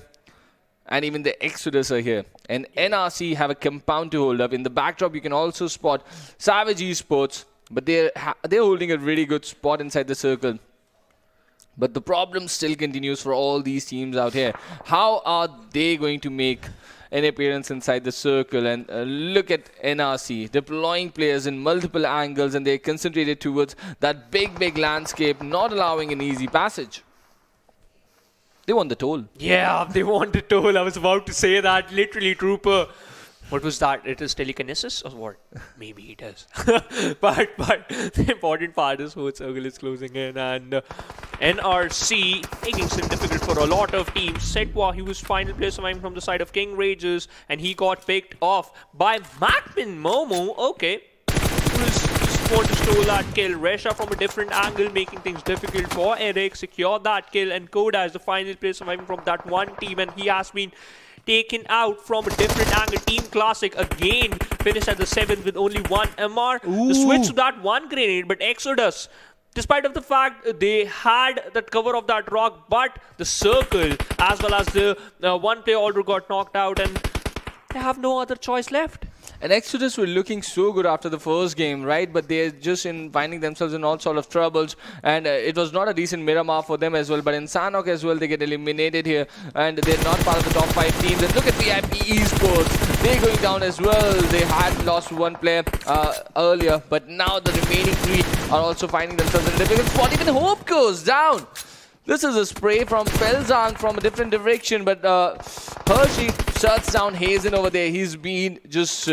And even the Exodus are here. And NRC have a compound to hold up. In the backdrop, you can also spot Savage eSports. But they're holding a really good spot inside the circle. But the problem still continues for all these teams out here. How are they going to make an appearance inside the circle? And look at NRC deploying players in multiple angles. And they're concentrated towards that big landscape, not allowing an easy passage. They want the toll. Yeah, they want the toll. I was about to say that. Literally, Trooper. What was that? It is telekinesis or what? Maybe it is. but the important part is whole circle is closing in, and NRC making it difficult for a lot of teams. Setwa, he was final player surviving from the side of King Rangers, and he got picked off by MAKPEN Momo. Okay. Want to steal that kill. Resha from a different angle, making things difficult for Eric. Secure that kill, and Koda is the final player surviving from that one team, and he has been taken out from a different angle. Team Classic again finished at the 7th with only 1 MR. The switch to that one grenade, but Exodus, despite of the fact they had that cover of that rock, but the circle as well as the one player order got knocked out, and they have no other choice left. And Exodus were looking so good after the first game, right? But they're just finding themselves in all sort of troubles. And it was not a decent Miramar for them as well. But in Sanhok as well, they get eliminated here. And they're not part of the top 5 teams. And look at VIP eSports. They're going down as well. They had lost one player earlier. But now the remaining 3 are also finding themselves in a difficult spot. Even Hope goes down. This is a spray from Pelzang from a different direction, but Hershey shuts down Hazen over there. He's been just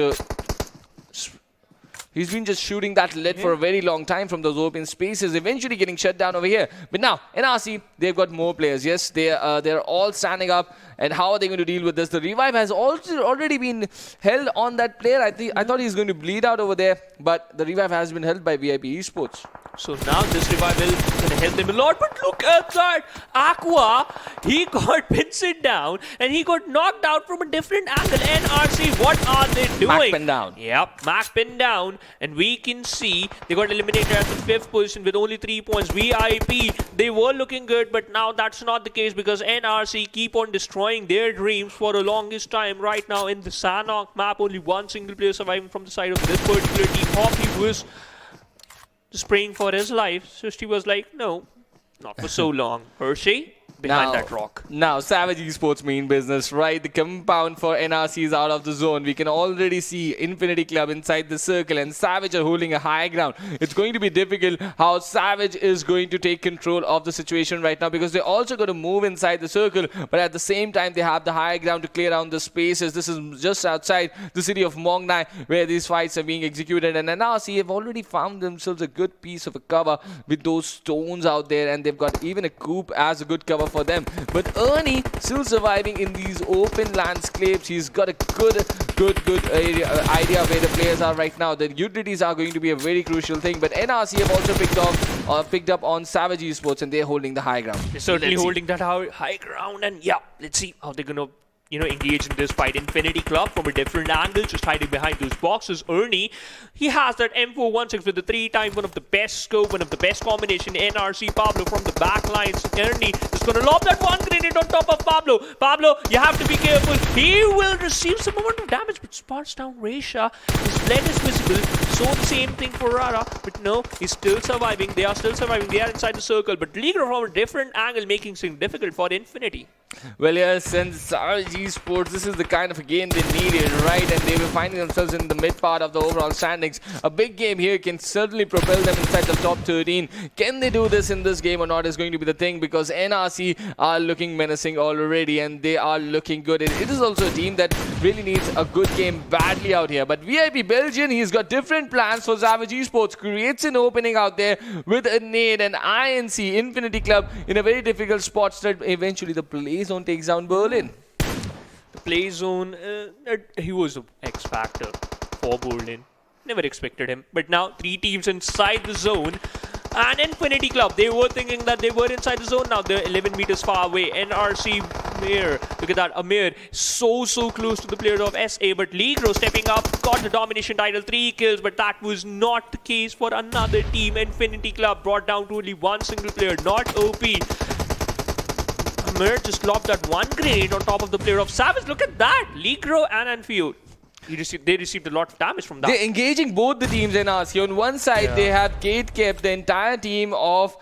shooting that lead for a very long time from those open spaces, eventually getting shut down over here. But now, NRC, they've got more players. Yes, they're all standing up. And how are they going to deal with this? The revive has also already been held on that player. I thought he's going to bleed out over there, but the revive has been held by VIP eSports. So now this revival is going to help them a lot. But look at that. Aqua, he got pinched down and he got knocked out from a different angle. NRC, what are they doing? MAKPEN down. Yep, MAKPEN down. And we can see they got eliminated at the 5th position with only 3 points. VIP, they were looking good, but now that's not the case because NRC keep on destroying their dreams for the longest time. Right now in the Sanhok map, only one single player surviving from the side of this particular team. Hoppy was just praying for his life. So she was like, no, not for so long. Hershey behind that rock. Now, Savage eSports mean business, right? The compound for NRC is out of the zone. We can already see Infinity Club inside the circle, and Savage are holding a high ground. It's going to be difficult how Savage is going to take control of the situation right now because they're also going to move inside the circle, but at the same time, they have the high ground to clear down the spaces. This is just outside the city of Mongnai where these fights are being executed, and NRC have already found themselves a good piece of a cover with those stones out there, and they've got even a coop as a good cover for them. But Ernie still surviving in these open landscapes. He's got a good idea where the players are right now. The utilities are going to be a very crucial thing. But NRC have also picked up on Savage eSports, and they're holding the high ground. They're certainly holding that high ground. And yeah, let's see how they're going to engage in this fight. Infinity Club from a different angle, just hiding behind those boxes. Ernie, he has that M416 with the 3x, one of the best scope, one of the best combination. NRC Pablo from the back lines. Ernie is going to lob that one grenade on top of Pablo. Pablo, you have to be careful. He will receive some amount of damage, but spots down Resha. His blend is visible. So the same thing for Rara, but no, he's still surviving. They are still surviving. They are inside the circle, but Ligro from a different angle, making things difficult for Infinity. Well, yes, since eSports, this is the kind of a game they needed, right? And they were finding themselves in the mid part of the overall standings. A big game here can certainly propel them inside the top 13. Can they do this in this game or not is going to be the thing, because NRC are looking menacing already and they are looking good. It is also a team that really needs a good game badly out here. But VIP Belgian, he's got different plans for Savage eSports. Creates an opening out there with a nade, and INC, Infinity Club, in a very difficult spot that eventually the play zone takes down Berlin. The play zone, he was an X factor for Berlin. Never expected him. But now 3 teams inside the zone. And Infinity Club, they were thinking that they were inside the zone. Now they're 11 meters far away. NRC Amir, look at that. Amir, so close to the player of SA. But Ligro stepping up, got the domination title, 3 kills. But that was not the case for another team. Infinity Club brought down to only one single player, not OP. Amir just lobbed that one grenade on top of the player of Savage. Look at that. Ligro and Anfield. They received a lot of damage from that. They're engaging both the teams in RC. On one side, they have gate kept the entire team of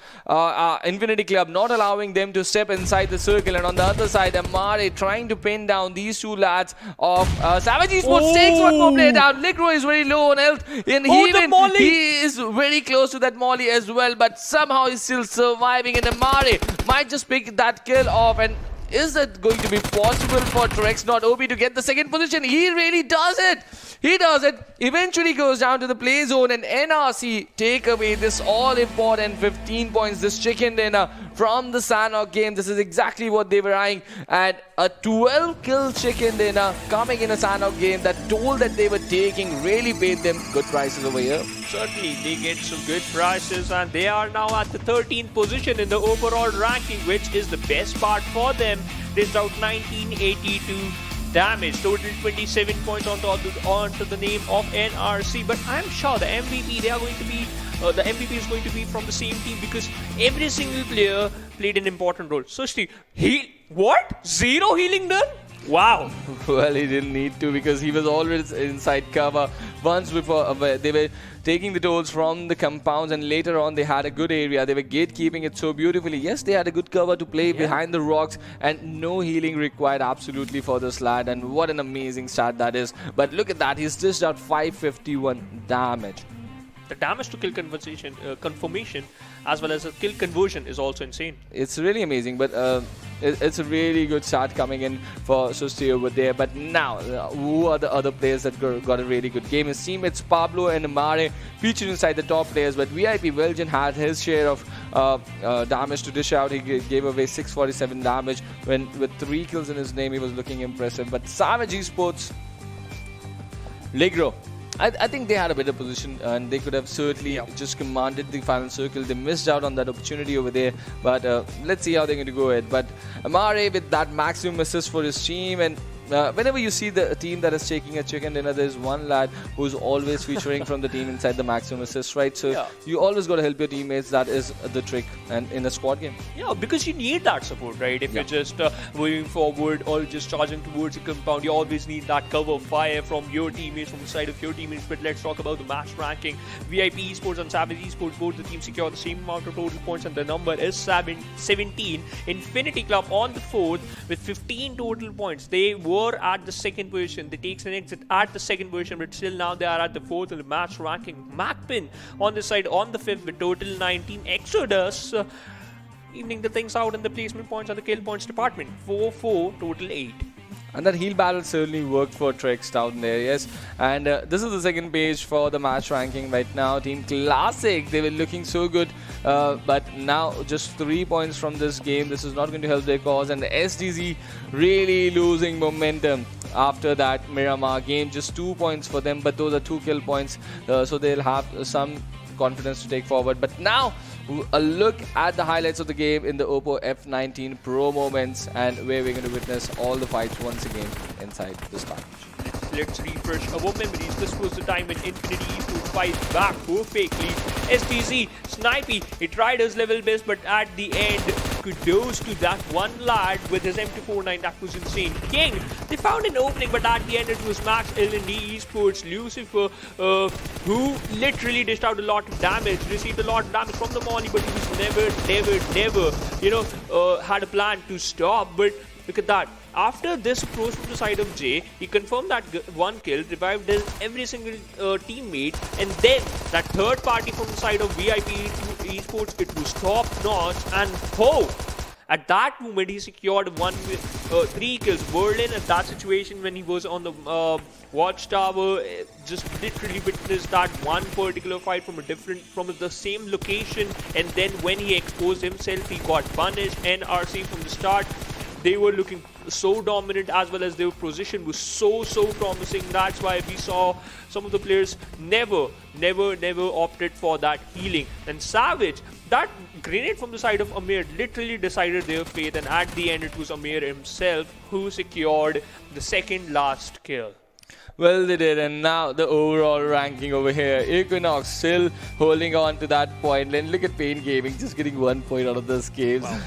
Infinity Club, not allowing them to step inside the circle. And on the other side, Amare trying to pin down these 2 lads of Savage eSports. Takes one more player down. Ligro is very low on health. And he is very close to that molly as well. But somehow he's still surviving. And Amare might just pick that kill off. And is it going to be possible for Trex not OP to get the second position? He really does it. He does it. Eventually goes down to the play zone, and NRC take away this all-important 15 points, this chicken dinner from the Sanhok game. This is exactly what they were eyeing. And a 12-kill chicken dinner coming in a Sanhok game that told that they were taking really paid them good prices over here. Certainly, they get some good prices, and they are now at the 13th position in the overall ranking, which is the best part for them. Dished out 1982 damage, total 27 points onto the name of NRC. But I'm sure the MVP the MVP is going to be from the same team, because every single player played an important role. So Steve, what? 0 healing done? Wow. Well, he didn't need to, because he was always inside cover. Once before, they were taking the tolls from the compounds, and later on they had a good area. They were gatekeeping it so beautifully. Yes, they had a good cover to play behind the rocks, and no healing required absolutely for this lad. And what an amazing start that is. But look at that, he's dished out 551 damage. The damage to kill confirmation as well as a kill conversion is also insane. It's really amazing, but it's a really good start coming in for Susti over there. But now, who are the other players that got a really good game? His teammates Pablo and Amare featured inside the top players, but VIP Belgian had his share of damage to dish out. He gave away 647 damage with 3 kills in his name. He was looking impressive. But Savage eSports, Ligro, I think they had a better position, and they could have certainly just commanded the final circle. They missed out on that opportunity over there, but let's see how they're going to go ahead. But Amare with that maximum assist for his team, and whenever you see the team that is taking a chicken dinner, there's one lad who's always featuring from the team inside the maximum assist, right? So you always got to help your teammates. That is the trick, and in a squad game. Yeah, because you need that support, right? If you're just moving forward or just charging towards a compound, you always need that cover fire from your teammates, from the side of your teammates. But let's talk about the match ranking. VIP eSports and Savage eSports, both the teams secure the same amount of total points, and the number is 17. Infinity Club on the 4th with 15 total points. They were at the 2nd position. They takes an exit at the 2nd position, but still now they are at the 4th in the match ranking. MAKPEN on the side on the 5th with total 19. Exodus evening the things out in the placement points and the kill points department. 4-4, total 8. And that heal battle certainly worked for Trex down there, yes. And this is the 2nd page for the match ranking right now. Team Classic, they were looking so good. But now just 3 points from this game. This is not going to help their cause. And the SDZ really losing momentum after that Miramar game. Just 2 points for them, but those are 2 kill points. So they'll have some confidence to take forward. But now, a look at the highlights of the game in the Oppo F19 Pro moments, and where we're going to witness all the fights once again inside this package. Let's refresh our memories. This was the time when Infinity Esports fight back perfectly. SDZ, Snipey, he tried his level best, but at the end, kudos to that one lad with his M249. That was insane. King, they found an opening, but at the end it was Max L&D Esports, Lucifer, who literally dished out a lot of damage, received a lot of damage from the molly, but he was never, had a plan to stop. But look at that. After this approach from the side of Jay, he confirmed that one kill, revived every single teammate, and then that third party from the side of VIP Esports, it was top notch. And at that moment he secured 3 kills. Berlin at that situation when he was on the watchtower just literally witnessed that one particular fight from the same location, and then when he exposed himself, he got punished. NRC from the start, they were looking so dominant, as well as their position was so promising. That's why we saw some of the players never opted for that healing. And Savage, that grenade from the side of Amir literally decided their fate, and at the end it was Amir himself who secured the second last kill. Well, they did, and now the overall ranking over here. Equinox still holding on to that point. And look at Pain Gaming just getting 1 point out of this game. Wow.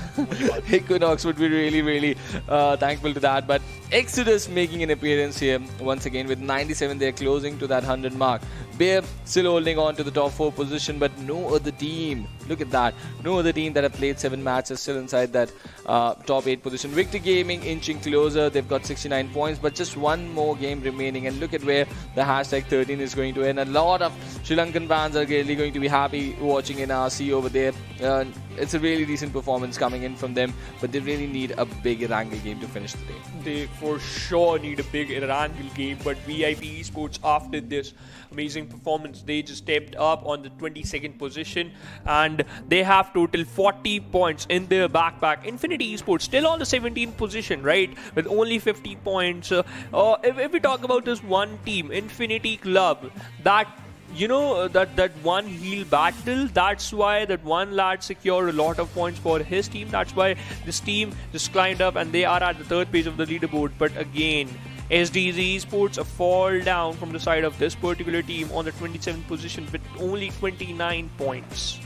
Equinox would be really thankful to that. But Exodus making an appearance here once again with 97. They're closing to that 100 mark. Bear still holding on to the top 4 position, but no other team. Look at that. No other team that have played 7 matches still inside that top 8 position. Victor Gaming inching closer. They've got 69 points, but just one more game remaining. And look at where the hashtag 13 is going to end. A lot of Sri Lankan fans are really going to be happy watching NRC over there. It's a really decent performance coming in from them, but they really need a big Erangel game to finish the day. They for sure need a big Erangel game, but VIP Esports, after this amazing performance, they just stepped up on the 22nd position, and they have total 40 points in their backpack. Infinity Esports still on the 17th position, right, with only 50 points. If we talk about this one team, Infinity Club, that that one heal battle, that's why that one lad secured a lot of points for his team. That's why this team just climbed up, and they are at the 3rd page of the leaderboard. But again, SDZ Esports fall down from the side of this particular team on the 27th position with only 29 points.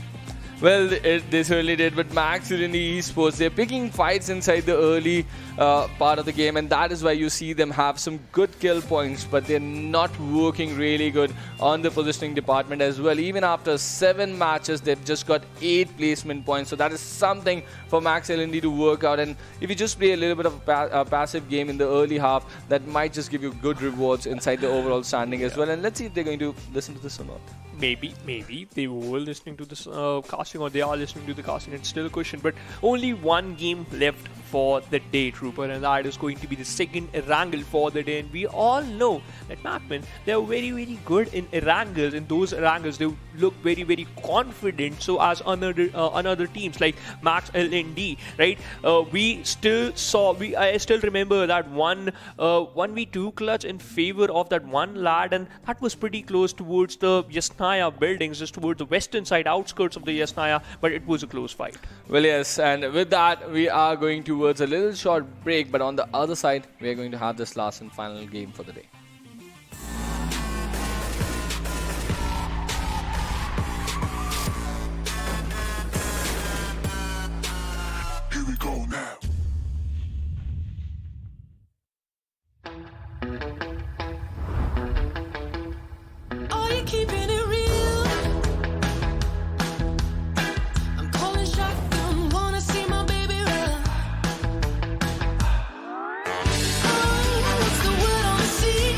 Well, they certainly did, but Max in the esports, they're picking fights inside the early part of the game, and that is why you see them have some good kill points, but they're not working really good on the positioning department as well. Even after 7 matches, they've just got 8 placement points, so that is something for Max LND to work out. And if you just play a little bit of a passive game in the early half, that might just give you good rewards inside the overall standing as well. And let's see if they're going to listen to this or not. Maybe they were listening to this casting, or they are listening to the casting. It's still a question, but only one game left for the day, Trooper, and that is going to be the second Erangel for the day. And we all know that MAKPEN, they are very good in Erangels. In those Erangels, they look very confident. So as another teams like Max LND, right? I still remember that 1v2 clutch in favor of that one lad, and that was pretty close towards the Yasnaya buildings, just towards the western side outskirts of the Yasnaya, but it was a close fight. Well, yes, and with that, we are going towards a little short break, but on the other side, we are going to have this last and final game for the day. Here we go now. Are you keeping it real? I'm calling shotgun, wanna see my baby run. Oh, what's the word on the sea?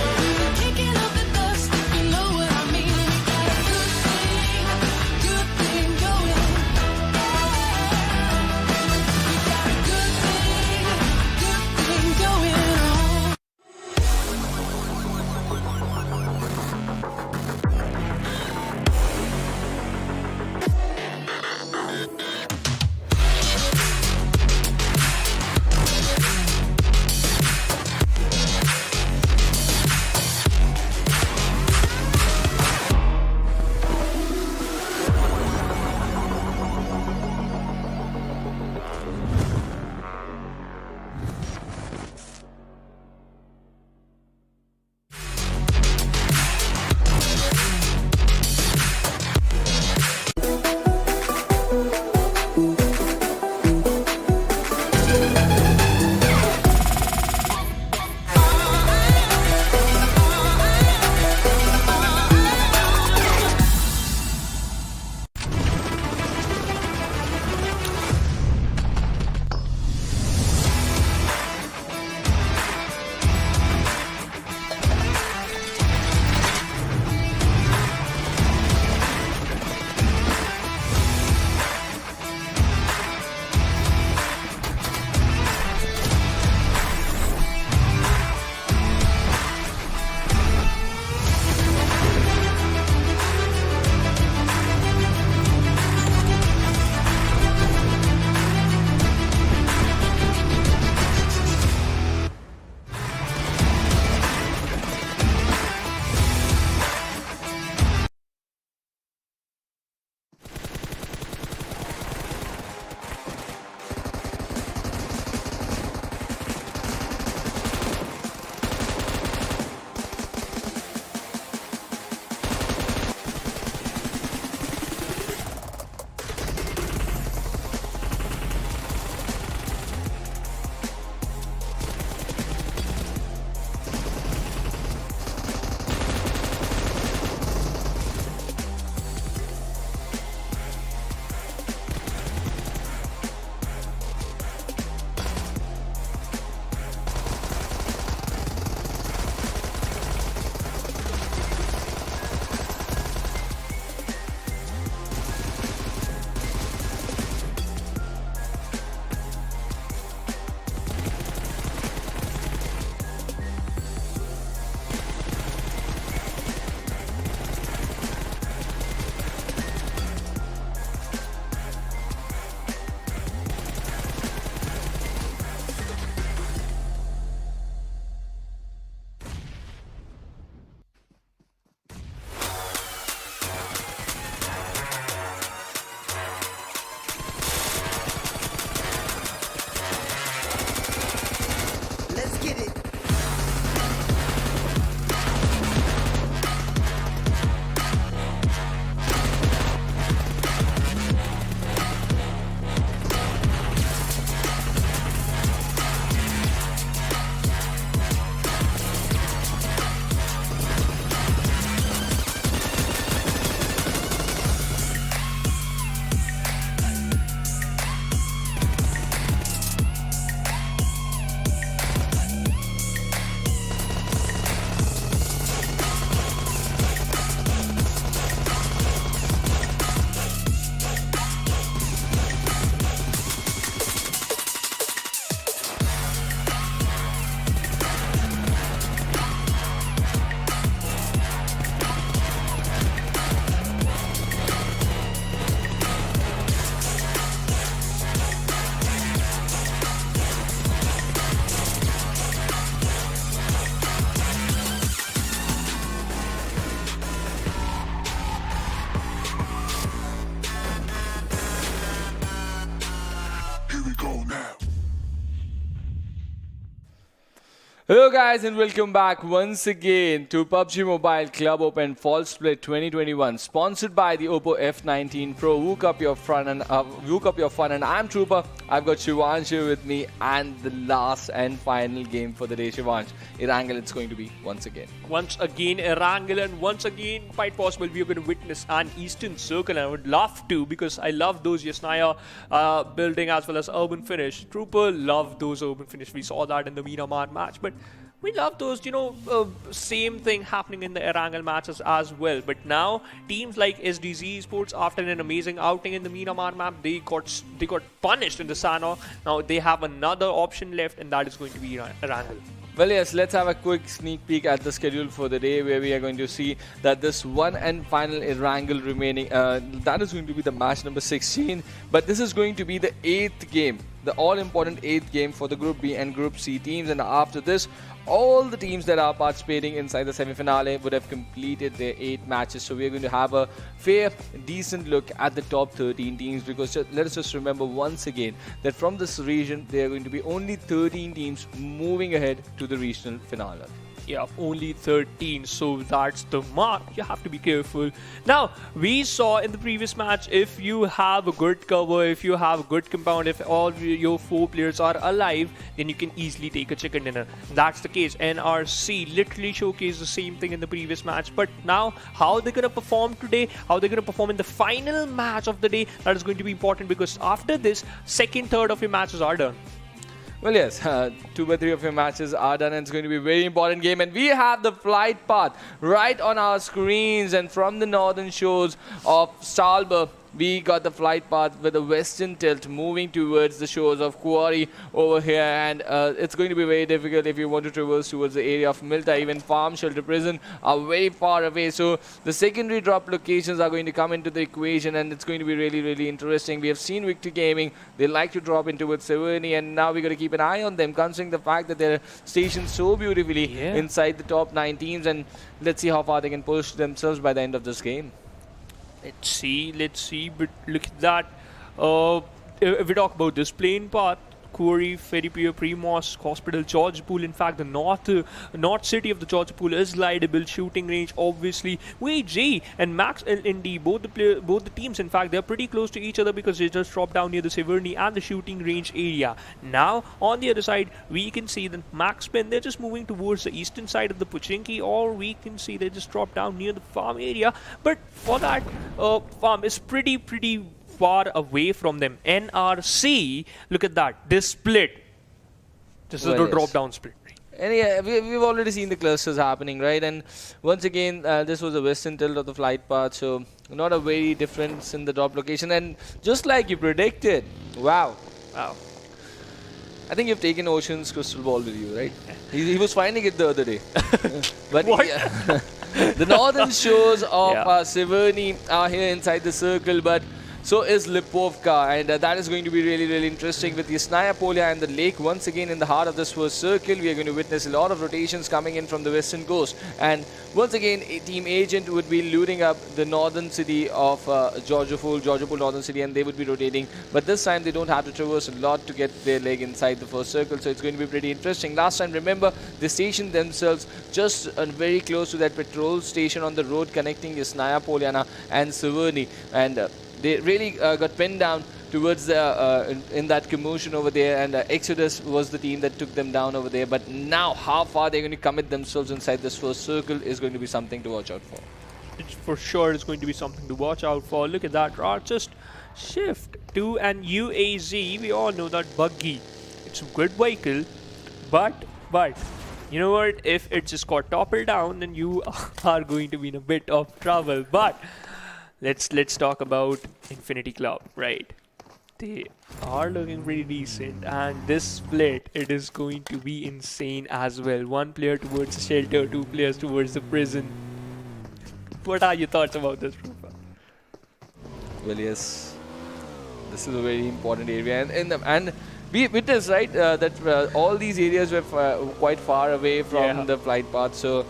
Hello guys and welcome back once again to PUBG Mobile Club Open Fall Split 2021, sponsored by the Oppo F19 Pro. Woke up your fun and I'm Trooper. I've got Shivansh here with me and the last and final game for the day, Shivansh. Erangel, it's going to be once again. Once again, Erangel, and once again, quite possible we are going to witness an Eastern Circle. And I would love to, because I love those Yasnaya building as well as urban finish. Trooper love those urban finish. We saw that in the Miramar match, but we love those, same thing happening in the Erangel matches as well. But now, teams like SDZ eSports, after an amazing outing in the Miramar map, they got punished in the Sanhok. Now they have another option left, and that is going to be Erangel. Well, yes, let's have a quick sneak peek at the schedule for the day, where we are going to see that this one and final Erangel remaining, that is going to be the match number 16. But this is going to be the 8th game, the all-important 8th game for the Group B and Group C teams. And after this, all the teams that are participating inside the semi-finale would have completed their 8 matches. So we are going to have a fair, decent look at the top 13 teams, because let us just remember once again that from this region, there are going to be only 13 teams moving ahead to the regional finale. Yeah, only 13, so that's the mark. You have to be careful. Now, we saw in the previous match, if you have a good cover, if you have a good compound, if all your 4 players are alive, then you can easily take a chicken dinner. That's the case. NRC literally showcased the same thing in the previous match, but now how they're going to perform today, how they're going to perform in the final match of the day, that is going to be important, because after this, second, third of your matches are done. Well, yes, 2 by 3 of your matches are done, and it's going to be a very important game. And we have the flight path right on our screens, and from the northern shores of Stalber, we got the flight path with the western tilt moving towards the shores of Quarry over here. And it's going to be very difficult if you want to traverse towards the area of Milta. Even Farm Shelter Prison are very far away. So the secondary drop locations are going to come into the equation, and it's going to be really, really interesting. We have seen Victor Gaming. They like to drop in towards Severny, and now we got to keep an eye on them, considering the fact that they're stationed so beautifully inside the top 9 teams. And let's see how far they can push themselves by the end of this game. Let's see, but look at that. If we talk about this plane path, Quarry, Ferrypier, Primos, Hospital, George Pool. In fact, the north city of the George Pool is glidable. Shooting range, obviously. VG and Max LND, both the teams, in fact, they're pretty close to each other, because they just dropped down near the Severny and the shooting range area. Now, on the other side, we can see that MAKPEN, they're just moving towards the eastern side of the Pochinki, or we can see they just dropped down near the farm area. But for that, farm is pretty far away from them. NRC, look at that, this split. This is the drop down split. And yeah, we've already seen the clusters happening, right? And once again, this was the western tilt of the flight path, so not a very difference in the drop location. And just like you predicted, wow. I think you've taken Ocean's crystal ball with you, right? He was finding it the other day. But what? The northern shores of Severny are here inside the circle, but so is Lipovka, and that is going to be really, really interesting with Yasnaya Polya and the lake once again in the heart of this first circle. We are going to witness a lot of rotations coming in from the western coast, and once again Team Agent would be looting up the northern city of Georgopol northern city, and they would be rotating, but this time they don't have to traverse a lot to get their leg inside the first circle, so it's going to be pretty interesting. Last time, remember, they stationed themselves just very close to that patrol station on the road connecting Yasnaya Polyana and Severny, and they really got pinned down towards in that commotion over there, and Exodus was the team that took them down over there. But now, how far they're going to commit themselves inside this first circle is going to be something to watch out for. It's for sure is going to be something to watch out for. Look at that, just shift to an UAZ. We all know that buggy. It's a good vehicle, but you know what? If it just got toppled down, then you are going to be in a bit of trouble. But let's talk about Infinity Club, right? They are looking pretty decent, and this split, it is going to be insane as well. 1 player towards the shelter, 2 players towards the prison. What are your thoughts about this, Rupa? Well, yes, this is a very important area, and we witnessed, right, that all these areas were quite far away from the flight path. So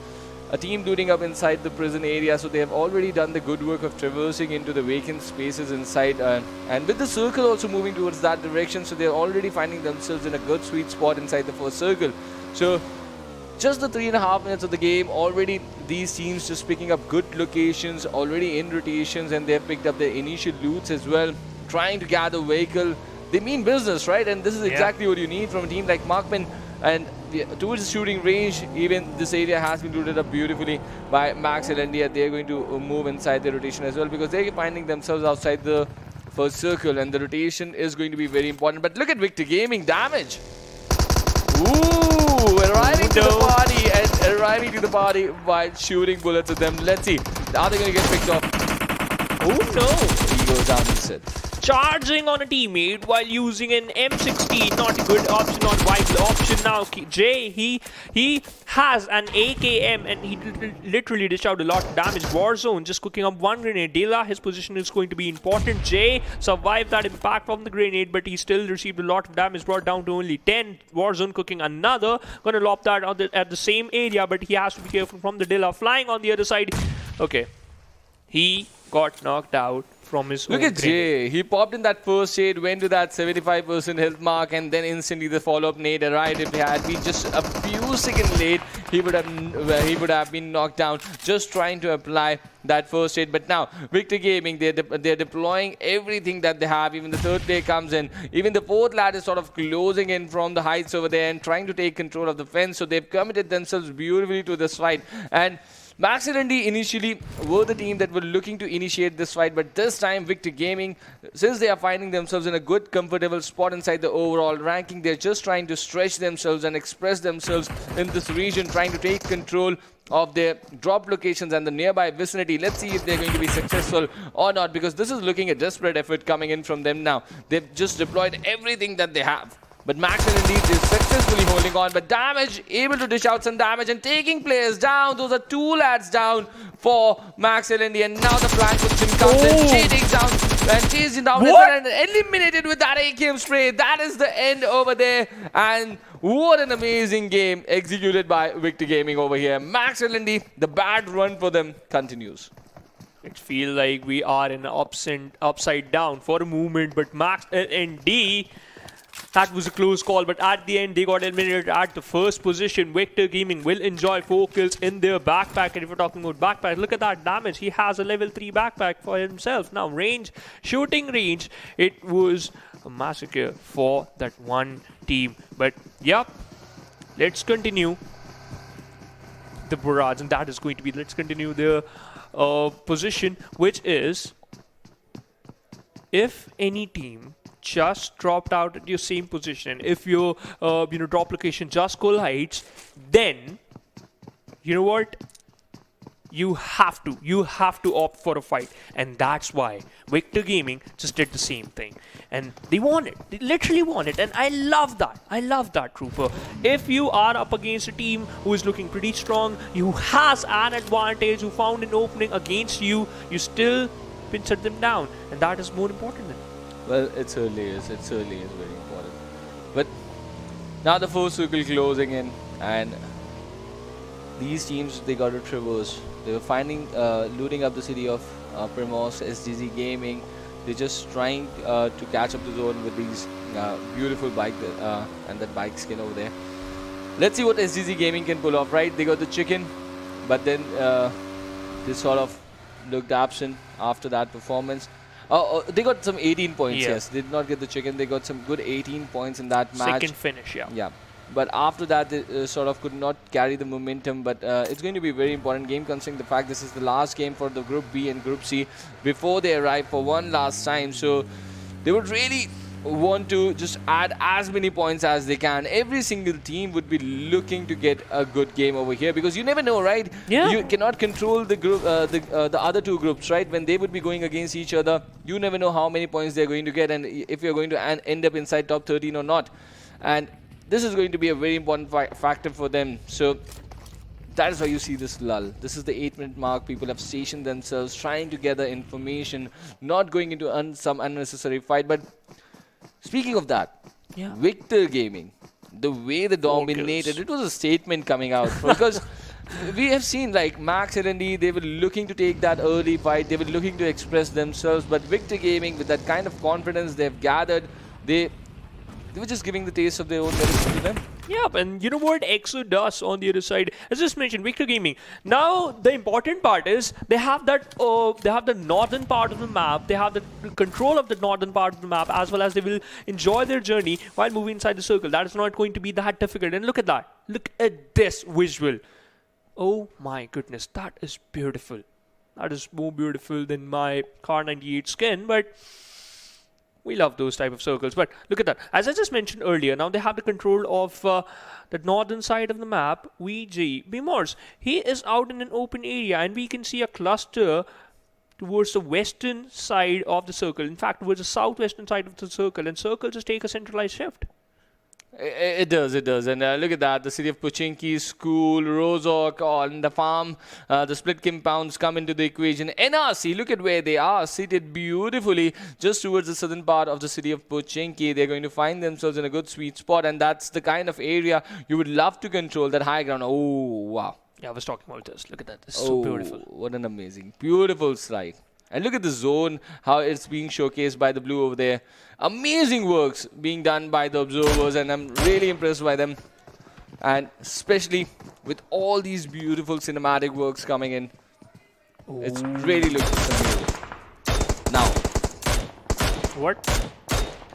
a team looting up inside the prison area, so they have already done the good work of traversing into the vacant spaces inside, and with the circle also moving towards that direction, so they're already finding themselves in a good sweet spot inside the first circle. So just the 3.5 minutes of the game, already these teams just picking up good locations, already in rotations, and they've picked up their initial loots as well, trying to gather vehicle. They mean business, right? And this is exactly what you need from a team like MAKPEN. And towards the shooting range, even this area has been looted up beautifully by Max and India. They're going to move inside the rotation as well, because they're finding themselves outside the first circle, and the rotation is going to be very important. But look at Victor Gaming damage. Ooh, arriving to the party and arriving to the party by shooting bullets at them. Let's see, are they going to get picked off? Oh no! He goes down instead. Charging on a teammate while using an M16, not a good option, not viable option. Now Jay, he has an AKM and he literally dished out a lot of damage. Warzone just cooking up one grenade. Dela, his position is going to be important. Jay survived that impact from the grenade, but he still received a lot of damage, brought down to only 10. Warzone cooking another, gonna lob that on at the same area, but he has to be careful from the Dela flying on the other side. Okay, he got knocked out from his Look at Jay. He popped in that first shade, went to that 75% health mark, and then instantly the follow-up nade arrived. If he had been just a few seconds late, he would have been knocked down just trying to apply that first shade. But now Victor Gaming, they're deploying everything that they have. Even the third player comes in. Even the fourth lad is sort of closing in from the heights over there and trying to take control of the fence. So they've committed themselves beautifully to this fight. And Max and Indy initially were the team that were looking to initiate this fight, but this time Victor Gaming, since they are finding themselves in a good, comfortable spot inside the overall ranking, they're just trying to stretch themselves and express themselves in this region, trying to take control of their drop locations and the nearby vicinity. Let's see if they're going to be successful or not, because this is looking a desperate effort coming in from them now. They've just deployed everything that they have. But Max and Indeed is successfully holding on, but damage, able to dish out some damage and taking players down. Those are two lads down for Max and Indy, and now the flank position comes in, chasing down and chasing down and eliminated with that AKM spray. That is the end over there, and what an amazing game executed by Victor Gaming over here. Max and Indy, the bad run for them continues. It feels like we are in an upside down for a moment, but Max and D, that was a close call, but at the end they got eliminated at the first position. Victor Gaming will enjoy 4 kills in their backpack, and if we're talking about backpack, look at that damage. He has a level 3 backpack for himself. Now range, shooting range, it was a massacre for that one team. But yep, let's continue the barrage, and that is going to be, let's continue the position, which is, if any team just dropped out at your same position, if your drop location just collides, then you know what, you have to opt for a fight. And that's why Victor Gaming just did the same thing, and they won it. They literally won it, and I love that, Trooper. If you are up against a team who is looking pretty strong, who has an advantage, who found an opening against you, you still pincer them down, and that is more important than. Well, it certainly is. It certainly is very important. But now the first circle closing in, and these teams, they got to traverse. They were finding, looting up the city of Primos, SDZ Gaming. They're just trying to catch up the zone with these beautiful bike and that bike skin over there. Let's see what SDZ Gaming can pull off, right? They got the chicken, but then they sort of looked absent after that performance. They got some 18 points, yes. They did not get the chicken. They got some good 18 points in that match. Second finish, yeah. Yeah. But after that, they sort of could not carry the momentum. But it's going to be a very important game, considering the fact this is the last game for the Group B and Group C before they arrive for one last time. So they would really want to just add as many points as they can. Every single team would be looking to get a good game over here, because you never know, right? Yeah. You cannot control the group, the other two groups, right? When they would be going against each other, you never know how many points they're going to get, and if you're going to end up inside top 13 or not. And this is going to be a very important factor for them. So that is why you see this lull. This is the 8-minute mark. People have stationed themselves, trying to gather information, not going into some unnecessary fight. But speaking of that, Victor Gaming, the way they dominated, it was a statement coming out. Because we have seen like Max and ND, they were looking to take that early fight. They were looking to express themselves. But Victor Gaming, with that kind of confidence they've gathered, they were just giving the taste of their own medicine to them. Yep, and you know what Exodus on the other side, as just mentioned, Victor Gaming. Now the important part is they have the northern part of the map, they have the control of the northern part of the map, as well as they will enjoy their journey while moving inside the circle. That is not going to be that difficult. And look at that. Look at this visual. Oh my goodness, that is beautiful. That is more beautiful than my Car 98 skin, but we love those type of circles. But look at that. As I just mentioned earlier, now they have the control of the northern side of the map. VG Bimors, he is out in an open area, and we can see a cluster towards the western side of the circle. In fact, towards the southwestern side of the circle, and circle just take a centralized shift. It does. And look at that. The city of Pochinki, school, Rozok, on the farm, the split compounds come into the equation. NRC, look at where they are, seated beautifully just towards the southern part of the city of Pochinki. They're going to find themselves in a good sweet spot, and that's the kind of area you would love to control, that high ground. Oh, wow. Yeah, I was talking about this. Look at that. This is so beautiful. What an amazing, beautiful strike. And look at the zone, how it's being showcased by the blue over there. Amazing works being done by the observers, and I'm really impressed by them. And especially with all these beautiful cinematic works coming in. It's really looking amazing. Now. What?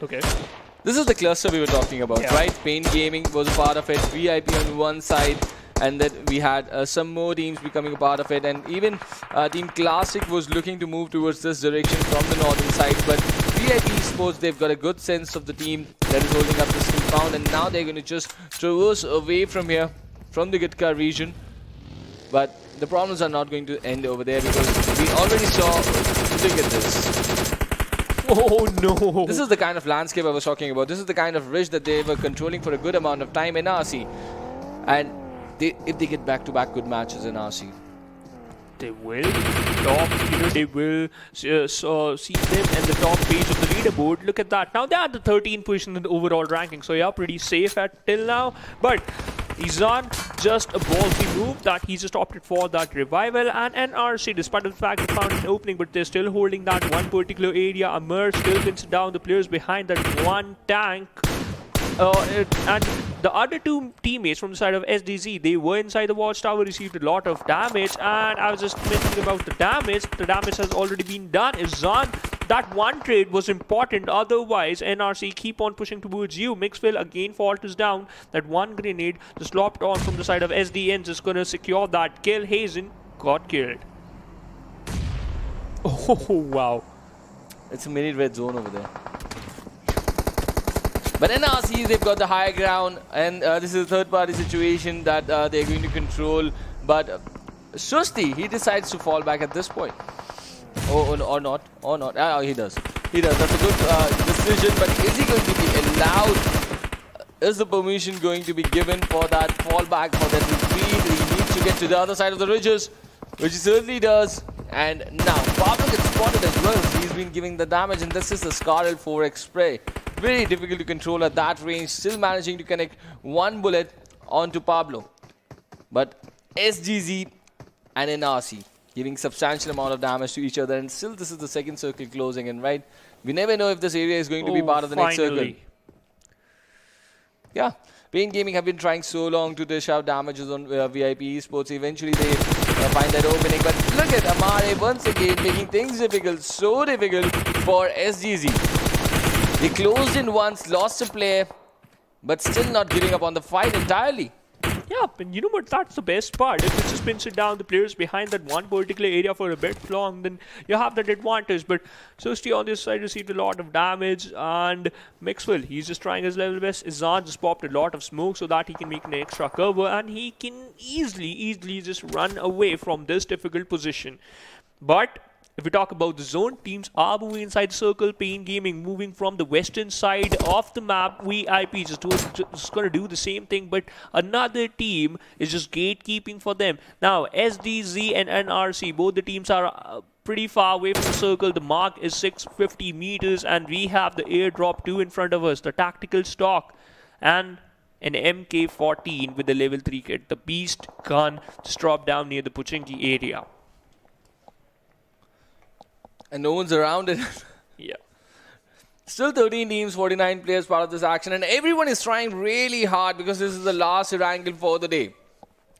Okay. This is the cluster we were talking about, right? Pain Gaming was a part of it, VIP on one side, and then we had some more teams becoming a part of it, and even Team Classic was looking to move towards this direction from the northern side, but VIP eSports, they've got a good sense of the team that is holding up this compound, and now they're going to just traverse away from here, from the Gitka region. But the problems are not going to end over there, because we already saw, look at this. Oh no! This is the kind of landscape I was talking about. This is the kind of ridge that they were controlling for a good amount of time in RC. And if they get back-to-back good matches in RC, they will they will see them in the top page of the leaderboard. Look at that. Now they are the 13th position in the overall ranking, so yeah, pretty safe at till now. But Izan, just a ballsy move that he just opted for that revival, and NRC, despite the fact they found an opening, but they're still holding that one particular area. Amir still pins down the players behind that one tank. And the other two teammates from the side of SDZ, they were inside the watchtower, received a lot of damage, and I was just mentioning about the damage. The damage has already been done. Izan, that one trade was important, otherwise NRC keep on pushing towards you. Mixwell again falters down. That one grenade just lopped on from the side of SDN, is gonna secure that kill. Hazen got killed. Oh wow. It's a mini red zone over there. But NRC, they've got the high ground, and this is a third-party situation that they're going to control. But Susti, he decides to fall back at this point. Or not. Oh, he does. That's a good decision, but is he going to be allowed? Is the permission going to be given for that fallback, for that retreat? He needs to get to the other side of the ridges, which he certainly does. And now, Pablo gets spotted as well. He's been giving the damage, and this is the Scarlet 4x spray. Very difficult to control at that range, still managing to connect one bullet onto Pablo. But SGZ and NRC giving substantial amount of damage to each other, and still this is the second circle closing in, right? We never know if this area is going to be part of the next circle. Yeah, Pain Gaming have been trying so long to dish out damages on VIP eSports. Eventually they find that opening, but look at Amare once again making things difficult, so difficult for SGZ. They closed in once, lost a player, but still not giving up on the fight entirely. Yeah, and you know what? That's the best part. If it just pins it down the players behind that one particular area for a bit long, then you have that advantage. But Susti on this side received a lot of damage, and Mixwell, he's just trying his level best. Izan just popped a lot of smoke so that he can make an extra cover, and he can easily just run away from this difficult position. But if we talk about the zone, teams are moving inside the circle. Pain Gaming moving from the western side of the map. VIP just going to do the same thing, but another team is just gatekeeping for them. Now, SDZ and NRC, both the teams are pretty far away from the circle. The mark is 650 meters, and we have the airdrop 2 in front of us, the tactical stock, and an MK14 with the level 3 kit. The beast gun just dropped down near the Pochinki area. And no one's around it. Yeah. Still 13 teams, 49 players part of this action, and everyone is trying really hard because this is the last Erangel for the day.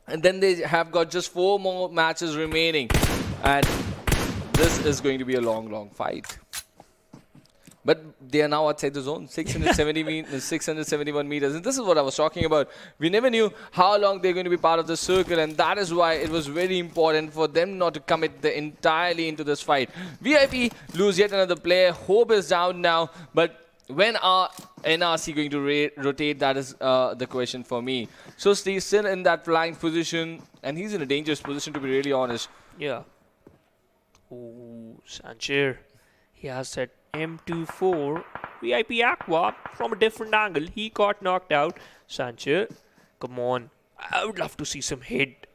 And then they have got just 4 more matches remaining. And this is going to be a long, long fight. But they are now outside the zone, 671 meters. And this is what I was talking about. We never knew how long they're going to be part of the circle, and that is why it was very important for them not to commit entirely into this fight. VIP lose yet another player. Hope is down now, but when are NRC going to rotate? That is the question for me. So Steve's still in that flying position, and he's in a dangerous position, to be really honest. Yeah. Oh, Sancher. He has that M24 VIP Aqua from a different angle. He got knocked out. Sancher, come on. I would love to see some hit.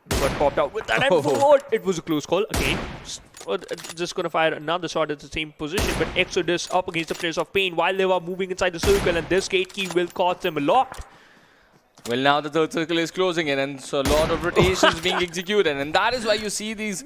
Got popped out with that M4. It was a close call. Again, just going to fire another shot at the same position. But Exodus up against the players of Pain while they were moving inside the circle. And this gate key will cost them a lot. Well, now the third circle is closing in, and so a lot of rotations being executed. And that is why you see these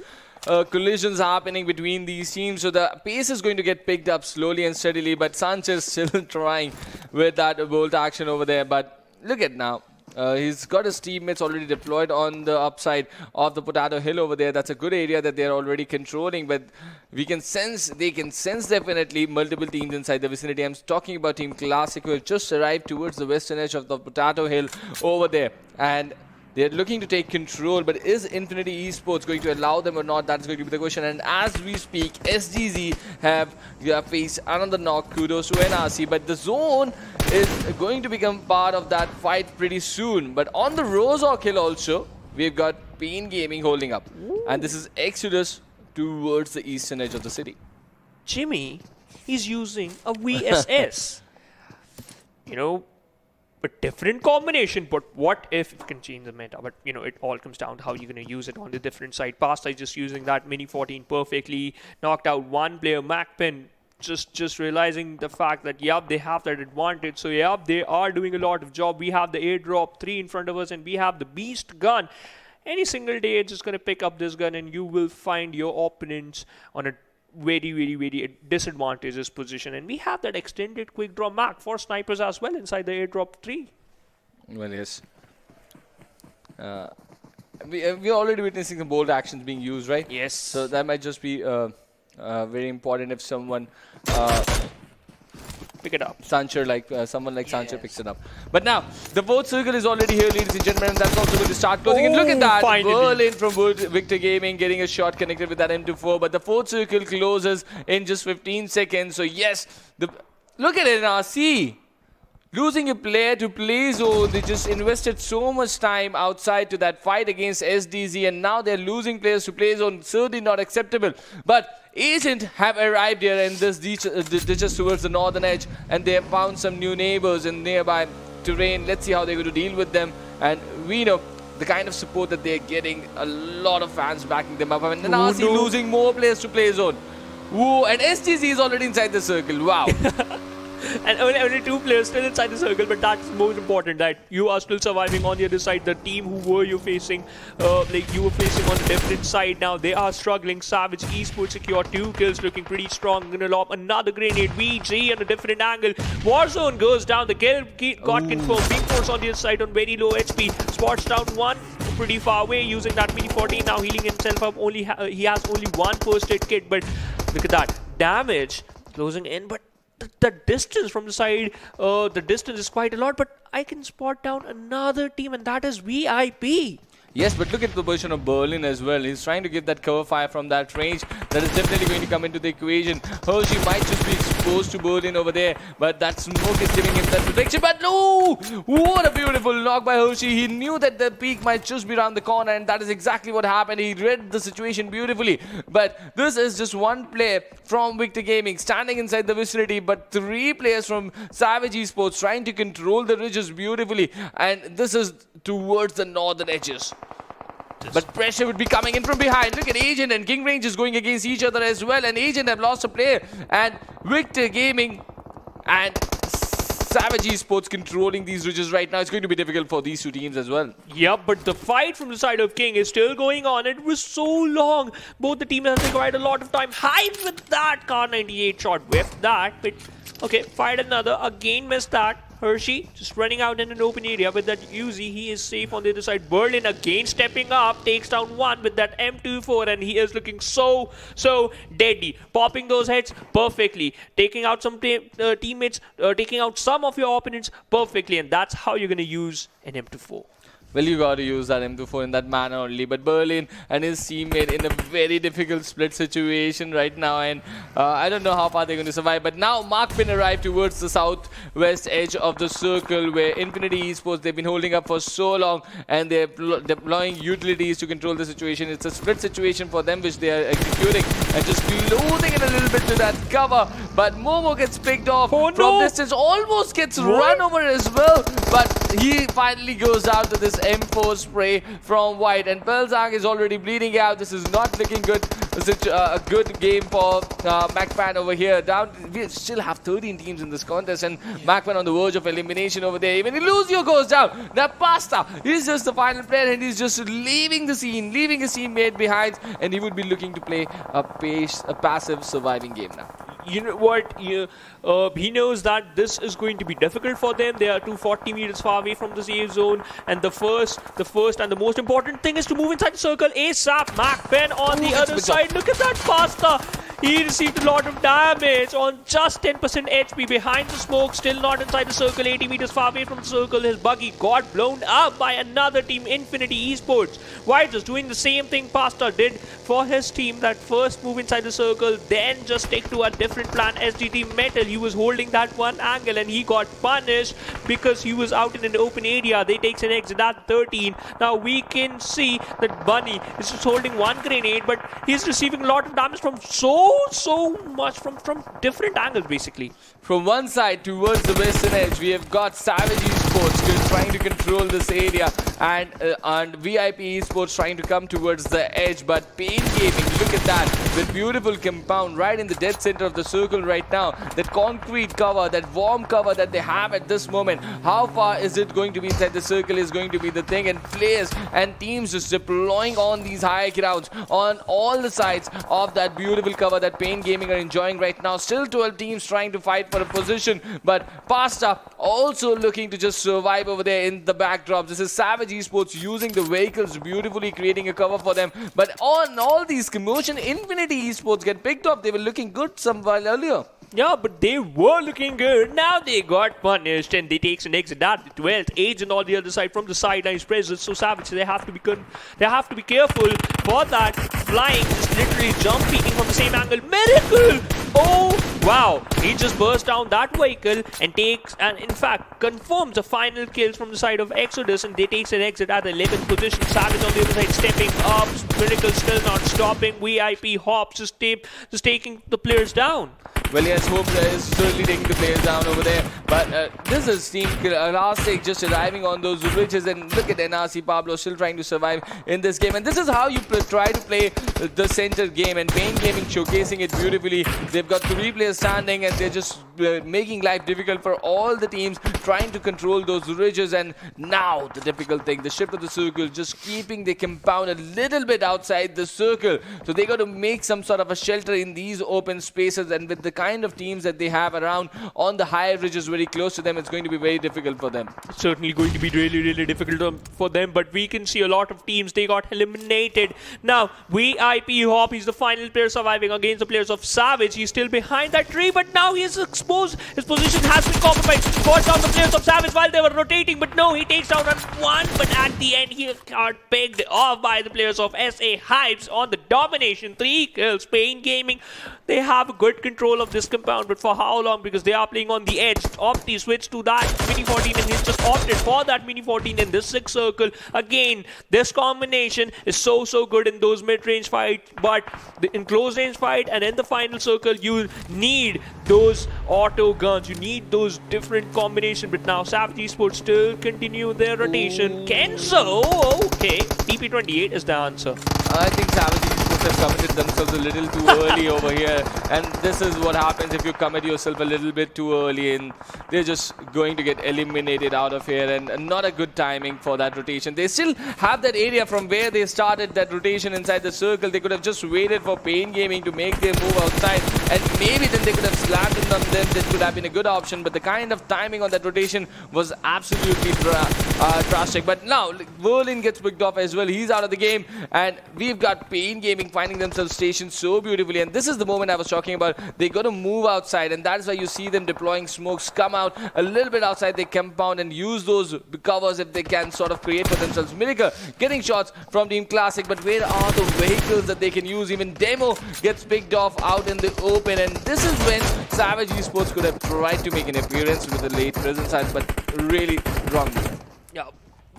collisions happening between these teams. So the pace is going to get picked up slowly and steadily, but Sanchez still trying with that bolt action over there. But look at now. He's got his teammates already deployed on the upside of the Potato Hill over there. That's a good area that they're already controlling, but they can sense definitely multiple teams inside the vicinity. I'm talking about Team Classic, who have just arrived towards the western edge of the Potato Hill over there. And they're looking to take control, but is Infinity Esports going to allow them or not? That's going to be the question. And as we speak, SDZ have faced another knock. Kudos to NRC, but the zone is going to become part of that fight pretty soon. But on the Rozhawk Hill also, we've got Pain Gaming holding up. Ooh. And this is Exodus towards the eastern edge of the city. Jimmy, he's using a VSS. You know, a different combination, but what if it can change the meta? But you know, it all comes down to how you're going to use it on the different side. Pasta is just using that Mini 14 perfectly, knocked out one player, MAKPEN, just realizing the fact that yep, they have that advantage. So yep, they are doing a lot of job. We have the airdrop 3 in front of us, and we have the beast gun. Any single day, it's just going to pick up this gun, and you will find your opponents on a very disadvantageous position. And we have that extended quick draw mag for snipers as well inside the airdrop 3. Well, yes. We're already witnessing some bold actions being used, right? Yes. So that might just be very important if someone pick it up. Sancher, someone like Sancher picks it up. But now, the fourth circle is already here, ladies and gentlemen, and that's also going to start closing. And look at that, Berlin from Victor Gaming getting a shot connected with that M24. But the fourth circle closes in just 15 seconds. So yes, look at it, NRC. Losing a player to play zone, they just invested so much time outside to that fight against SDZ, and now they're losing players to play zone. Certainly not acceptable. But Agent have arrived here in this ditches towards the northern edge, and they have found some new neighbors in nearby terrain. Let's see how they're going to deal with them. And we know the kind of support that they're getting, a lot of fans backing them up. And now losing more players to play zone. Whoa, and SDZ is already inside the circle. Wow. And only 2 players still inside the circle, but that's most important, that you are still surviving on the other side. The team who were you facing, you were facing on a different side now, they are struggling. Savage eSports secure 2 kills, looking pretty strong. Gonna lob another grenade. VG on a different angle. Warzone goes down. The kill got confirmed. Big Force on the other side on very low HP. Spots down 1 pretty far away using that Mini 14, now healing himself up. He has only 1 first aid kit, but look at that damage closing in. But the distance from the side, the distance is quite a lot, but I can spot down another team, and that is VIP. Yes, but look at the position of Berlin as well. He's trying to get that cover fire from that range. That is definitely going to come into the equation. Hershey might just be exposed to Berlin over there, but that smoke is giving him that protection. But no! What a beautiful knock by Hershey. He knew that the peak might just be around the corner, and that is exactly what happened. He read the situation beautifully. But this is just 1 player from Victor Gaming standing inside the vicinity, but 3 players from Savage Esports trying to control the ridges beautifully. And this is towards the northern edges. But pressure would be coming in from behind. Look at Agent and King Range is going against each other as well. And Agent have lost a player. And Victor Gaming and Savage eSports controlling these ridges right now. It's going to be difficult for these two teams as well. Yep, but the fight from the side of King is still going on. It was so long. Both the teams have required a lot of time. Hype with that Car 98 shot. Whiffed that. But okay, fired another. Again missed that. Hershey just running out in an open area with that Uzi. He is safe on the other side. Berlin again stepping up. Takes down one with that M24. And he is looking so deadly. Popping those heads perfectly. Taking out some teammates. Taking out some of your opponents perfectly. And that's how you're going to use an M24. Well, you got to use that M24 in that manner only. But Berlin and his teammate in a very difficult split situation right now. And I don't know how far they're going to survive. But now MAKPEN arrived towards the southwest edge of the circle where Infinity Esports, they've been holding up for so long. And they're deploying utilities to control the situation. It's a split situation for them which they are executing. And just closing it a little bit to that cover. But Momo gets picked off from distance. Almost gets run over as well. But he finally goes out to this M4 spray from White, and Pelzang is already bleeding out. This is not looking good. A good game for MAKPEN over here. We still have 13 teams in this contest, and MAKPEN on the verge of elimination over there. Even Illusio goes down. Now Pasta is just the final player, and he's just leaving the scene, leaving his teammate behind, and he would be looking to play a passive surviving game now. You know what? He knows that this is going to be difficult for them. They are 240 meters far away from the safe zone, and the first and the most important thing is to move inside the circle ASAP. MAKPEN on the other side. Look at that Pasta. He received a lot of damage on just 10% HP behind the smoke. Still not inside the circle. 80 meters far away from the circle. His buggy got blown up by another team, Infinity Esports. White is doing the same thing Pasta did for his team. That first move inside the circle, then just stick to a different plan. SGT Metal, he was holding that one angle and he got punished because he was out in an open area. They takes an exit at 13. Now we can see that Bunny is just holding one grenade, but he's receiving a lot of damage from so much from different angles basically. From one side towards the western edge, we have got Savage eSports trying to control this area, and VIP eSports trying to come towards the edge. But Pain Gaming, look at that, with beautiful compound right in the dead center of the circle right now. That concrete cover, that warm cover that they have at this moment. How far is it going to be inside the circle is going to be the thing, and players and teams just deploying on these high grounds on all the sides of that beautiful cover that Pain Gaming are enjoying right now. Still 12 teams trying to fight for a position, but Pasta also looking to just survive over there in the backdrop. This is Savage eSports using the vehicles beautifully, creating a cover for them. But on all these commotion, Infinity Esports get picked up. They were looking good some while earlier. Yeah, but they were looking good. Now they got punished and they takes an exit at the 12th. Age and all the other side from the sidelines presence. So Savage, they have to be good. They have to be careful for that. Flying, just literally jump peeking from the same angle. Miracle! Oh wow! He just burst down that vehicle and takes, and in fact confirms the final kills from the side of Exodus, and they takes an exit at the 11th position. Savage on the other side stepping up. Miracle still not stopping. VIP Hops just taking the players down. Well, yes, Hope is certainly taking the players down over there. But this is Team Elastic just arriving on those ridges. And look at NRC Pablo still trying to survive in this game. And this is how you try to play the center game. And Pain Gaming showcasing it beautifully. They've got 3 players standing and they're just making life difficult for all the teams trying to control those ridges. And now the difficult thing, the shift of the circle, just keeping the compound a little bit outside the circle. So they got to make some sort of a shelter in these open spaces, and with the kind of teams that they have around on the higher ridges very close to them, it's going to be very difficult for them. It's certainly going to be really difficult for them, but we can see a lot of teams, they got eliminated. Now VIP Hop, he's the final player surviving against the players of Savage. He's still behind that tree, but now he is exposed. His position has been compromised. Fought down the players of Savage while they were rotating, but no, he takes down one, but at the end he got pegged off by the players of SA Hypes on the domination. 3 kills. Pain Gaming, they have good control of this compound, but for how long? Because they are playing on the edge. Opti switched to that Mini 14 and he's just opted for that Mini 14 in this 6 circle. Again, this combination is so good in those mid-range fights, but in close-range fight and in the final circle, you need those auto guns. You need those different combinations. But now Savage eSports still continue their rotation. Kenzo, okay. TP28 is the answer. I think Savage eSports must have committed themselves a little too early over here. And this is what happens if you commit yourself a little bit too early, and they're just going to get eliminated out of here. And not a good timing for that rotation. They still have that area from where they started that rotation inside the circle. They could have just waited for Pain Gaming to make their move outside, and maybe then they could have slammed in on them. That could have been a good option, but the kind of timing on that rotation was absolutely drastic. But now Verlin gets picked off as well. He's out of the game, and we've got Pain Gaming finding themselves stationed so beautifully. And this is the moment I was talking about. They got to move outside, and that's why you see them deploying smokes, come out a little bit outside their compound and use those covers if they can sort of create for themselves. Miracle getting shots from Team Classic, but where are the vehicles that they can use? Even Demo gets picked off out in the open, and this is when Savage Esports could have tried to make an appearance with the late present side, but really wrong move. Yeah,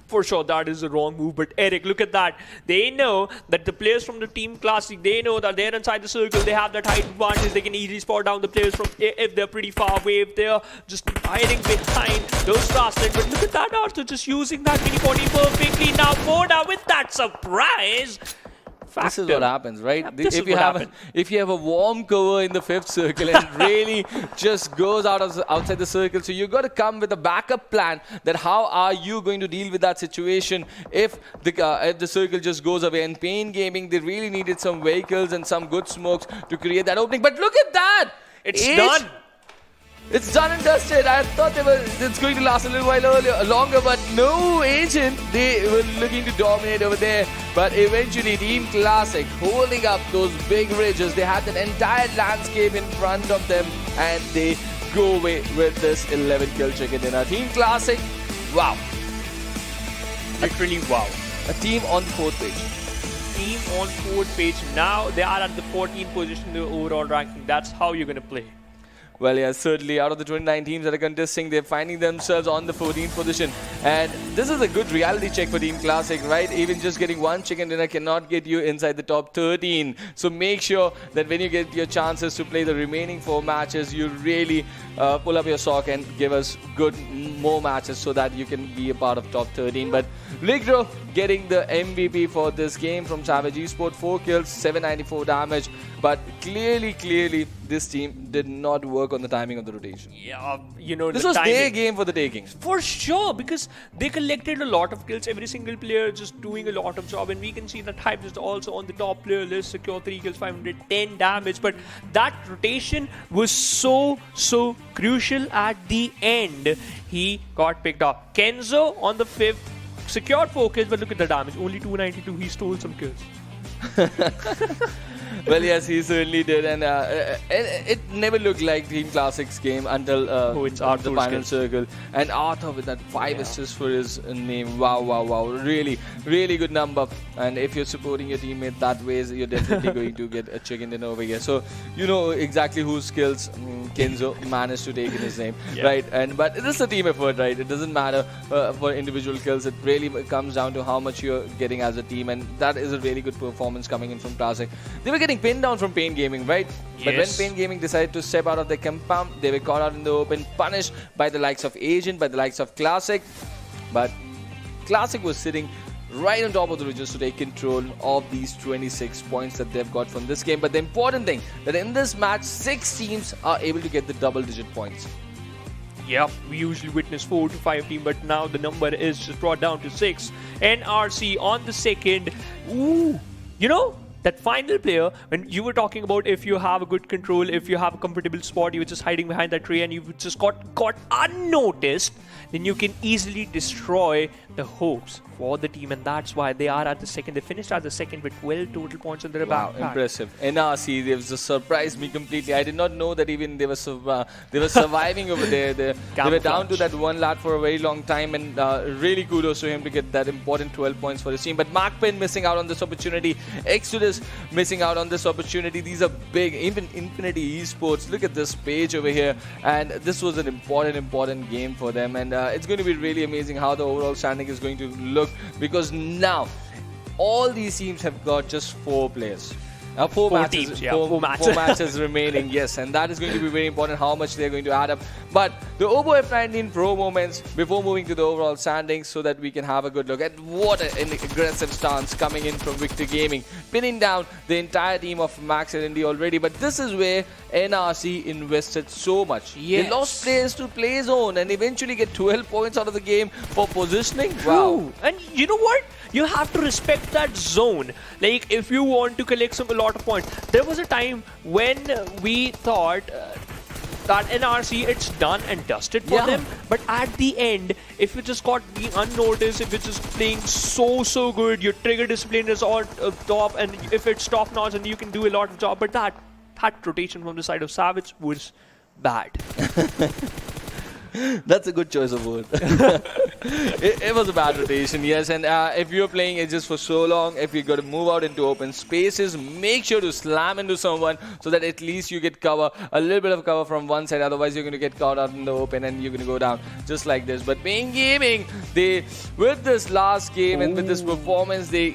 for sure that is the wrong move. But Eric, look at that. They know that the players from the Team Classic, they know that they're inside the circle. They have that height advantage. They can easily spot down the players from if they're pretty far away, if they're just hiding behind those grasslands. But look at that, Arthur just using that mini body perfectly. Now Boda with that surprise. This is what happens, right? Yeah, if you have a warm cover in the 5th circle and it really just goes outside the circle, so you got to come with a backup plan that how are you going to deal with that situation if the circle just goes away. And Pain Gaming, they really needed some vehicles and some good smokes to create that opening. But look at that! It's done. It's done and dusted. I thought it's going to last a little while longer, but no, Agent, they were looking to dominate over there. But eventually, Team Classic holding up those big ridges. They had that entire landscape in front of them, and they go away with this 11-kill chicken dinner. Team Classic, wow. Literally wow. A team on the 4th page. Team on 4th page. Now they are at the 14th position in the overall ranking. That's how you're going to play. Well, yeah, certainly out of the 29 teams that are contesting, they're finding themselves on the 14th position. And this is a good reality check for Team Classic, right? Even just getting one chicken dinner cannot get you inside the top 13. So make sure that when you get your chances to play the remaining 4 matches, you really pull up your sock and give us more matches so that you can be a part of top 13. But Ligro getting the MVP for this game from Savage Esports, 4 kills, 794 damage. But clearly, this team did not work on the timing of the rotation. Yeah, you know, this was their game for the taking. For sure, because they collected a lot of kills. Every single player just doing a lot of job, and we can see that Hype is also on the top player list, secure 3 kills, 510 damage. But that rotation was so crucial at the end. He got picked up. Kenzo on the 5th, secured 4 kills, but look at the damage. Only 292. He stole some kills. Well, yes, he certainly did, and it never looked like Team Classic's game until the final circle. And Arthur with that 5 assists for his name. Wow. Really good number. And if you're supporting your teammate that way, you're definitely going to get a chicken dinner over here. So you know exactly whose skills Kenzo managed to take in his name, right? But this is a team effort, right? It doesn't matter for individual kills. It really comes down to how much you're getting as a team, and that is a really good performance coming in from Classic. They were getting pinned down from Pain Gaming, right? Yes. But when Pain Gaming decided to step out of their compound, they were caught out in the open, punished by the likes of Agent, by the likes of Classic. But Classic was sitting right on top of the ridges to take control of these 26 points that they've got from this game. But the important thing, that in this match, 6 teams are able to get the double-digit points. Yeah, we usually witness 4 to 5 teams, but now the number is just brought down to 6. NRC on the 2nd. Ooh, you know, that final player, when you were talking about if you have a good control, if you have a comfortable spot, you're just hiding behind that tree and you've just got unnoticed, then you can easily destroy the hopes for the team, and that's why they are at the 2nd. They finished at the 2nd with 12 total points in their back. Wow, impressive. NRC, they've just surprised me completely. I did not know that even they were surviving over there. They were down to that one lad for a very long time, and really kudos to him to get that important 12 points for his team. But MAKPEN missing out on this opportunity. Exodus missing out on this opportunity. These are big. Even Infinity eSports, look at this page over here, and this was an important game for them, and it's going to be really amazing how the overall standing is going to look, because now all these teams have got just 4 players. Four matches, teams, yeah, four matches. matches remaining, yes, and that is going to be very important how much they're going to add up. But the Obo F19 Pro moments before moving to the overall standings so that we can have a good look at what an aggressive stance coming in from Victor Gaming, pinning down the entire team of Max and Indy already. But this is where NRC invested so much. Yes. They lost players to play zone and eventually get 12 points out of the game for positioning. True. Wow. And you know what? You have to respect that zone. Like, if you want to collect a lot of points. There was a time when we thought that NRC, it's done and dusted for them. But at the end, if you just got being unnoticed, if you're just playing so good, your trigger discipline is all top, and if it's top notch, and you can do a lot of job. But that rotation from the side of Savage was bad. That's a good choice of word. it was a bad rotation, yes. And if you're playing Aegis for so long, if you're going to move out into open spaces, make sure to slam into someone so that at least you get cover, a little bit of cover from one side. Otherwise, you're going to get caught out in the open and you're going to go down just like this. But PMCO Gaming, with this last game and with this performance, they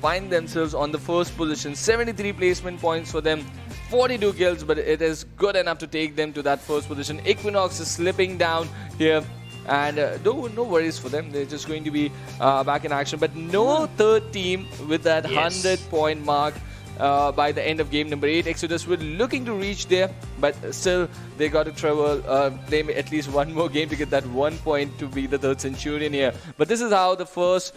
find themselves on the first position. 73 placement points for them. 42 kills, but it is good enough to take them to that first position. Equinox is slipping down here, and no worries for them. They're just going to be back in action. But no third team with that 100-point mark by the end of game number 8. Exodus were looking to reach there, but still they got to play at least one more game to get that 1 point to be the third Centurion here. But this is how the first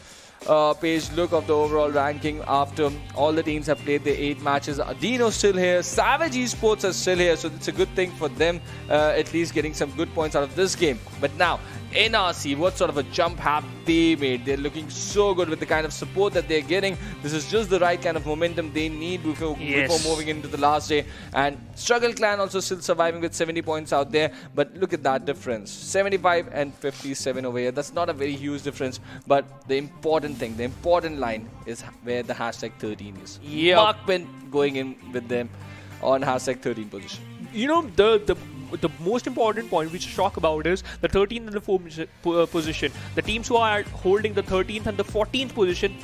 page look of the overall ranking after all the teams have played their 8 matches. Dino's still here, Savage eSports are still here, so it's a good thing for them, at least getting some good points out of this game. But now NRC, what sort of a jump have they made? They're looking so good with the kind of support that they're getting. This is just the right kind of momentum they need before moving into the last day. And Struggle Clan also still surviving with 70 points out there. But look at that difference, 75 and 57 over here. That's not a very huge difference, but the important thing, the important line is where the hashtag 13 is. MAKPEN going in with them on hashtag 13 position. You know, the most important point we should talk about is the 13th and the 4th position. The teams who are holding the 13th and the 14th position,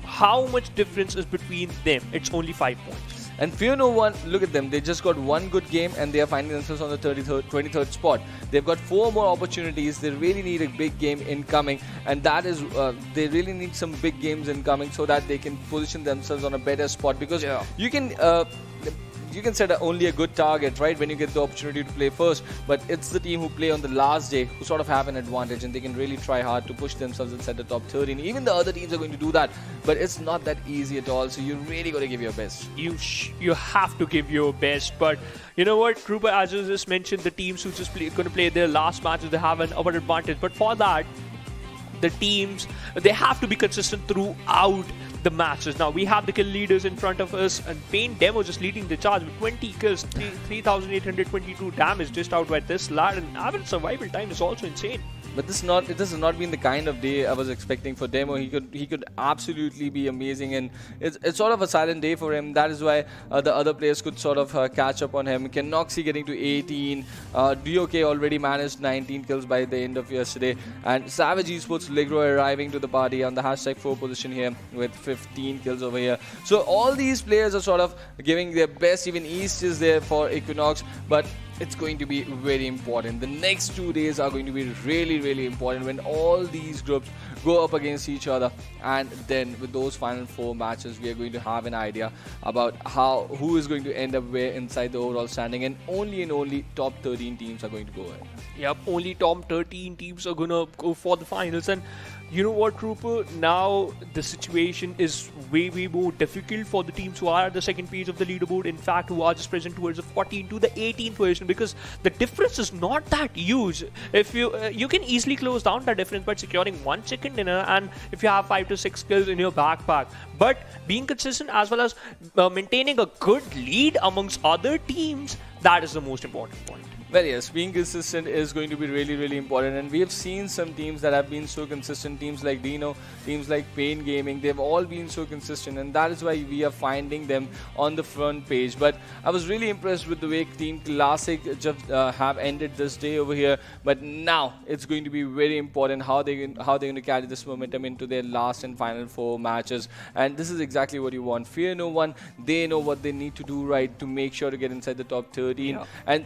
how much difference is between them? It's only 5 points. And fear no one, look at them. They just got one good game and they are finding themselves on the 23rd spot. They've got 4 more opportunities. They really need a big game incoming, and that is they really need some big games incoming so that they can position themselves on a better spot. Because you can set only a good target, right, when you get the opportunity to play first. But it's the team who play on the last day who sort of have an advantage, and they can really try hard to push themselves and set the top 13. Even the other teams are going to do that, but it's not that easy at all. So you really got to give your best. You have to give your best. But you know what, Krupa, as you just mentioned, the teams who just going to play their last matches, they have an upper advantage. But for that, the teams, they have to be consistent throughout the matches. Now we have the kill leaders in front of us, and Pain Demo just leading the charge with 20 kills, 3,822 damage just out by this lad, and average survival time is also insane. But this has not been the kind of day I was expecting for Demo. He could absolutely be amazing, and it's sort of a silent day for him. That is why the other players could sort of catch up on him. Kenoxy getting to 18, DOK already managed 19 kills by the end of yesterday, and Savage eSports Ligro arriving to the party on the hashtag 4 position here with 15 kills over here. So all these players are sort of giving their best. Even East is there for Equinox, but it's going to be very important. The next 2 days are going to be really important when all these groups go up against each other, and then with those final 4 matches we are going to have an idea about who is going to end up where inside the overall standing, and only top 13 teams are going to go ahead. Yep, only top 13 teams are gonna go for the finals. And you know what, Trooper? Now the situation is way more difficult for the teams who are at the second page of the leaderboard. In fact, who are just present towards the 14th to the 18th position, because the difference is not that huge. If you can easily close down that difference by securing 1 chicken dinner, and if you have 5 to 6 kills in your backpack. But being consistent as well as maintaining a good lead amongst other teams, that is the most important point. Well, yes, being consistent is going to be really, really important. And we have seen some teams that have been so consistent. Teams like Dino, teams like Pain Gaming, they've all been so consistent. And that is why we are finding them on the front page. But I was really impressed with the way Team Classic just have ended this day over here. But now it's going to be very important how they're going to carry this momentum into their last and final 4 matches. And this is exactly what you want. Fear no one. They know what they need to do right to make sure to get inside the top 13. Yeah. And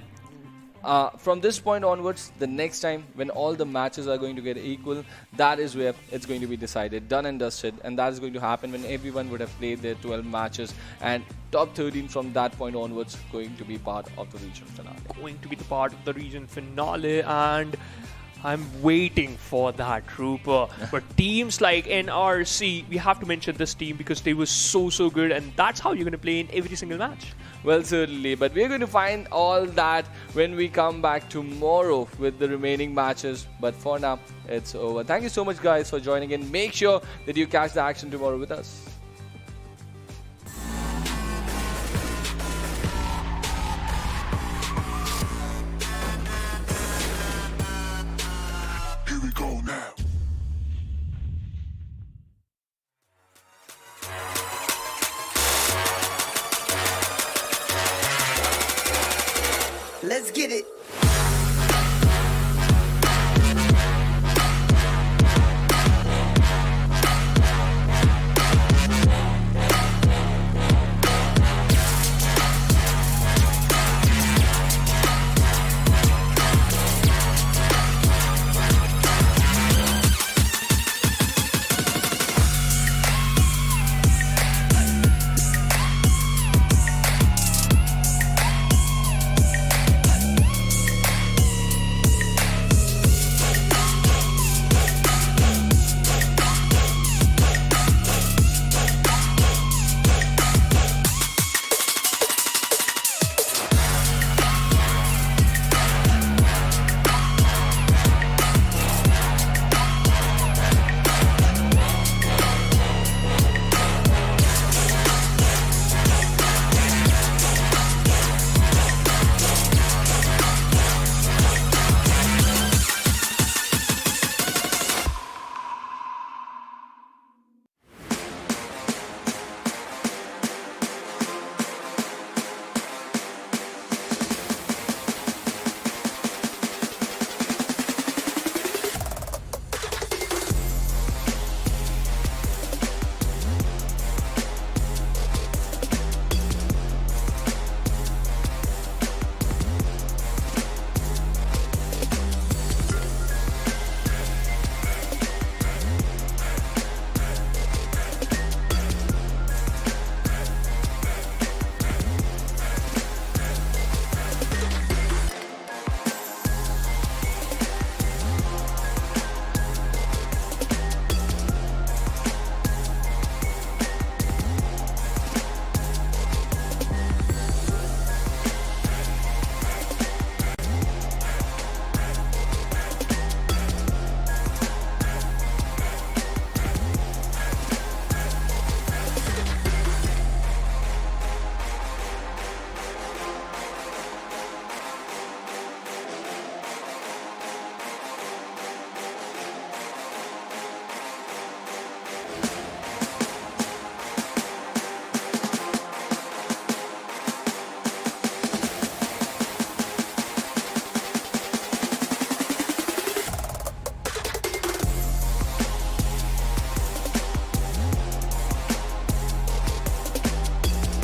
from this point onwards, the next time when all the matches are going to get equal, that is where it's going to be decided, done and dusted, and that is going to happen when everyone would have played their 12 matches, and top 13 from that point onwards going to be part of the region finale. Going to be the part of the region finale, and I'm waiting for that, Trooper. But teams like NRC, we have to mention this team because they were so good, and that's how you're going to play in every single match. Well, certainly, but we're going to find all that when we come back tomorrow with the remaining matches. But for now, it's over. Thank you so much, guys, for joining in. Make sure that you catch the action tomorrow with us. Here we go now. Let's get it.